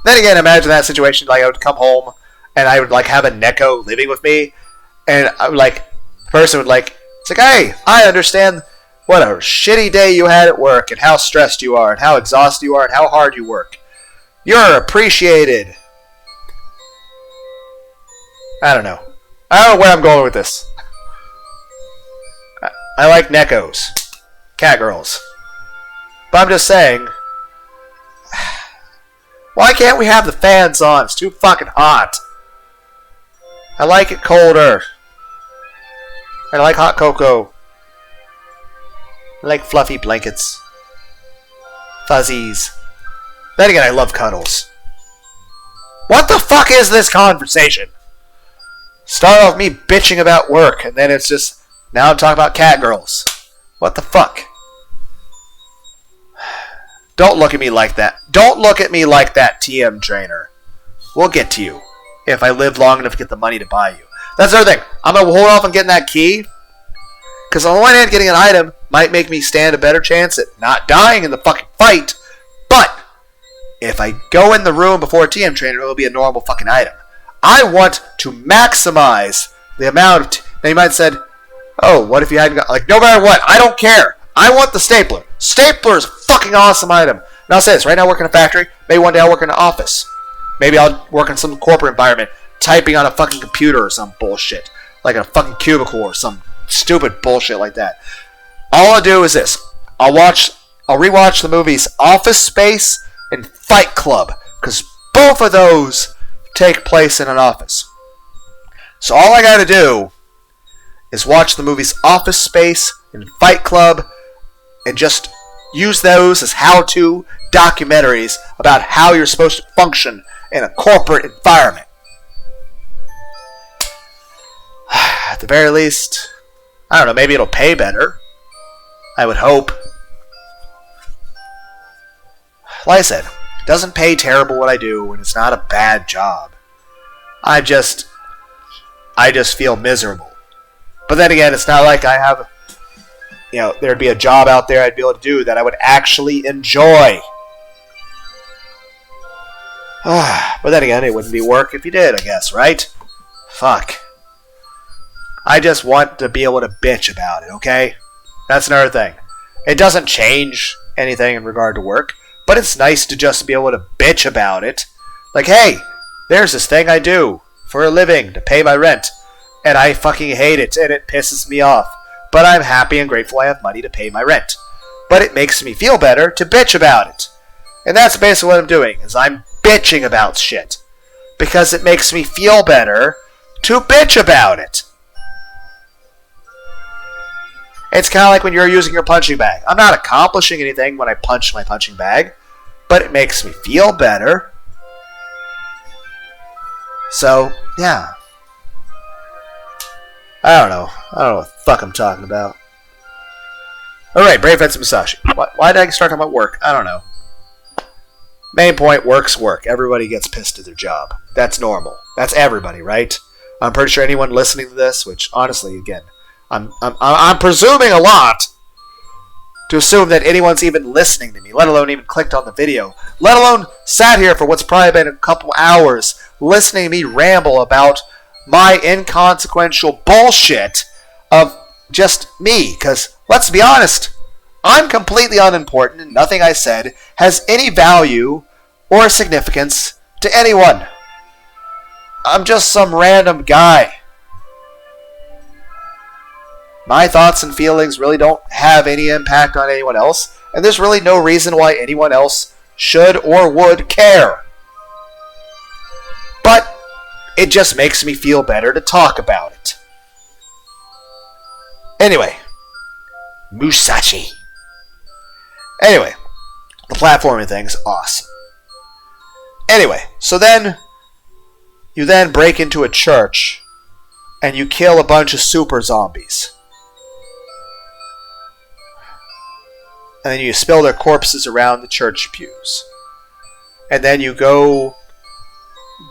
A: Then again, imagine that situation. Like, I would come home and I would, like, have a Neko living with me. And I would, like, the person would, like... It's like, hey, I understand what a shitty day you had at work and how stressed you are and how exhausted you are and how hard you work. You're appreciated. I don't know where I'm going with this. I like Nekos. Cat girls. But I'm just saying, why can't we have the fans on? It's too fucking hot. I like it colder. I like hot cocoa. I like fluffy blankets. Fuzzies. Then again, I love cuddles. What the fuck is this conversation? Start off me bitching about work, and then it's just, now I'm talking about cat girls. What the fuck? Don't look at me like that. Don't look at me like that, TM trainer. We'll get to you. If I live long enough to get the money to buy you. That's the other thing. I'm going to hold off on getting that key. Because on the one hand, getting an item might make me stand a better chance at not dying in the fucking fight. But if I go in the room before a TM trainer, it will be a normal fucking item. I want to maximize the amount of... Now you might have said, oh, what if you hadn't got... Like, no matter what, I don't care. I want the stapler. Stapler is a fucking awesome item. And I'll say this, right now I work in a factory. Maybe one day I'll work in an office. Maybe I'll work in some corporate environment, typing on a fucking computer or some bullshit. Like a fucking cubicle or some stupid bullshit like that. All I'll do is this. I'll rewatch the movies Office Space and Fight Club. Because both of those take place in an office. So all I gotta do is watch the movies Office Space and Fight Club and just use those as how-to documentaries about how you're supposed to function in a corporate environment. At the very least, I don't know, maybe it'll pay better. I would hope. Like I said, it doesn't pay terrible what I do, and it's not a bad job. I just feel miserable. But then again, it's not like I have, there'd be a job out there I'd be able to do that I would actually enjoy. But then again, it wouldn't be work if you did, I guess, right? Fuck. I just want to be able to bitch about it, okay? That's another thing. It doesn't change anything in regard to work, but it's nice to just be able to bitch about it. Like, hey, there's this thing I do for a living to pay my rent, and I fucking hate it, and it pisses me off. But I'm happy and grateful I have money to pay my rent. But it makes me feel better to bitch about it. And that's basically what I'm doing, is I'm bitching about shit. Because it makes me feel better to bitch about it. It's kind of like when you're using your punching bag. I'm not accomplishing anything when I punch my punching bag, but it makes me feel better. So, yeah. I don't know what the fuck I'm talking about. Alright, Brave Fence Musashi. Why did I start talking about work? I don't know. Main point, work's work. Everybody gets pissed at their job. That's normal. That's everybody, right? I'm pretty sure anyone listening to this, which honestly, again, I'm presuming a lot to assume that anyone's even listening to me, let alone even clicked on the video, let alone sat here for what's probably been a couple hours listening to me ramble about my inconsequential bullshit of just me. Because, let's be honest, I'm completely unimportant and nothing I said has any value or significance to anyone. I'm just some random guy. My thoughts and feelings really don't have any impact on anyone else, and there's really no reason why anyone else should or would care. But it just makes me feel better to talk about it. Anyway, Musashi. Anyway, the platforming thing's awesome. Anyway, so then you then break into a church and you kill a bunch of super zombies. And then you spill their corpses around the church pews. And then you go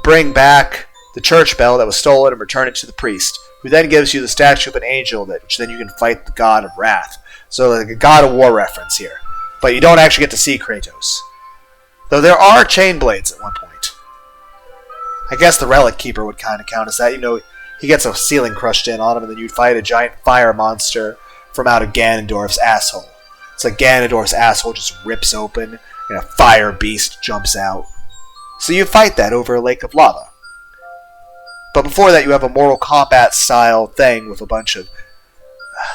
A: bring back the church bell that was stolen and return it to the priest, who then gives you the statue of an angel, which then you can fight the god of wrath. So like a God of War reference here. But you don't actually get to see Kratos. Though there are chain blades at one point. I guess the Relic Keeper would kind of count as that. He gets a ceiling crushed in on him, and then you'd fight a giant fire monster from out of Ganondorf's asshole. It's like Ganondorf's asshole just rips open, and a fire beast jumps out. So you fight that over a lake of lava. But before that, you have a Mortal Kombat style thing with a bunch of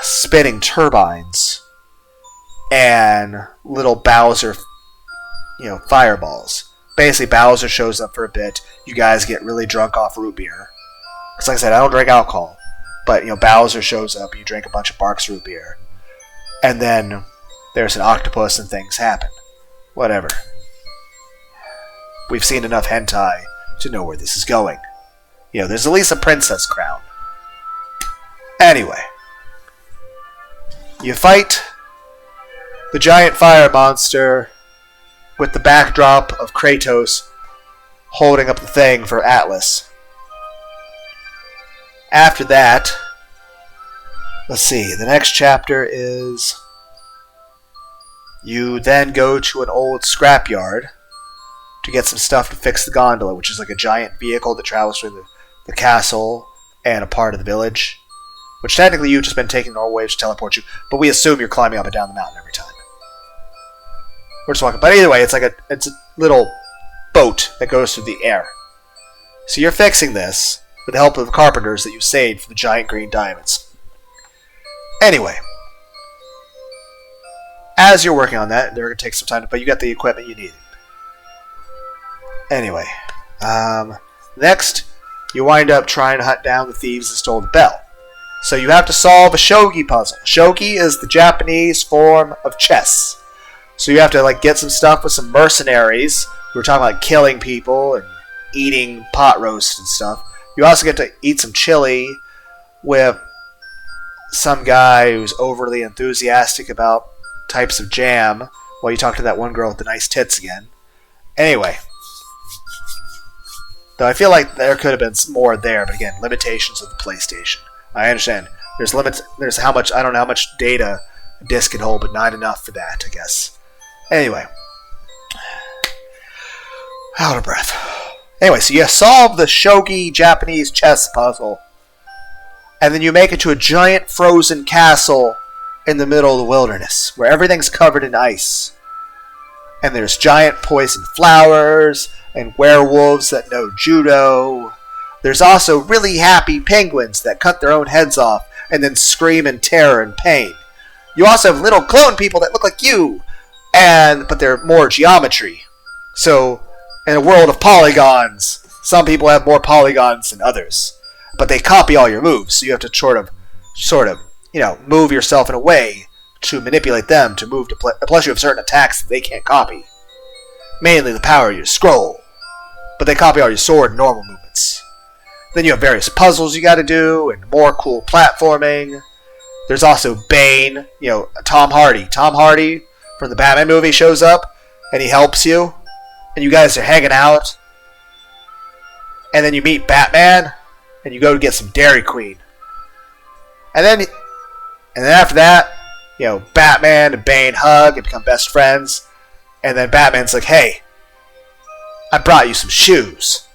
A: spinning turbines and little Bowser, fireballs. Basically, Bowser shows up for a bit. You guys get really drunk off root beer. Because like I said, I don't drink alcohol. But, Bowser shows up, you drink a bunch of Barks root beer. And then there's an octopus and things happen. Whatever. We've seen enough hentai to know where this is going. There's at least a princess crown. Anyway. You fight the giant fire monster with the backdrop of Kratos holding up the thing for Atlas. After that, let's see, the next chapter is you then go to an old scrapyard to get some stuff to fix the gondola, which is like a giant vehicle that travels through the castle and a part of the village. Which technically you've just been taking normal waves to teleport you, but we assume you're climbing up and down the mountain every time. We're just walking. But either way, it's a little boat that goes through the air. So you're fixing this with the help of the carpenters that you saved for the giant green diamonds. Anyway. As you're working on that, they're going to take some time, but you got the equipment you need. Anyway. Next, you wind up trying to hunt down the thieves that stole the bell. So you have to solve a shogi puzzle. Shogi is the Japanese form of chess. So you have to get some stuff with some mercenaries who are talking about killing people and eating pot roast and stuff. You also get to eat some chili with some guy who's overly enthusiastic about types of jam while you talk to that one girl with the nice tits again. Anyway. Though I feel like there could have been more there, but again, limitations of the PlayStation. I understand. There's limits. There's how much, I don't know how much data a disc can hold, but not enough for that, I guess. Anyway. Out of breath. Anyway, so you solve the shogi Japanese chess puzzle. And then you make it to a giant frozen castle in the middle of the wilderness, where everything's covered in ice. And there's giant poison flowers, and werewolves that know judo. There's also really happy penguins that cut their own heads off and then scream in terror and pain. You also have little clone people that look like you, but they're more geometry. So, in a world of polygons, some people have more polygons than others. But they copy all your moves, so you have to sort of, move yourself in a way to manipulate them to move to plus you have certain attacks that they can't copy. Mainly the power of your scroll. But they copy all your sword and normal movements. Then you have various puzzles you gotta do, and more cool platforming. There's also Bane, Tom Hardy. Tom Hardy from the Batman movie shows up, and he helps you. And you guys are hanging out. And then you meet Batman, and you go to get some Dairy Queen. And then after that, Batman and Bane hug and become best friends. And then Batman's like, hey, I brought you some shoes.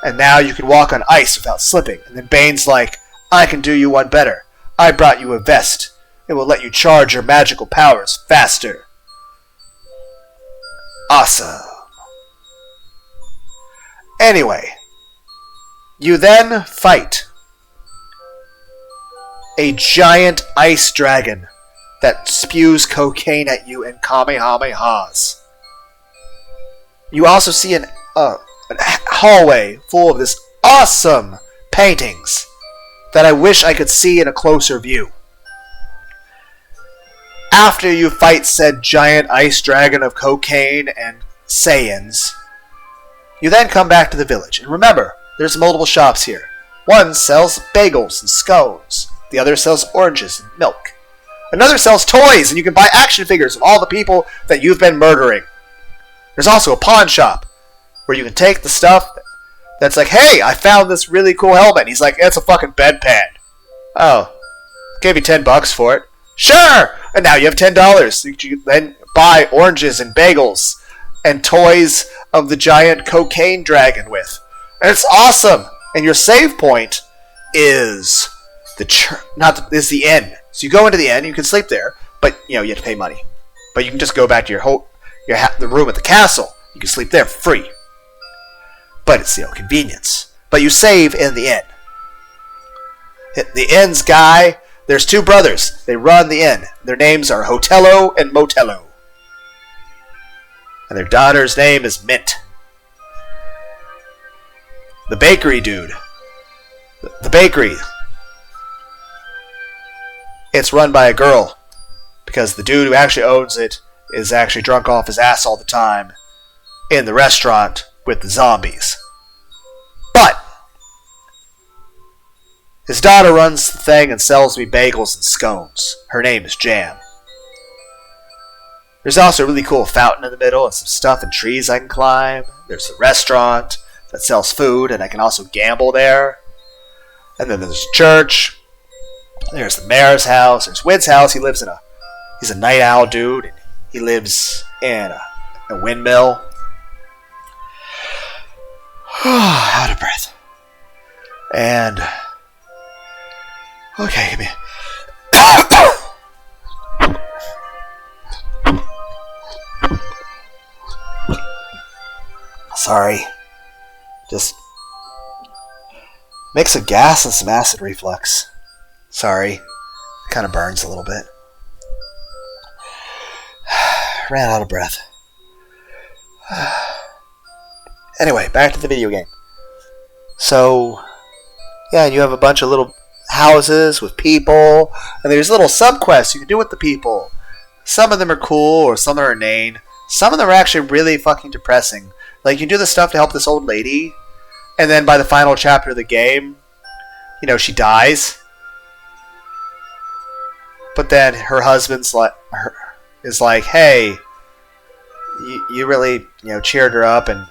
A: And now you can walk on ice without slipping. And then Bane's like, I can do you one better. I brought you a vest. It will let you charge your magical powers faster. Awesome. Anyway, you then fight a giant ice dragon that spews cocaine at you in kamehamehas. You also see a hallway full of this awesome paintings that I wish I could see in a closer view. After you fight said giant ice dragon of cocaine and Saiyans, you then come back to the village. And remember, there's multiple shops here. One sells bagels and scones. The other sells oranges and milk. Another sells toys, and you can buy action figures of all the people that you've been murdering. There's also a pawn shop, where you can take the stuff that's like, hey, I found this really cool helmet. And he's like, it's a fucking bedpan. Oh, gave you $10 for it. Sure! And now you have $10. You then buy oranges and bagels and toys of the giant cocaine dragon with. And it's awesome! And your save point is the inn. So you go into the inn, you can sleep there, but you have to pay money. But you can just go back to the room at the castle. You can sleep there for free. But it's convenience. But you save in the inn. The inn's guy, there's two brothers. They run the inn. Their names are Hotello and Motello. And their daughter's name is Mint. The bakery dude. The bakery. It's run by a girl. Because the dude who actually owns it is actually drunk off his ass all the time in the restaurant with the zombies. But his daughter runs the thing and sells me bagels and scones. Her name is Jam. There's also a really cool fountain in the middle and some stuff and trees I can climb. There's a restaurant that sells food, and I can also gamble there. And then there's a church. There's the mayor's house. There's Wid's house. He's a night owl dude, and he lives in a windmill. Out of breath. And okay, give me. Sorry. Just mix of gas and some acid reflux. Sorry. It kind of burns a little bit. Ran out of breath. Anyway, back to the video game. So, yeah, you have a bunch of little houses with people, and there's little subquests you can do with the people. Some of them are cool, or some are inane. Some of them are actually really fucking depressing. Like, you do this stuff to help this old lady, and then by the final chapter of the game, you know, she dies. But then her husband's is like, hey, you really, you know, cheered her up, and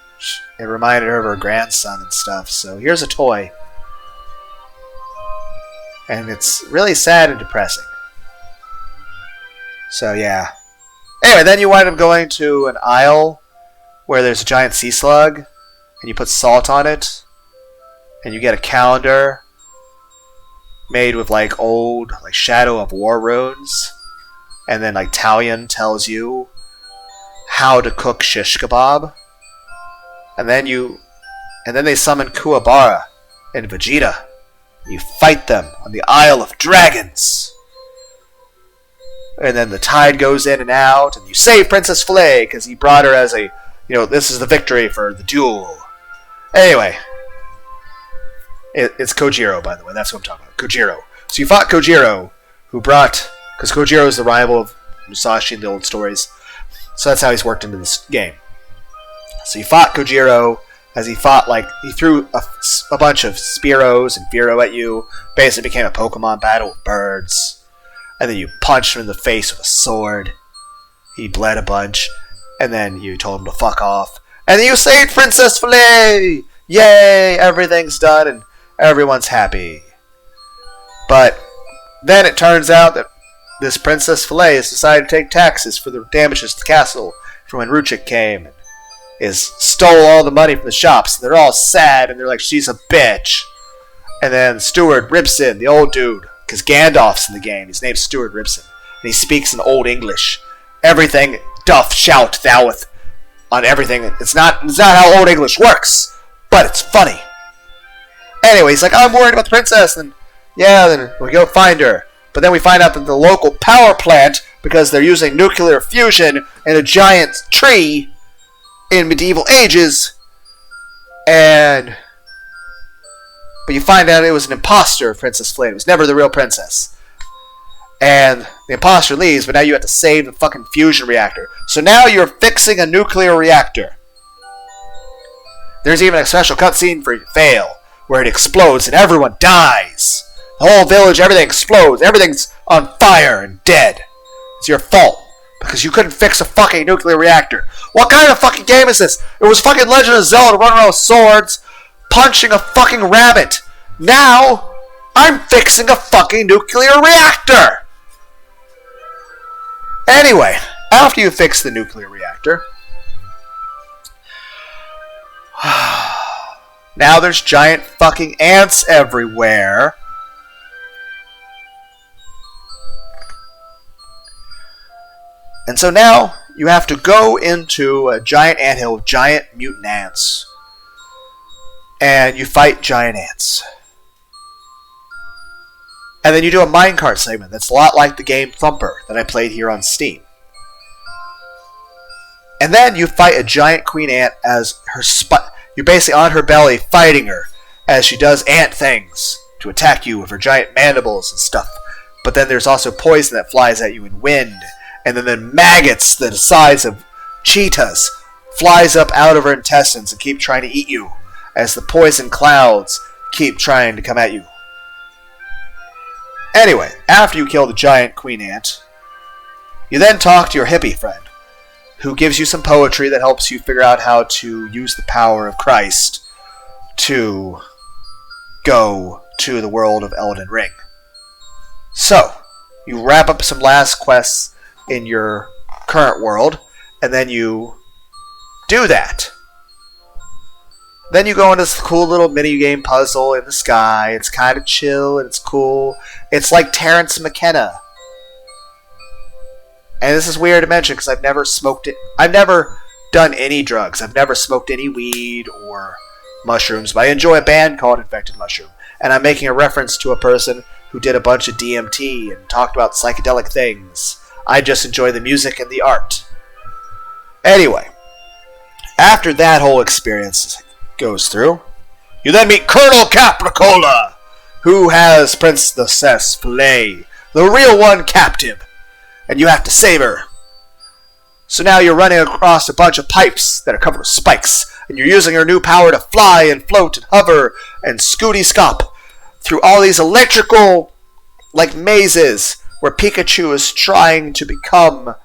A: it reminded her of her grandson and stuff. So here's a toy. And it's really sad and depressing. So yeah. Anyway, then you wind up going to an aisle where there's a giant sea slug, and you put salt on it, and you get a calendar made with like old like Shadow of War runes, and then like Talion tells you how to cook shish kebab, and then they summon Kuwabara and Vegeta. You fight them on the Isle of Dragons. And then the tide goes in and out, and you save Princess Filet because he brought her as a, you know, this is the victory for the duel. Anyway, it's Kojiro, by the way. That's what I'm talking about. Kojiro. So you fought Kojiro, because Kojiro is the rival of Musashi in the old stories. So that's how he's worked into this game. So you fought Kojiro, as he threw a bunch of Spearows and Fearow at you. Basically became a Pokemon battle with birds. And then you punched him in the face with a sword. He bled a bunch. And then you told him to fuck off. And then you saved Princess Filet! Yay! Everything's done and everyone's happy. But then it turns out that this Princess Filet has decided to take taxes for the damages to the castle from when Ruchik came and stole all the money from the shops. They're all sad and they're like, she's a bitch. And then Steward Ribson, the old dude, because Gandalf's in the game. His name's Steward Ribson. And he speaks in Old English. Everything doth shout thou'th on everything. It's not how Old English works, but it's funny. Anyway, he's like, I'm worried about the princess. And yeah, then we go find her. But then we find out that the local power plant, because they're using nuclear fusion in a giant tree in medieval ages, but you find out it was an imposter of Princess Flame. It was never the real princess. And the imposter leaves, but now you have to save the fucking fusion reactor. So now you're fixing a nuclear reactor. There's even a special cutscene for fail, where it explodes and everyone dies. The whole village, everything explodes. Everything's on fire and dead. It's your fault, because you couldn't fix a fucking nuclear reactor. What kind of fucking game is this? It was fucking Legend of Zelda running around with swords, punching a fucking rabbit. Now, I'm fixing a fucking nuclear reactor! Anyway, after you fix the nuclear reactor, now there's giant fucking ants everywhere. And so now you have to go into a giant anthill with giant mutant ants. And you fight giant ants. And then you do a minecart segment that's a lot like the game Thumper that I played here on Steam. And then you fight a giant queen ant as you're basically on her belly fighting her as she does ant things to attack you with her giant mandibles and stuff. But then there's also poison that flies at you in wind. And then the maggots the size of cheetahs flies up out of her intestines and keep trying to eat you as the poison clouds keep trying to come at you. Anyway, after you kill the giant queen ant, you then talk to your hippie friend, who gives you some poetry that helps you figure out how to use the power of Christ to go to the world of Elden Ring. So, you wrap up some last quests in your current world, and then you do that. Then you go into this cool little mini-game puzzle in the sky. It's kind of chill and it's cool. It's like Terrence McKenna. And this is weird to mention because I've never smoked it. I've never done any drugs. I've never smoked any weed or mushrooms, but I enjoy a band called Infected Mushroom. And I'm making a reference to a person who did a bunch of DMT and talked about psychedelic things. I just enjoy the music and the art. Anyway, after that whole experience goes through, you then meet Colonel Capricola, who has Princess Filet, the real one, captive, and you have to save her. So now you're running across a bunch of pipes that are covered with spikes, and you're using your new power to fly and float and hover and scooty-scop through all these electrical, like, mazes where Pikachu is trying to become,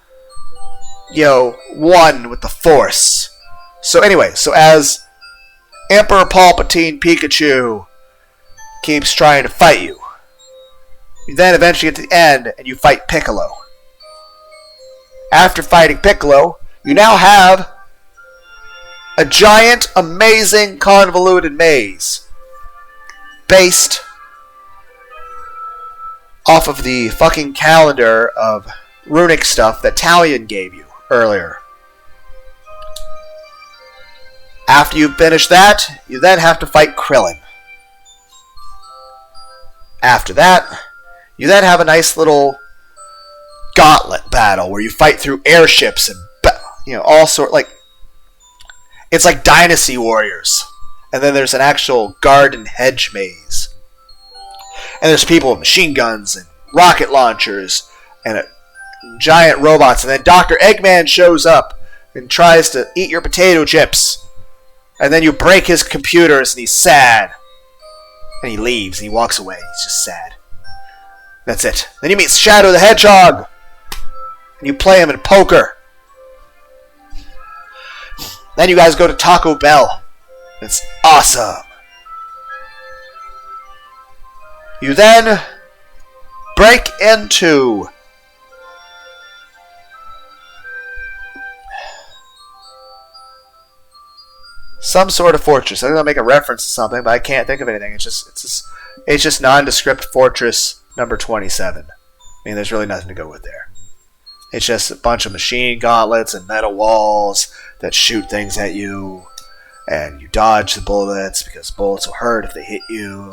A: one with the Force. So anyway, as Emperor Palpatine Pikachu keeps trying to fight you, you then eventually get to the end and you fight Piccolo. After fighting Piccolo, you now have a giant, amazing, convoluted maze based off of the fucking calendar of runic stuff that Talion gave you earlier. After you finish that, you then have to fight Krillin. After that, you then have a nice little gauntlet battle where you fight through airships and all sort, like, it's like Dynasty Warriors. And then there's an actual garden hedge maze. And there's people with machine guns and rocket launchers and giant robots. And then Dr. Eggman shows up and tries to eat your potato chips. And then you break his computers and he's sad. And he leaves and he walks away. He's just sad. That's it. Then you meet Shadow the Hedgehog. And you play him in poker. Then you guys go to Taco Bell. It's awesome. You then break into some sort of fortress. I'm gonna make a reference to something, but I can't think of anything. It's just nondescript fortress number 27. I mean, there's really nothing to go with there. It's just a bunch of machine gauntlets and metal walls that shoot things at you, and you dodge the bullets because bullets will hurt if they hit you.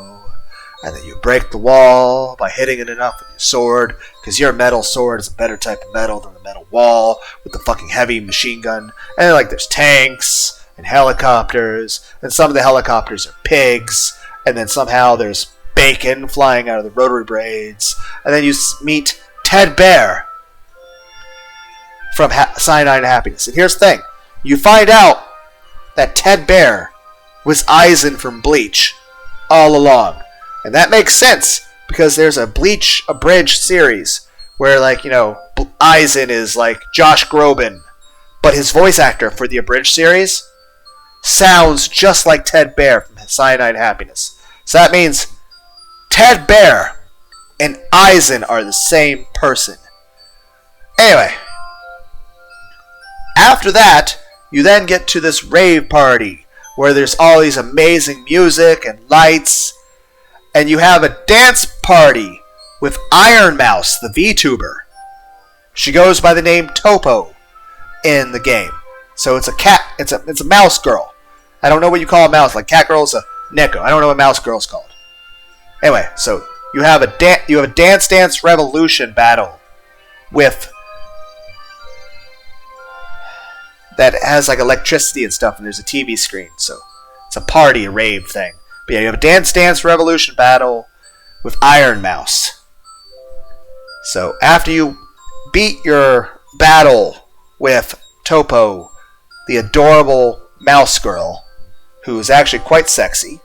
A: And then you break the wall by hitting it enough with your sword, because your metal sword is a better type of metal than the metal wall with the fucking heavy machine gun. And then, there's tanks and helicopters, and some of the helicopters are pigs, and then somehow there's bacon flying out of the rotary blades. And then you meet Ted Bear from Cyanide Happiness. And here's the thing. You find out that Ted Bear was Aizen from Bleach all along. And that makes sense, because there's a Bleach abridged series where, Aizen is like Josh Groban, but his voice actor for the abridged series sounds just like Ted Bear from Cyanide Happiness. So that means Ted Bear and Aizen are the same person. Anyway, after that, you then get to this rave party where there's all these amazing music and lights. And you have a dance party with Iron Mouse, the VTuber. She goes by the name Topo in the game. So it's a cat. It's a mouse girl. I don't know what you call a mouse. Like cat girl's a Neko. I don't know what mouse girl's called. Anyway, so you have a Dance Dance Revolution battle with that has electricity and stuff, and there's a TV screen. So it's a party, a rave thing. But yeah, you have a Dance Dance Revolution battle with Iron Mouse. So after you beat your battle with Topo, the adorable mouse girl, who is actually quite sexy.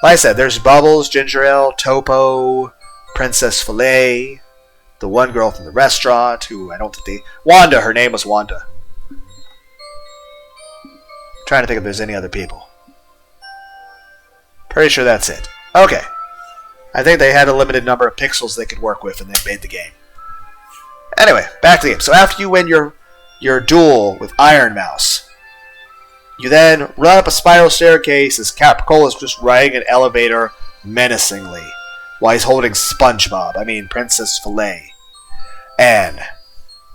A: Like I said, there's Bubbles, Ginger Ale, Topo, Princess Filet, the one girl from the restaurant, who I don't think Wanda, her name was Wanda. I'm trying to think if there's any other people. Pretty sure that's it. Okay. I think they had a limited number of pixels they could work with, and they made the game. Anyway, back to the game. So after you win your duel with Iron Mouse, you then run up a spiral staircase as Capricola is just riding an elevator menacingly while he's holding SpongeBob. I mean, Princess Filet. And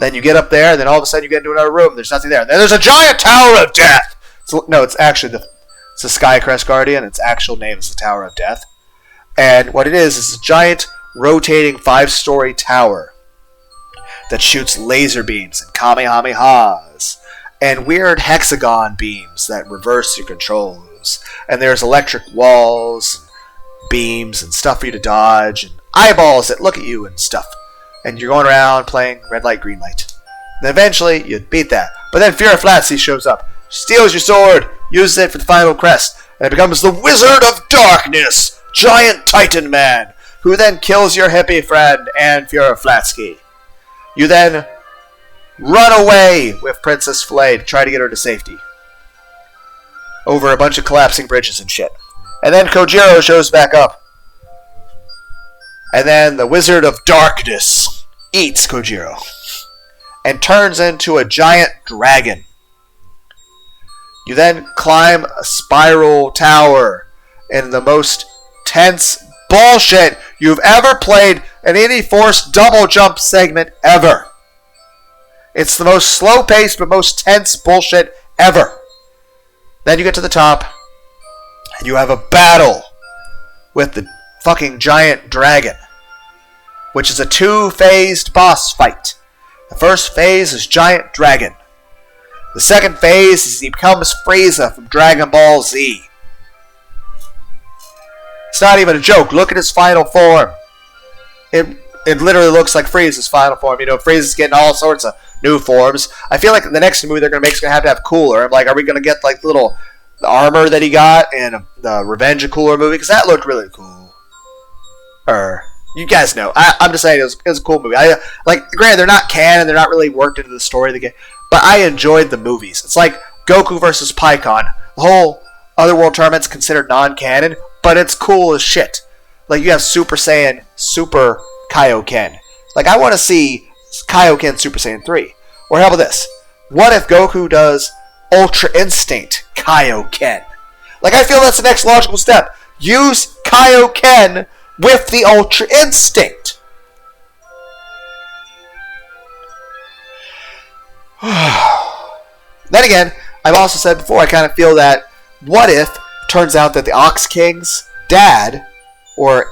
A: then you get up there, and then all of a sudden you get into another room. There's nothing there. And then there's a giant Tower of Death! So, no, it's actually it's a Skycrest Guardian. Its actual name is the Tower of Death. And what it is a giant rotating 5-story tower that shoots laser beams and kamehamehas and weird hexagon beams that reverse your controls. And there's electric walls and beams and stuff for you to dodge and eyeballs that look at you and stuff. And you're going around playing red light, green light. And eventually, you'd beat that. But then Fear of Flatsy shows up, steals your sword, uses it for the final crest, and it becomes the Wizard of Darkness, Giant Titan Man, who then kills your hippie friend and Fear of Flatsky. You then run away with Princess Flay to try to get her to safety. Over a bunch of collapsing bridges and shit. And then Kojiro shows back up. And then the Wizard of Darkness eats Kojiro. And turns into a giant dragon. You then climb a spiral tower in the most tense bullshit you've ever played in any forced double jump segment ever. It's the most slow-paced but most tense bullshit ever. Then you get to the top, and you have a battle with the fucking giant dragon, which is a two-phased boss fight. The first phase is Giant Dragon. The second phase is he becomes Frieza from Dragon Ball Z. It's not even a joke. Look at his final form. It literally looks like Frieza's final form. You know, Frieza's getting all sorts of new forms. I feel like the next movie they're going to make is going to have cooler. I'm like, are we going to get like the armor that he got in the Revenge of Cooler movie? Because that looked really cool. You guys know. I'm just saying it was a cool movie. Granted, they're not canon. They're not really worked into the story of the game. But I enjoyed the movies. It's like Goku versus Pikkon. The whole Otherworld tournament's considered non-canon, but it's cool as shit. Like, you have Super Saiyan, Super Kaioken. Like, I want to see Kaioken Super Saiyan 3. Or how about this? What if Goku does Ultra Instinct Kaioken? Like, I feel that's the next logical step. Use Kaioken with the Ultra Instinct. Then again, I've also said before, I kind of feel that what if turns out that the Ox King's dad or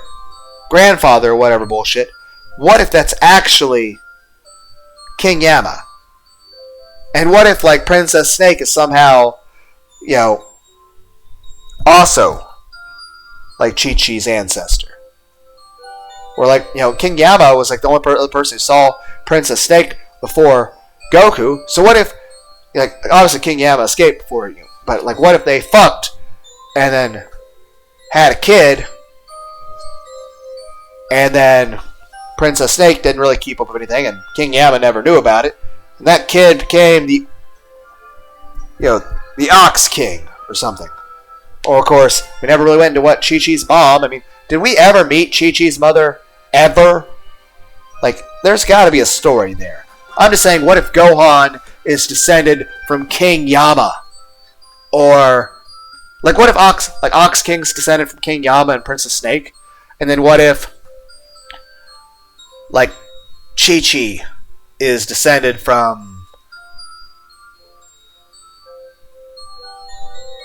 A: grandfather or whatever bullshit, what if that's actually King Yama? And what if, like, Princess Snake is somehow, you know, also like Chi-Chi's ancestor? Or, like, you know, King Yama was like the only person who saw Princess Snake before Goku. So what if, like, obviously King Yama escaped before you, but like, what if they fucked and then had a kid, and then Princess Snake didn't really keep up with anything, and King Yama never knew about it, and that kid became the Ox King or something. Or of course, we never really went into what Chi-Chi's mom. I mean, did we ever meet Chi-Chi's mother ever? Like, there's got to be a story there. I'm just saying, what if Gohan is descended from King Yama? Or, like, what if Ox King's descended from King Yama and Princess Snake? And then what if, like, Chi-Chi is descended from,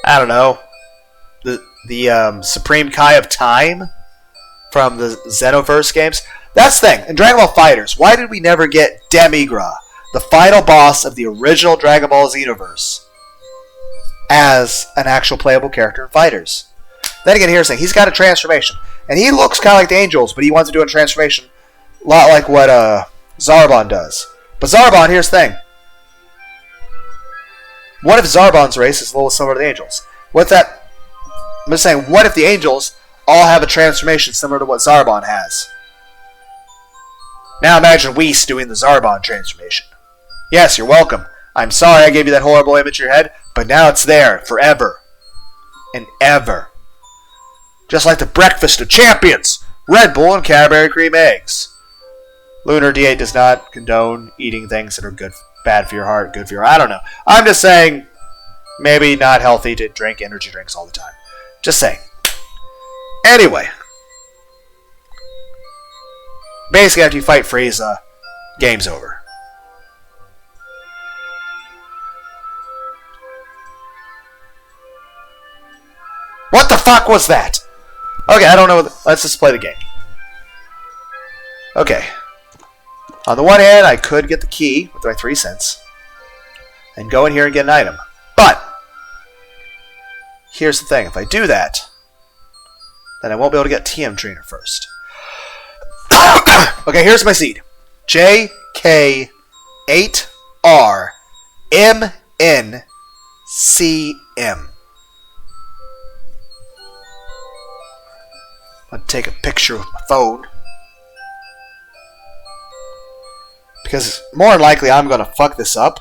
A: I don't know, the Supreme Kai of Time from the Xenoverse games? That's the thing. In Dragon Ball FighterZ, why did we never get Demigra, the final boss of the original Dragon Ball Xenoverse, as an actual playable character in FighterZ? Then again, here's the thing. He's got a transformation. And he looks kind of like the Angels, but he wants to do a transformation a lot like what Zarbon does. But Zarbon, here's the thing. What if Zarbon's race is a little similar to the Angels? What's that? I'm just saying, what if the Angels all have a transformation similar to what Zarbon has? Now imagine Whis doing the Zarbon transformation. Yes, you're welcome. I'm sorry I gave you that horrible image in your head, but now it's there forever and ever. Just like the breakfast of champions, Red Bull and Cadbury cream eggs. Lunar D8 does not condone eating things that are bad for your heart, good for your... I don't know. I'm just saying, maybe not healthy to drink energy drinks all the time. Just saying. Anyway. Basically, after you fight Frieza, game's over. What the fuck was that? Okay, I don't know. Let's just play the game. Okay. On the one hand, I could get the key with my 3 cents and go in here and get an item. But here's the thing. If I do that, then I won't be able to get TM Trainer first. Okay, here's my seed. JK8 I'll take a picture with my phone. Because more than likely I'm going to fuck this up.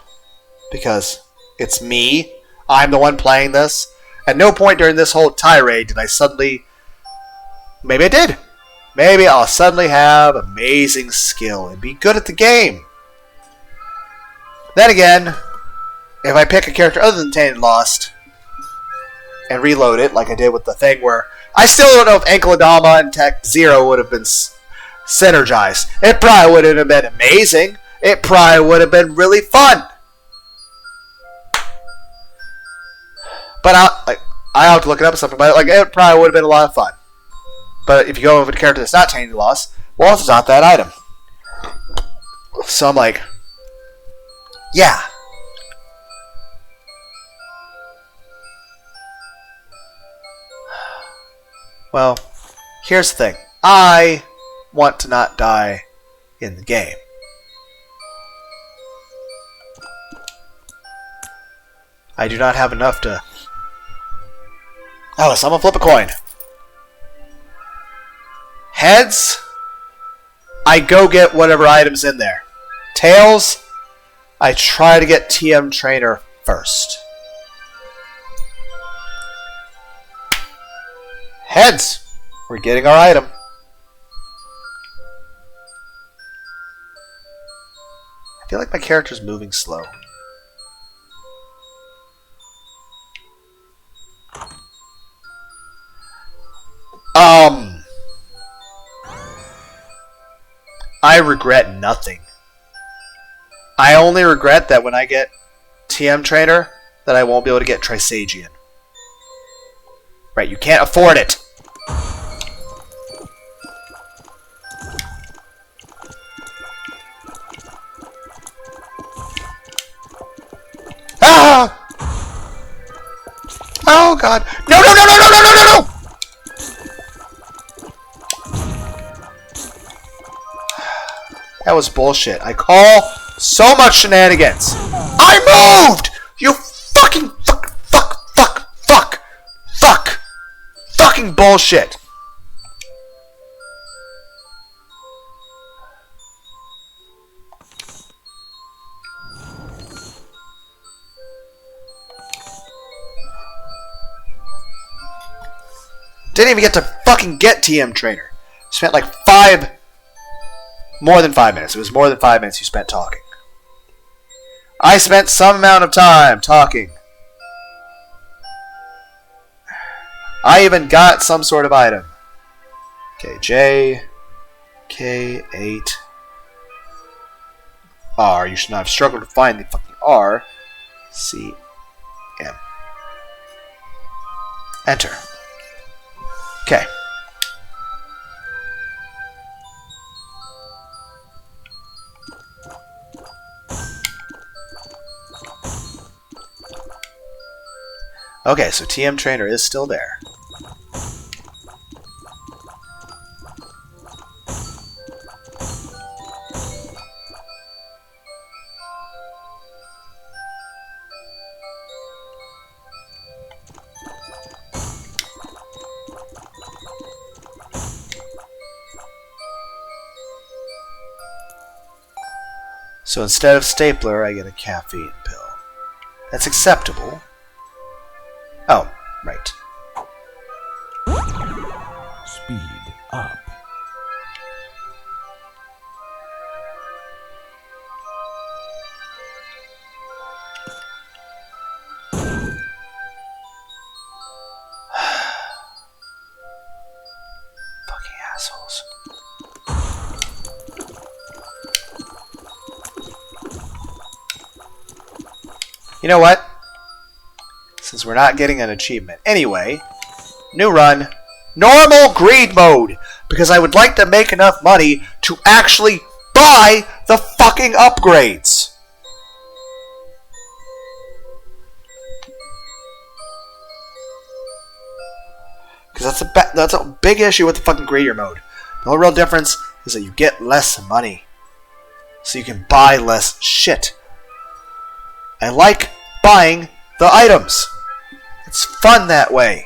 A: Because it's me. I'm the one playing this. At no point during this whole tirade did I suddenly... Maybe I did. Maybe I'll suddenly have amazing skill and be good at the game. Then again, if I pick a character other than Tainted Lost and reload it, like I did with the thing where I still don't know if Ankledama and Tech Zero would have been synergized. It probably would have been amazing. It probably would have been really fun. But I have to look it up or something. But it probably would have been a lot of fun. But if you go with a character that's not Tainted Lost, well, it's not that item. So I'm like, yeah. Well, here's the thing. I want to not die in the game. I do not have enough to... Oh, so I'm gonna flip a coin. Heads, I go get whatever items in there. Tails, I try to get TM Trainer first. Heads, we're getting our item. I feel like my character's moving slow. I regret nothing. I only regret that when I get TM Trainer, that I won't be able to get Trisagion. Right, you can't afford it. Ah! Oh god. No, no, no, no, no, no, no, no, no! That was bullshit. I call so much shenanigans. I moved! You fucking fucking bullshit. Didn't even get to fucking get TM Trainer. Spent like more than 5 minutes. It was more than 5 minutes you spent talking. I spent some amount of time talking. I even got some sort of item. Okay, J, K, 8, R. You should not have struggled to find the fucking R. C, M. Enter. Okay. Okay, so TM Trainer is still there. So instead of stapler, I get a caffeine pill. That's acceptable. Oh, right.
B: Speed up.
A: Fucking assholes. You know what? Since we're not getting an achievement. Anyway, new run. Normal greed mode. Because I would like to make enough money to actually buy the fucking upgrades. Because that's a big issue with the fucking greedier mode. The only real difference is that you get less money. So you can buy less shit. I like buying the items. It's fun that way.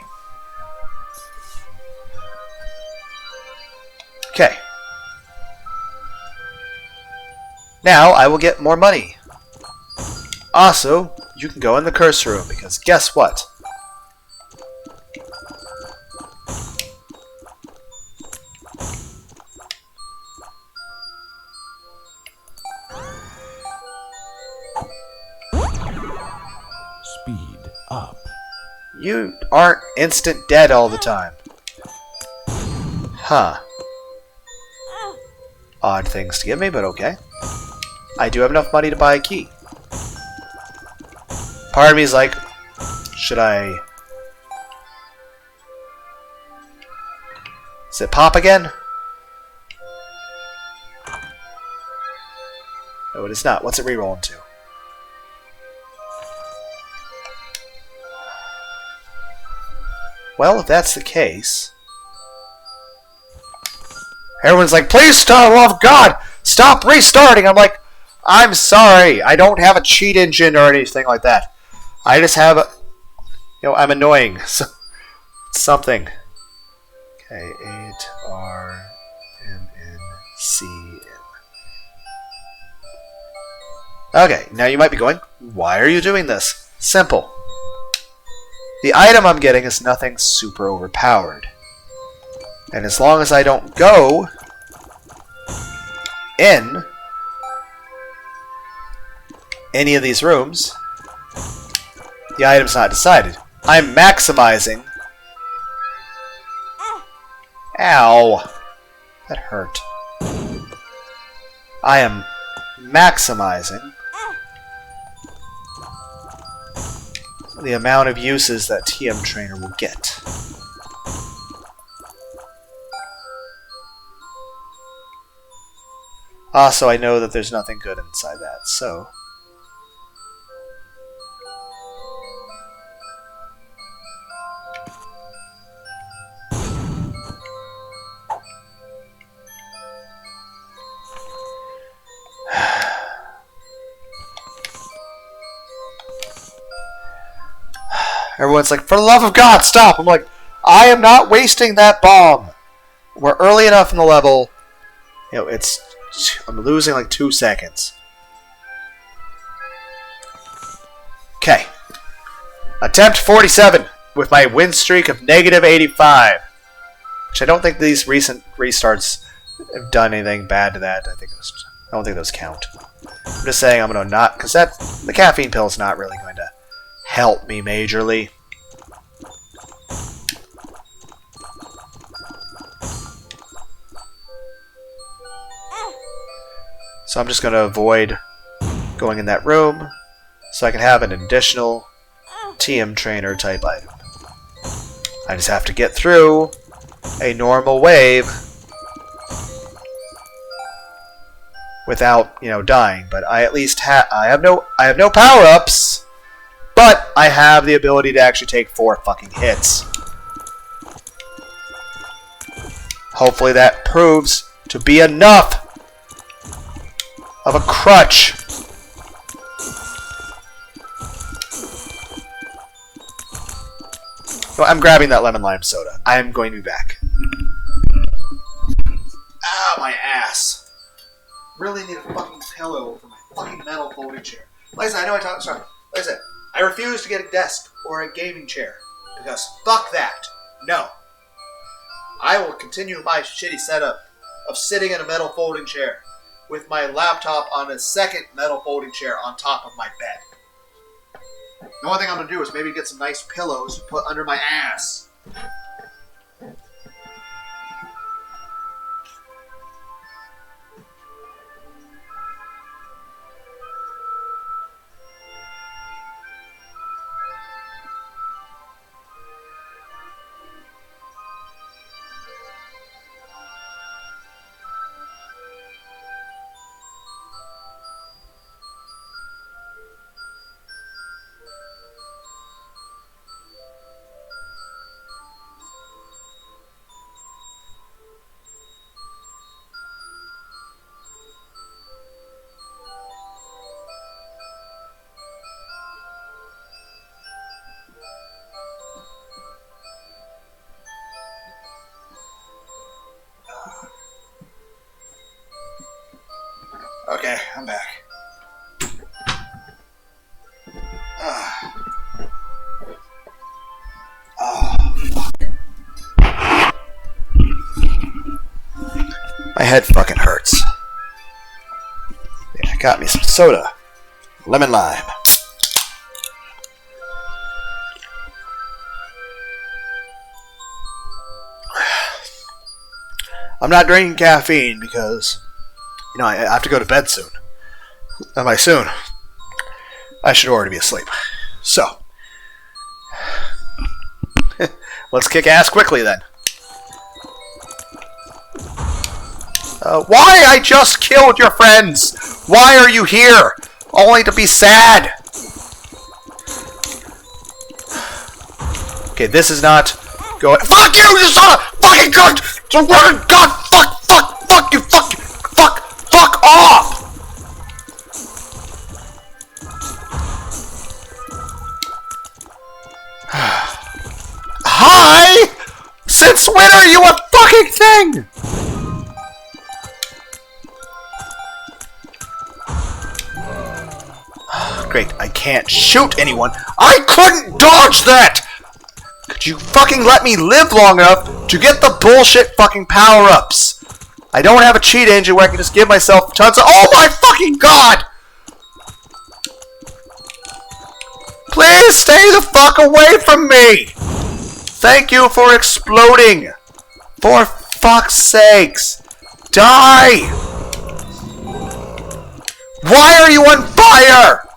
A: Okay. Now I will get more money. Also, you can go in the curse room because guess what?
B: Speed up.
A: You aren't instant dead all the time. Huh. Odd things to give me, but okay. I do have enough money to buy a key. Part of me is like, should I... Does it pop again? No, it is not. What's it re-rolling to? Well, if that's the case... Everyone's like, please stop, love God! Stop restarting! I'm like, I'm sorry. I don't have a cheat engine or anything like that. I just have a... You know, I'm annoying. So, something. Okay, 8RMNCN. Okay, now you might be going, why are you doing this? Simple. The item I'm getting is nothing super overpowered. And as long as I don't go in any of these rooms, the item's not decided. I'm maximizing. Ow. That hurt. I am maximizing the amount of uses that TM Trainer will get. Also, I know that there's nothing good inside that, so... Everyone's like, for the love of God, stop! I'm like, I am not wasting that bomb! We're early enough in the level. You know, I'm losing like 2 seconds. Okay. Attempt 47 with my win streak of -85. Which I don't think these recent restarts have done anything bad to that. I don't think those count. I'm just saying I'm going to not... Because the caffeine pill is not really going to help me majorly. So I'm just going to avoid going in that room so I can have an additional TM Trainer type item. I just have to get through a normal wave without, dying. But I at least I have no power-ups, but I have the ability to actually take 4 fucking hits. Hopefully that proves to be enough of a crutch. So I'm grabbing that lemon lime soda. I am going to be back. Ow, my ass. Really need a fucking pillow for my fucking metal folding chair. Like I said, I know I talked. Sorry. Like I said, I refuse to get a desk or a gaming chair because fuck that. No. I will continue my shitty setup of sitting in a metal folding chair with my laptop on a second metal folding chair on top of my bed. The only thing I'm going to do is maybe get some nice pillows to put under my ass. Okay, I'm back. Oh, fuck. My head fucking hurts. Yeah, I got me some soda. Lemon lime. I'm not drinking caffeine because, I have to go to bed soon. By soon, I should already be asleep. So, let's kick ass quickly then. Why? I just killed your friends! Why are you here? Only to be sad! Okay, this is not going. Fuck you, you son of fucking god! God, fuck you, fuck off! Hi! Since when are you a fucking thing? Great, I can't shoot anyone. I couldn't dodge that! Could you fucking let me live long enough to get the bullshit fucking power-ups? I don't have a cheat engine where I can just give myself tons of— oh my fucking god! Please stay the fuck away from me! Thank you for exploding! For fuck's sakes! Die! Why are you on fire?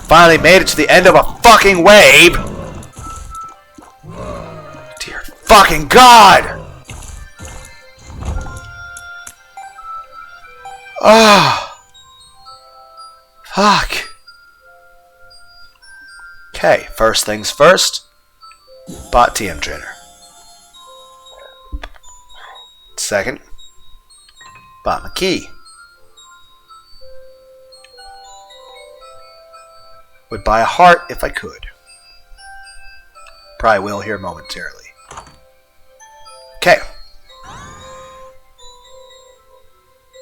A: Finally made it to the end of a fucking wave! Dear fucking god! Ah, fuck. Okay, first things first. Bot TM trainer. Second, bought my key. Would buy a heart if I could. Probably will here momentarily. Okay.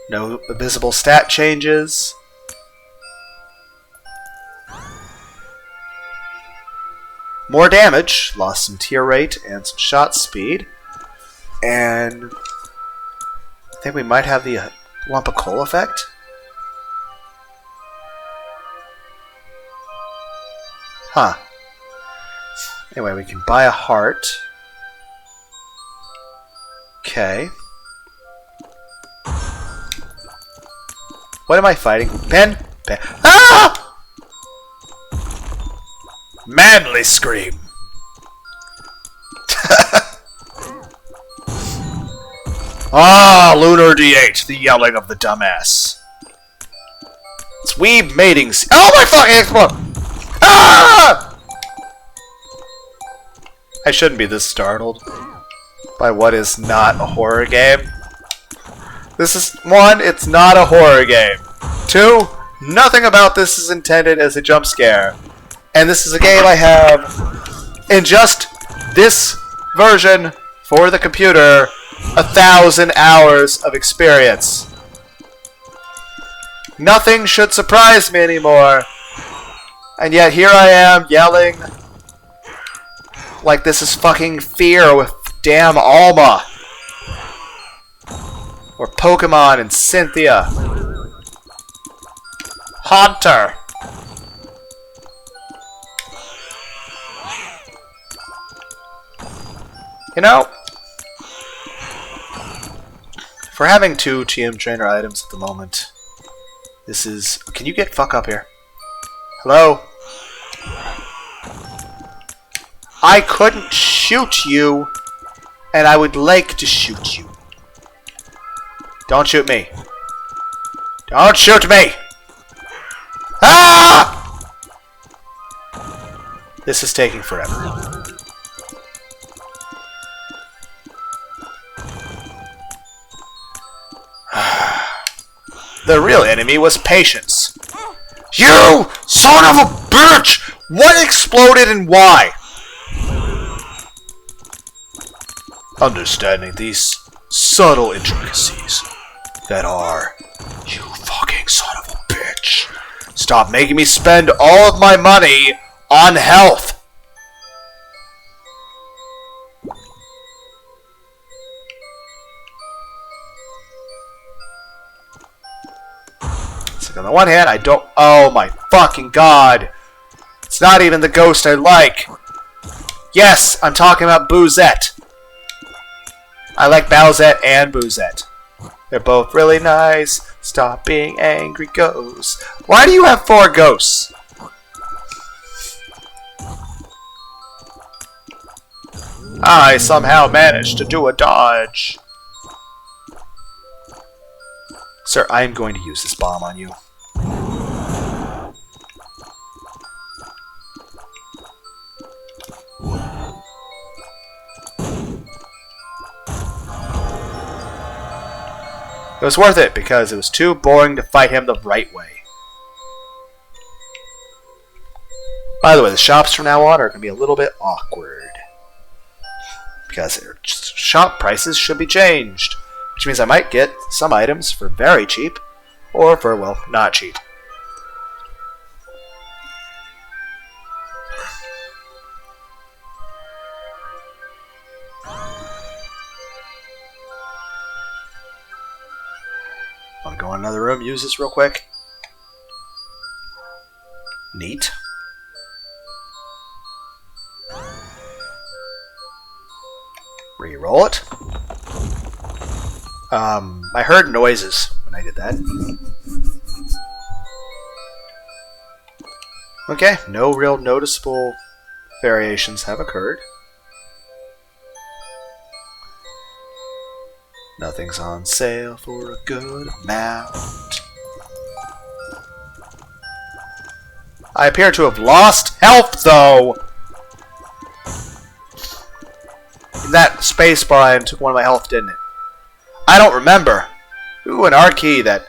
A: No visible stat changes. More damage. Lost some tear rate and some shot speed. And I think we might have the lump of coal effect. Huh. Anyway, we can buy a heart. Okay. What am I fighting? Ben? Ah! Manly scream. Ah, Lunar D8, the yelling of the dumbass. It's weeb mating. Oh my fucking explode! Ah! I shouldn't be this startled by what is not a horror game. This is, 1, it's not a horror game. 2, nothing about this is intended as a jump scare. And this is a game I have, in just this version for the computer, 1,000 hours of experience. Nothing should surprise me anymore. And yet here I am yelling like this is fucking Fear with damn Alma. Or Pokemon and Cynthia. Haunter. You know, for having 2 TM trainer items at the moment, this is... Can you get fuck up here? Hello? I couldn't shoot you, and I would like to shoot you. Don't shoot me. Don't shoot me! Ah! This is taking forever. The real enemy was patience. You son of a bitch! What exploded and why? Understanding these subtle intricacies that are... You fucking son of a bitch. Stop making me spend all of my money on health. On the one hand, I don't... Oh my fucking god. It's not even the ghost I like. Yes, I'm talking about Boozette. I like Bowsette and Boozette. They're both really nice. Stop being angry, ghosts. Why do you have 4 ghosts? I somehow managed to do a dodge. Sir, I am going to use this bomb on you. It was worth it because it was too boring to fight him the right way. By the way, the shops from now on are going to be a little bit awkward. Because their shop prices should be changed. Which means I might get some items for very cheap. Or for, well, not cheap. Want to go in another room, use this real quick? Neat. Reroll it. I heard noises when I did that. Okay, no real noticeable variations have occurred. Nothing's on sale for a good amount. I appear to have lost health, though! That spacebar item took one of my health, didn't it? I don't remember. Ooh, an R key that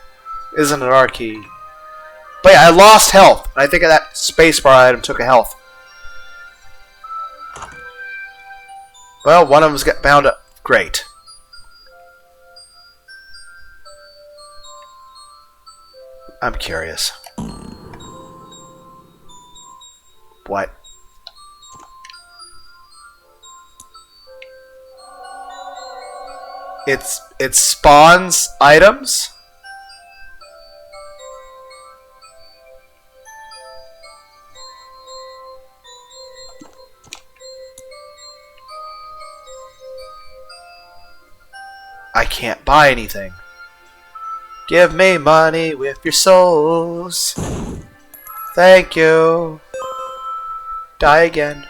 A: isn't an R key. But yeah, I lost health. And I think that spacebar item took a health. Well, one of them's got bound up. Great. I'm curious. What? It spawns items? I can't buy anything. Give me money with your souls. Thank you. Die again.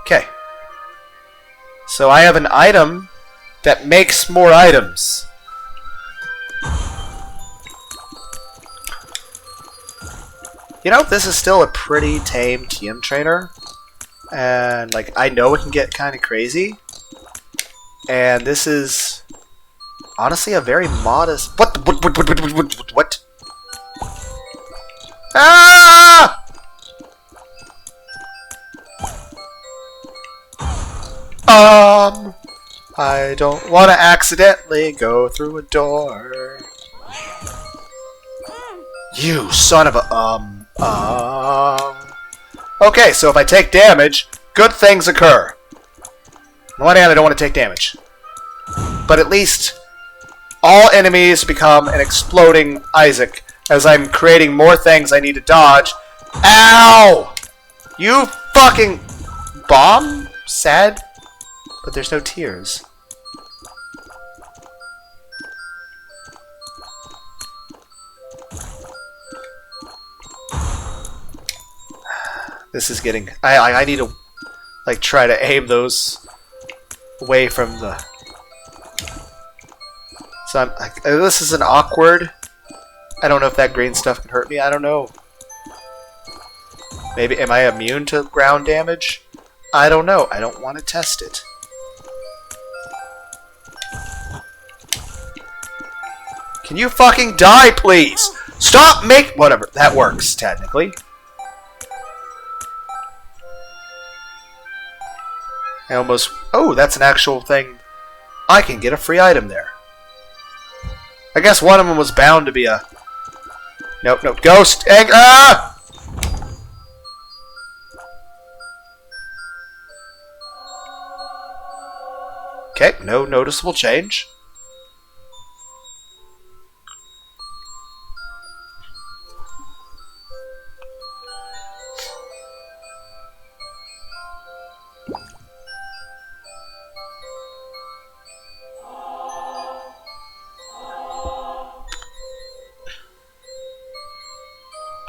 A: Okay. So I have an item that makes more items. You know, this is still a pretty tame TM trainer. And, like, I know it can get kind of crazy. And this is honestly a very modest... What? Ah! I don't want to accidentally go through a door. You son of a... Okay, so if I take damage, good things occur. On the one hand, I don't want to take damage. But at least all enemies become an exploding Isaac as I'm creating more things I need to dodge. Ow! You fucking... Bomb? Sad? But there's no tears. This is getting... I need to, like, try to aim those away from the... So this is an awkward... I don't know if that green stuff can hurt me. I don't know. Maybe... Am I immune to ground damage? I don't know. I don't want to test it. Can you fucking die, please? Stop! Whatever. That works, technically. I almost... Oh, that's an actual thing. I can get a free item there. I guess one of them was bound to be a... Nope, nope. Ghost! Ah! Okay, no noticeable change.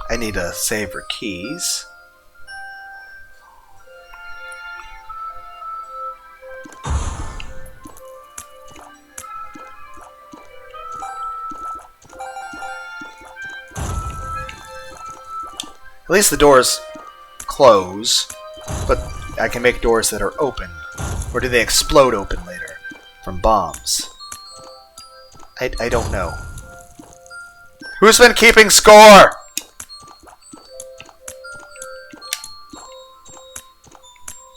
A: I need to save for keys. At least the doors close, but I can make doors that are open. Or do they explode open later from bombs? I don't know. Who's been keeping score?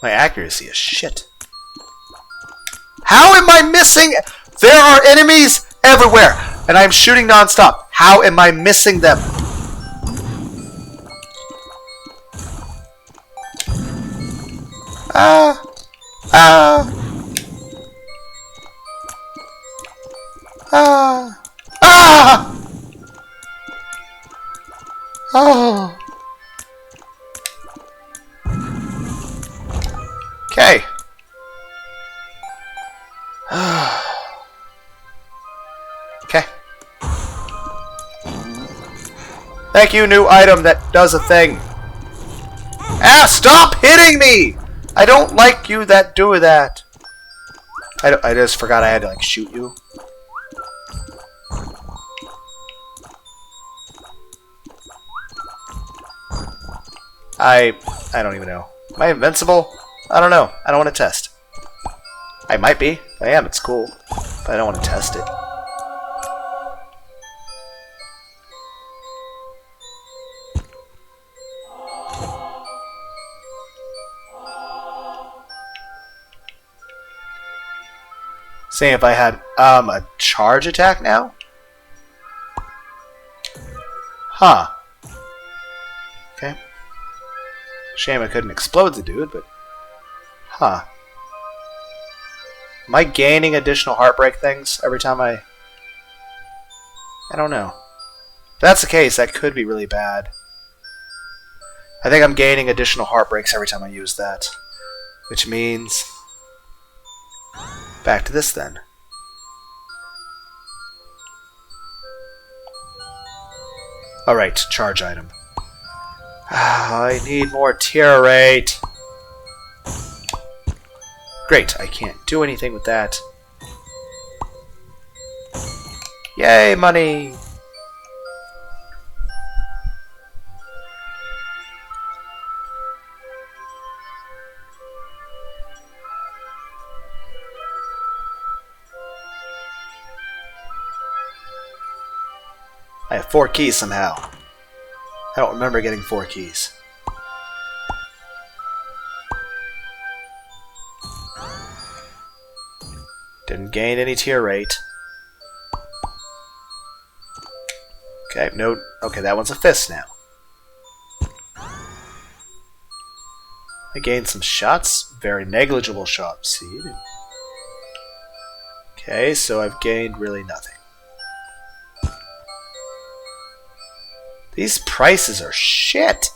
A: My accuracy is shit. How am I missing? There are enemies everywhere, and I'm shooting non-stop. How am I missing them? Ah. Oh. Okay. Okay. Thank you, new item that does a thing. Ah, stop hitting me! I don't like you that do that. I just forgot I had to, like, shoot you. I don't even know. Am I invincible? I don't know. I don't want to test. I might be. If I am, it's cool. But I don't want to test it. Seeing if I had a charge attack now? Huh. Okay. Shame I couldn't explode the dude, but... Huh. Am I gaining additional heartbreak things every time I don't know. If that's the case, that could be really bad. I think I'm gaining additional heartbreaks every time I use that. Which means... Back to this then. Alright, charge item. I need more tier rate. Great, I can't do anything with that. Yay, money! I have 4 keys somehow. I don't remember getting 4 keys. Didn't gain any tier rate. Okay, no. Okay, that one's a fist now. I gained some shots. Very negligible shot seed. Okay, so I've gained really nothing. These prices are shit.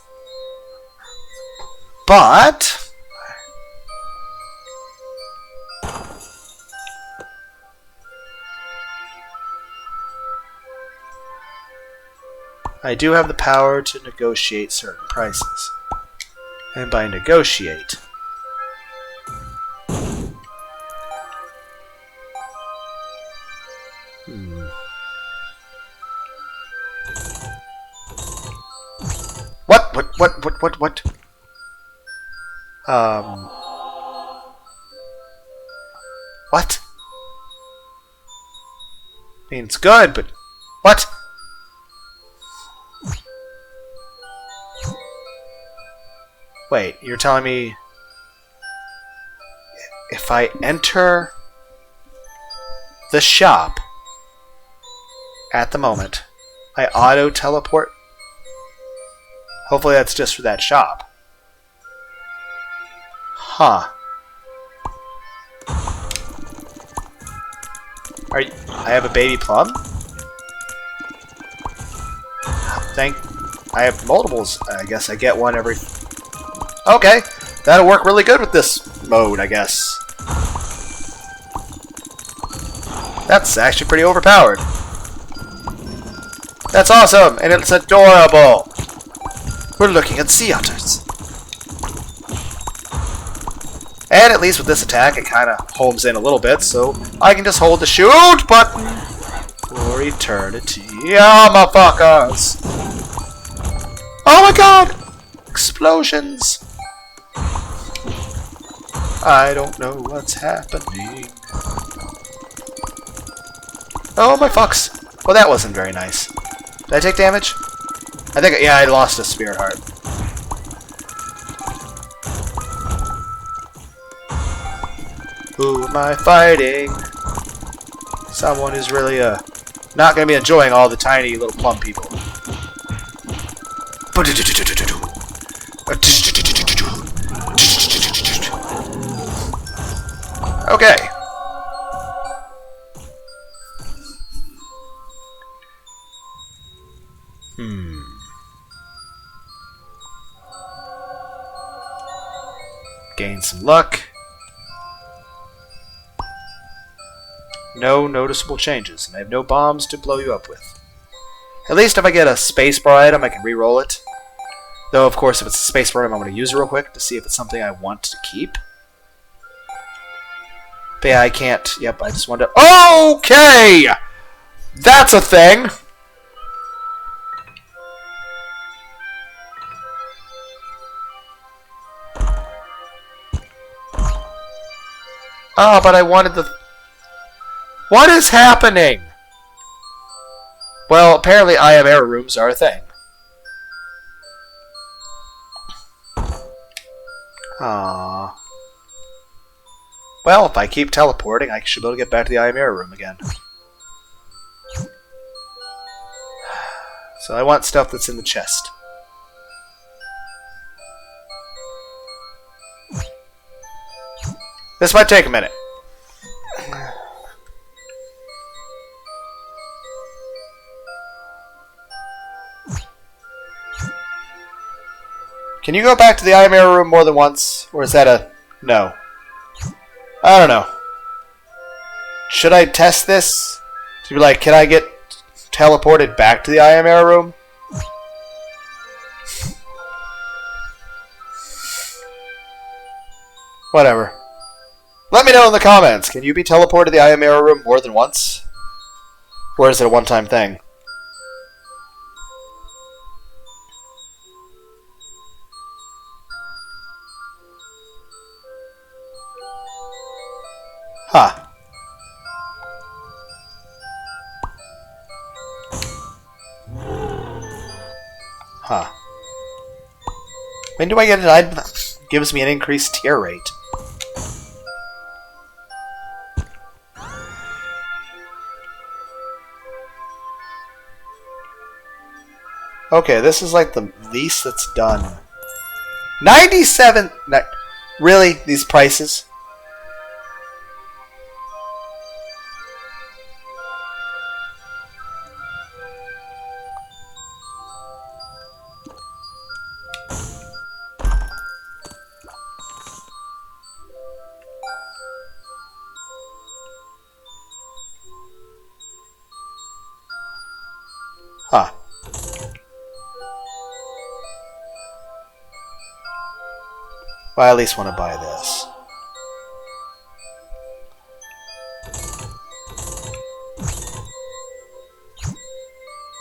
A: But... I do have the power to negotiate certain prices. And by negotiate... What? What? Means good, but... What? Wait, you're telling me if I enter the shop at the moment, I auto-teleport? Hopefully that's just for that shop. Huh. I have a baby plum? I have multiples. I guess I get one every... Okay, that'll work really good with this mode, I guess. That's actually pretty overpowered. That's awesome, and it's adorable. We're looking at sea otters. And at least with this attack, it kind of homes in a little bit, so I can just hold the shoot button for eternity. Yeah, motherfuckers! Oh my god! Explosions! I don't know what's happening. Oh my fucks! Well, that wasn't very nice. Did I take damage? I think, yeah, I lost a spirit heart. Who am I fighting? Someone who's really not going to be enjoying all the tiny little plum people. Okay. Gain some luck. No noticeable changes, and I have no bombs to blow you up with. At least if I get a spacebar item, I can re-roll it. Though, of course, if it's a spacebar item, I'm going to use it real quick to see if it's something I want to keep. But yeah, I can't. Yep, I just wanted to... Okay! That's a thing! Oh, but I wanted the... What is happening? Well, apparently I am error rooms are a thing. Aww. Well, if I keep teleporting, I should be able to get back to the I am error room again. So I want stuff that's in the chest. This might take a minute. Can you go back to the I am error room more than once? Or is that a... No. I don't know. Should I test this? To be like, can I get teleported back to the I am error room? Whatever. Let me know in the comments. Can you be teleported to the I am error room more than once? Or is it a one-time thing? Huh. Huh. When do I get an item that gives me an increased tier rate? Okay, this is like the least that's done. 97... Really? These prices? Huh. Well, I at least want to buy this.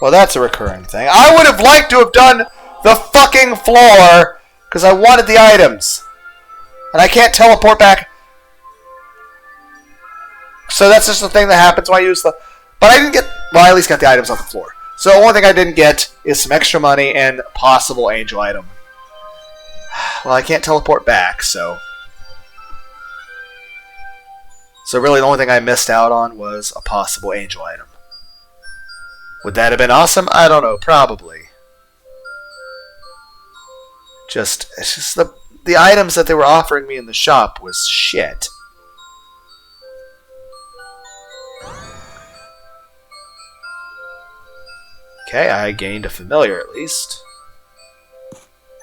A: Well, that's a recurring thing. I would have liked to have done the fucking floor because I wanted the items. And I can't teleport back. So that's just the thing that happens when I use the... But I didn't get... Well, I at least got the items off the floor. So the only thing I didn't get is some extra money and a possible angel item. Well, I can't teleport back, so... So really the only thing I missed out on was a possible angel item. Would that have been awesome? I don't know, probably. It's just the items that they were offering me in the shop was shit. Okay, I gained a familiar at least.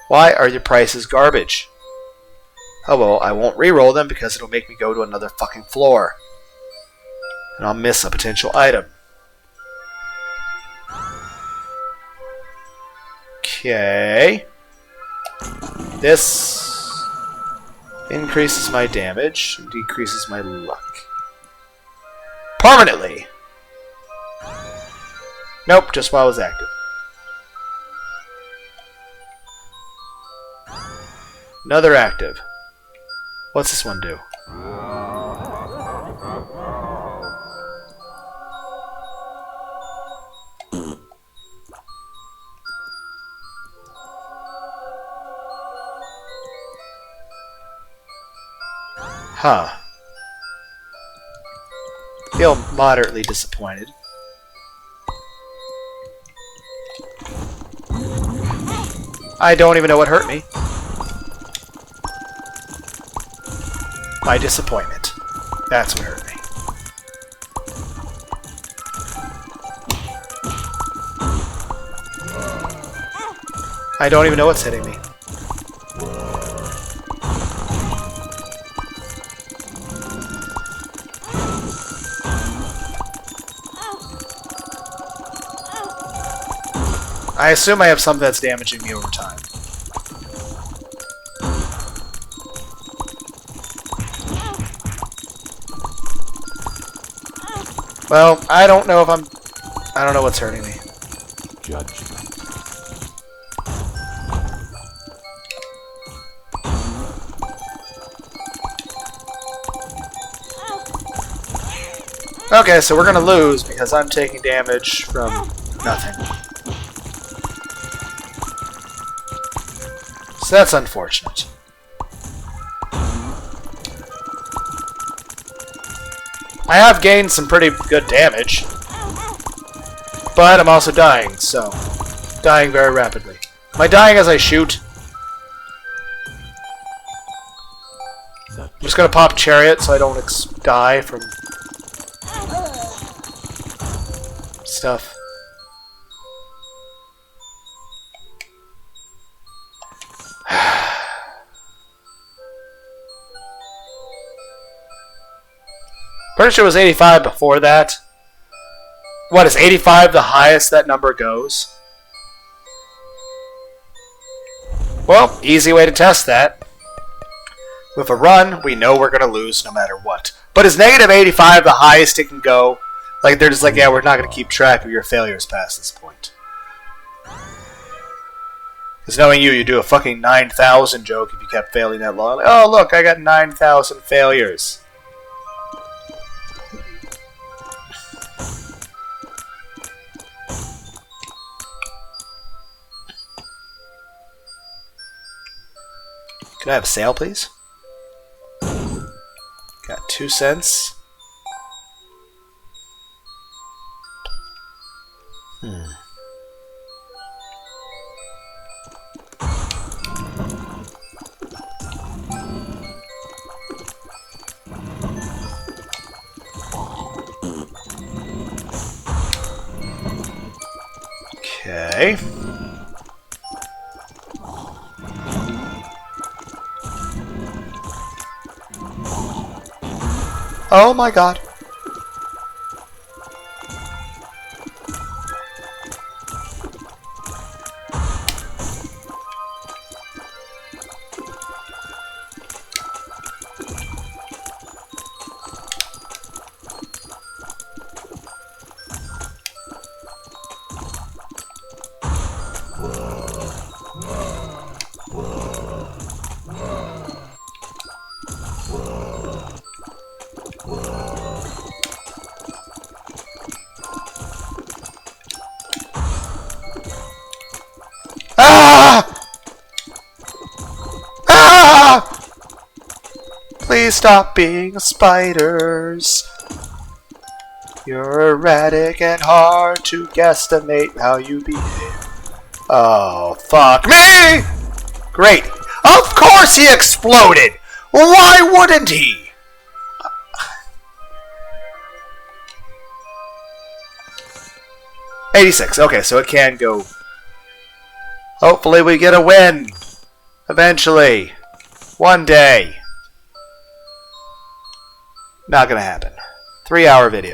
A: Why are your prices garbage? Oh well, I won't re-roll them because it'll make me go to another fucking floor. And I'll miss a potential item. Okay. This increases my damage and decreases my luck. Permanently! Nope, just while I was active. Another active. What's this one do? Huh. Feel moderately disappointed. I don't even know what hurt me. My disappointment. That's what hurt me. I don't even know what's hitting me. I assume I have something that's damaging me over time. Well, I don't know what's hurting me.
B: Judgment.
A: Okay, so we're gonna lose because I'm taking damage from nothing. So that's unfortunate. I have gained some pretty good damage. But I'm also dying, so... Dying very rapidly. Am I dying as I shoot? I'm just gonna pop Chariot so I don't die from... stuff. Pretty sure it was 85 before that. What, is 85 the highest that number goes? Well, easy way to test that. With a run, we know we're going to lose no matter what. But is negative 85 the highest it can go? Like, they're just like, yeah, we're not going to keep track of your failures past this point. Because knowing you, you do a fucking 9,000 joke if you kept failing that long. Like, oh, look, I got 9,000 failures. Can I have a sale, please? Got 2 cents. Okay. Oh my god. Please stop being spiders. You're erratic and hard to guesstimate how you behave. Oh, fuck me! Great. Of course he exploded! Why wouldn't he? 86. Okay, so it can go. Hopefully we get a win. Eventually. One day. Not gonna happen. 3-hour video.